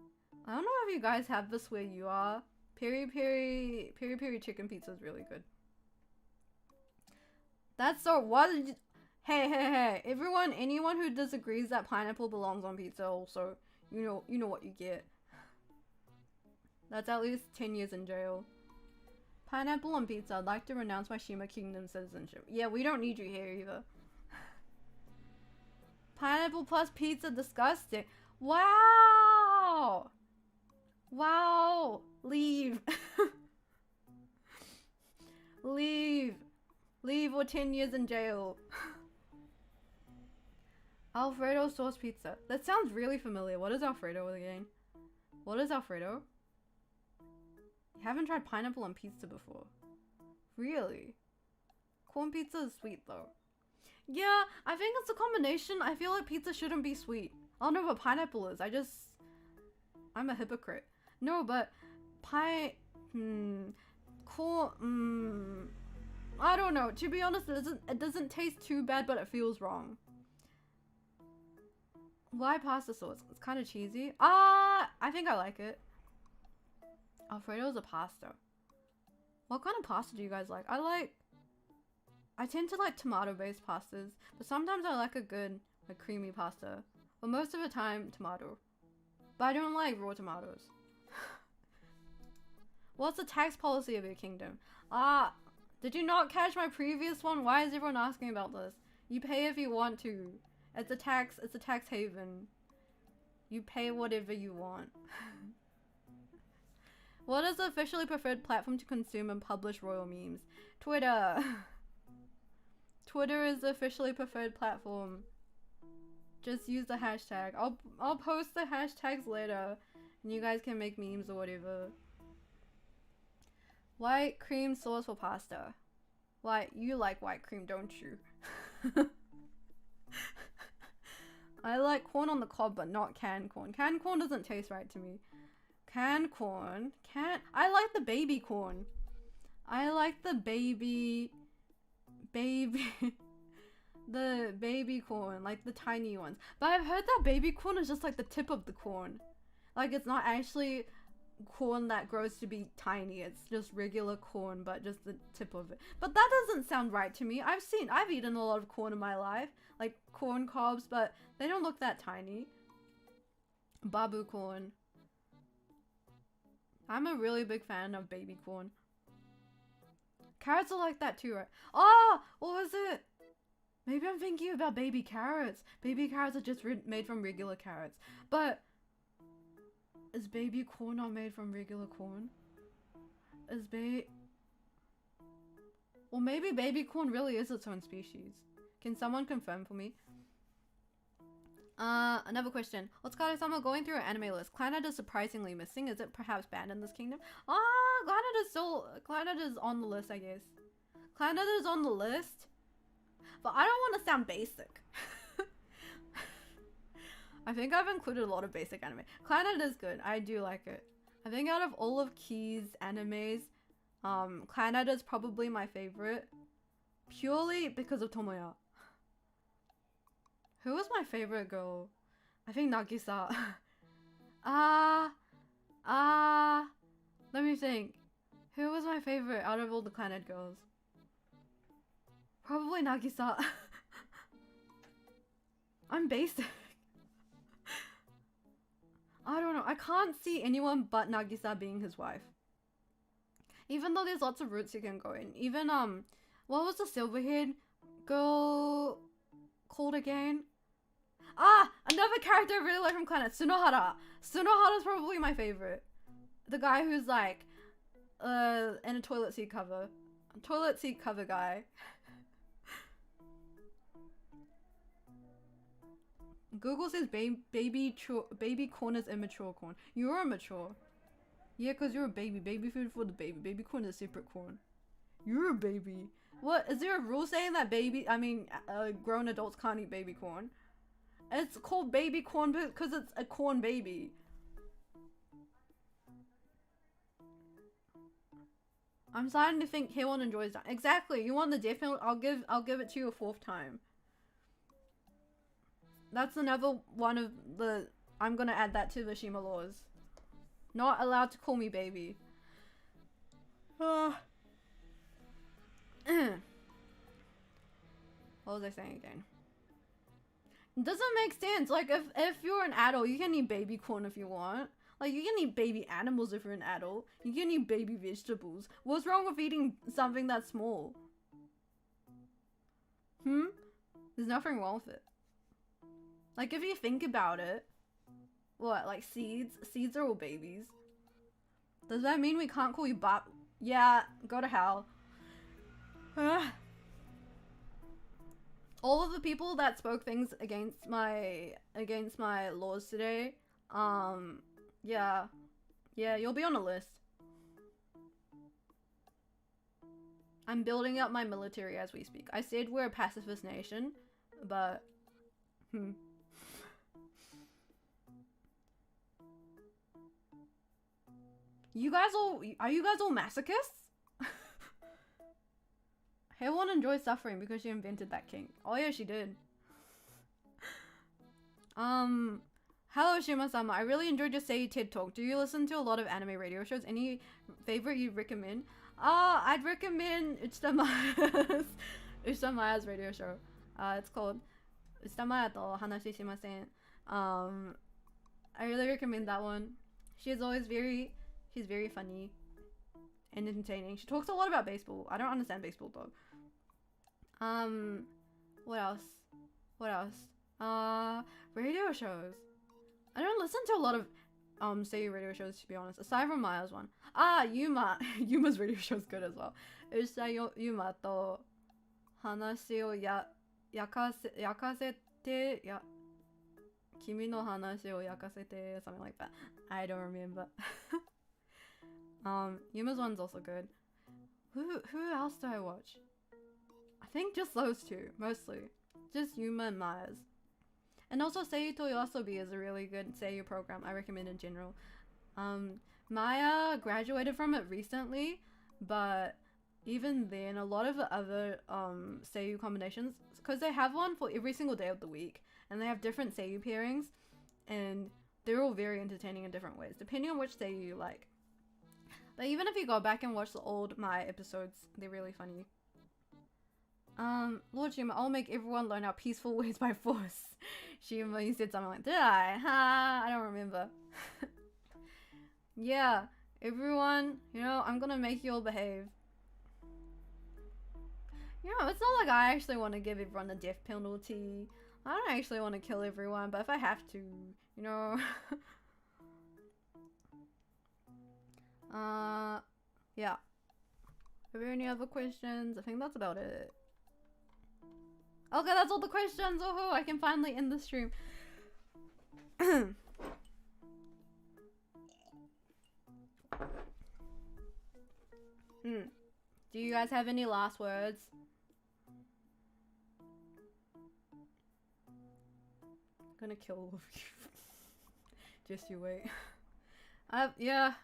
know if you guys have this where you are. Peri peri chicken pizza is really good. That's so what? Hey, anyone who disagrees that pineapple belongs on pizza also, you know what you get. That's at least 10 years in jail. Pineapple on pizza. I'd like to renounce my Shima Kingdom citizenship. Yeah, we don't need you here either. Pineapple plus pizza, disgusting. Wow! Wow! Leave. Leave. Leave or 10 years in jail. Alfredo sauce pizza. That sounds really familiar. What is Alfredo again? What is Alfredo? You haven't tried pineapple on pizza before. Really? Corn pizza is sweet though. Yeah, I think it's a combination. I feel like pizza shouldn't be sweet. I don't know what pineapple is. I'm a hypocrite. No, but corn, I don't know. To be honest, it doesn't taste too bad, but it feels wrong. Why pasta sauce? It's kind of cheesy. I think I like it. Alfredo is a pasta. What kind of pasta do you guys like? I tend to like tomato-based pastas, but sometimes I like a good, like, creamy pasta. But most of the time, tomato. But I don't like raw tomatoes. What's the tax policy of your kingdom? Did you not catch my previous one? Why is everyone asking about this? You pay if you want to. It's a tax haven. You pay whatever you want. What is the officially preferred platform to consume and publish royal memes? Twitter. Twitter is the officially preferred platform. Just use the hashtag. I'll post the hashtags later and you guys can make memes or whatever. White cream sauce for pasta. You like white cream, don't you? I like corn on the cob, but not canned corn. Canned corn doesn't taste right to me. Canned corn. I like the baby corn. I like the baby the baby corn, like the tiny ones. But I've heard that baby corn is just like the tip of the corn. Like, it's not actually corn that grows to be tiny. It's just regular corn, but just the tip of it. But that doesn't sound right to me. I've eaten a lot of corn in my life, like corn cobs, but they don't look that tiny. Babu corn. I'm a really big fan of baby corn. Carrots are like that too, right? Oh, what was it? Maybe I'm thinking about baby carrots. Baby carrots are just made from regular carrots. But is baby corn not made from regular corn? Well, maybe baby corn really is its own species. Can someone confirm for me? Another question. Otsukare-sama, going through an anime list. Clannad is surprisingly missing. Is it perhaps banned in this kingdom? Clannad is on the list, I guess. Clannad is on the list. But I don't want to sound basic. I think I've included a lot of basic anime. Clannad is good. I do like it. I think out of all of Key's animes, Clannad is probably my favorite. Purely because of Tomoya. Who was my favorite girl? I think Nagisa. Let me think. Who was my favorite out of all the Clannad girls? Probably Nagisa. I'm basic. I don't know. I can't see anyone but Nagisa being his wife. Even though there's lots of routes you can go in. Even, what was the silver-haired girl called again? Another character I really like from Clannad, Tsunohara. Tsunohara's probably my favorite. The guy who's like, in a toilet seat cover. Toilet seat cover guy. Google says baby corn is immature corn. You're immature. Yeah, because you're a baby. Baby food for the baby. Baby corn is separate corn. You're a baby. What? Is there a rule saying that grown adults can't eat baby corn? It's called baby corn because it's a corn baby. I'm starting to think Hewon enjoys that. Exactly. You want the death penalty? I'll give it to you a 4th time. That's another one of the... I'm gonna add that to the Shima laws. Not allowed to call me baby. What was I saying again? It doesn't make sense. Like, if you're an adult, you can eat baby corn if you want. Like, you can eat baby animals if you're an adult. You can eat baby vegetables. What's wrong with eating something that's small? There's nothing wrong with it. Like, if you think about it, what, like seeds? Seeds are all babies. Does that mean we can't call you Bop? Yeah, go to hell. All of the people that spoke things against my laws today, yeah, you'll be on a list. I'm building up my military as we speak. I said we're a pacifist nation, but are you guys all masochists? Everyone enjoys suffering because she invented that kink. Oh yeah, she did. Hello Shima-sama. I really enjoyed your Say TED Talk. Do you listen to a lot of anime radio shows? Any favorite you'd recommend? I'd recommend Utamaya's radio show. It's called Utamaya to Hanashi Shimasen. I really recommend that one. She's very funny and entertaining. She talks a lot about baseball. I don't understand baseball though. What else? Radio shows. I don't listen to a lot of Seiyu radio shows, to be honest, aside from Maya's one. Yuma's radio show is good as well. Yuma to hanashi o yakasete kimi no hanashi o yakasete, something like that. I don't remember. Yuma's one's also good. Who else do I watch? I think just those two, mostly. Just Yuma and Maya's. And also Seiyu to Yoasobi is a really good Seiyu program I recommend in general. Maya graduated from it recently, but even then a lot of the other Seiyu combinations, because they have one for every single day of the week, and they have different Seiyu pairings, and they're all very entertaining in different ways, depending on which Seiyu you like. But even if you go back and watch the old Maya episodes, they're really funny. Lord Shima, I'll make everyone learn our peaceful ways by force. Shima, you said something like, did I? I don't remember. Yeah, everyone, I'm gonna make you all behave. It's not like I actually want to give everyone the death penalty. I don't actually want to kill everyone, but if I have to, yeah. Are there any other questions? I think that's about it. Okay, that's all the questions. Oh, I can finally end the stream. Do you guys have any last words? I'm gonna kill all of you. Just you wait. Yeah.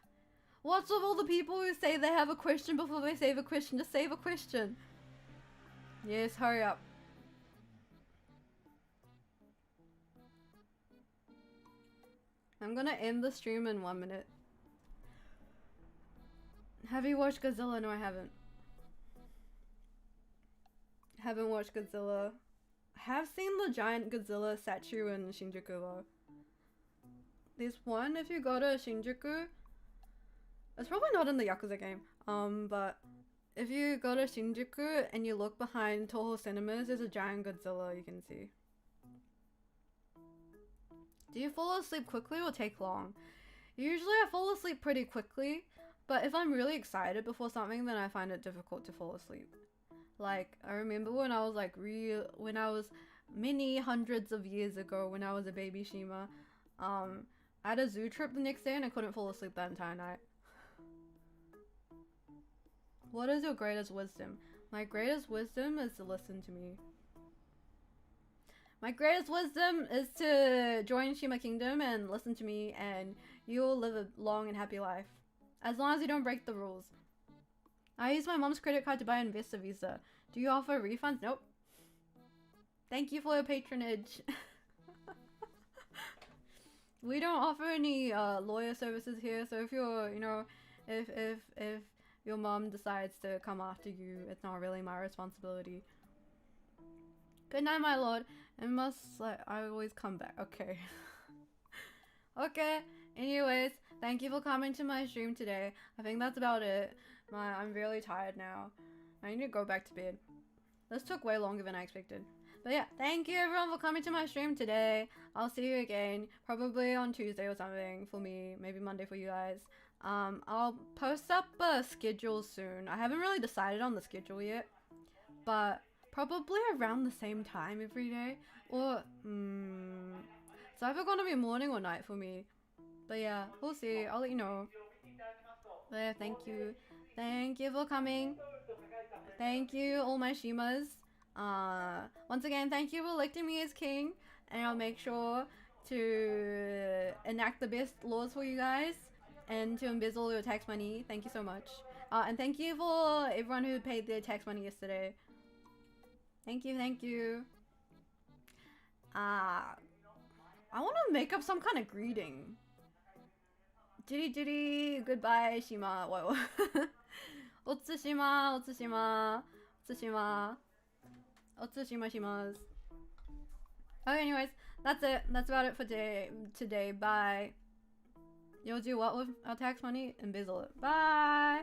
What's with all the people who say they have a question before they save a question? Just save a question. Yes, hurry up. I'm gonna end the stream in 1 minute. Have you watched Godzilla? No, I haven't. Haven't watched Godzilla. Have seen the giant Godzilla statue in Shinjuku though. There's one if you go to Shinjuku. It's probably not in the Yakuza game. But if you go to Shinjuku and you look behind Toho Cinemas, there's a giant Godzilla you can see. Do you fall asleep quickly or take long? Usually I fall asleep pretty quickly, but if I'm really excited before something, then I find it difficult to fall asleep. Like, I remember when I was when I was many hundreds of years ago, when I was a baby Shima, I had a zoo trip the next day and I couldn't fall asleep that entire night. What is your greatest wisdom? My greatest wisdom is to listen to me. My greatest wisdom is to join Shima Kingdom and listen to me, and you'll live a long and happy life. As long as you don't break the rules. I used my mom's credit card to buy an Investa Visa. Do you offer refunds? Nope. Thank you for your patronage. We don't offer any lawyer services here, so if you're, if your mom decides to come after you, it's not really my responsibility. Good night, my lord. I always come back. Okay. Okay. Anyways, thank you for coming to my stream today. I think that's about it. I'm really tired now. I need to go back to bed. This took way longer than I expected. But yeah, thank you everyone for coming to my stream today. I'll see you again, probably on Tuesday or something for me, maybe Monday for you guys. I'll post up a schedule soon. I haven't really decided on the schedule yet, but probably around the same time every day. Or, it's either gonna be morning or night for me. But yeah, we'll see. I'll let you know. But yeah, thank you. Thank you for coming. Thank you, all my Shimas. Once again, thank you for electing me as king, and I'll make sure to enact the best laws for you guys and to embezzle your tax money. Thank you so much. And thank you for everyone who paid their tax money yesterday. Thank you, thank you. I want to make up some kind of greeting. Jiri jiri, goodbye, Shima. Whoa. Otsushima, Otsushima, Otsushima, Otsushima shimas. Okay, anyways, that's it. That's about it for today. Bye. You'll do what with our tax money? Embezzle it. Bye.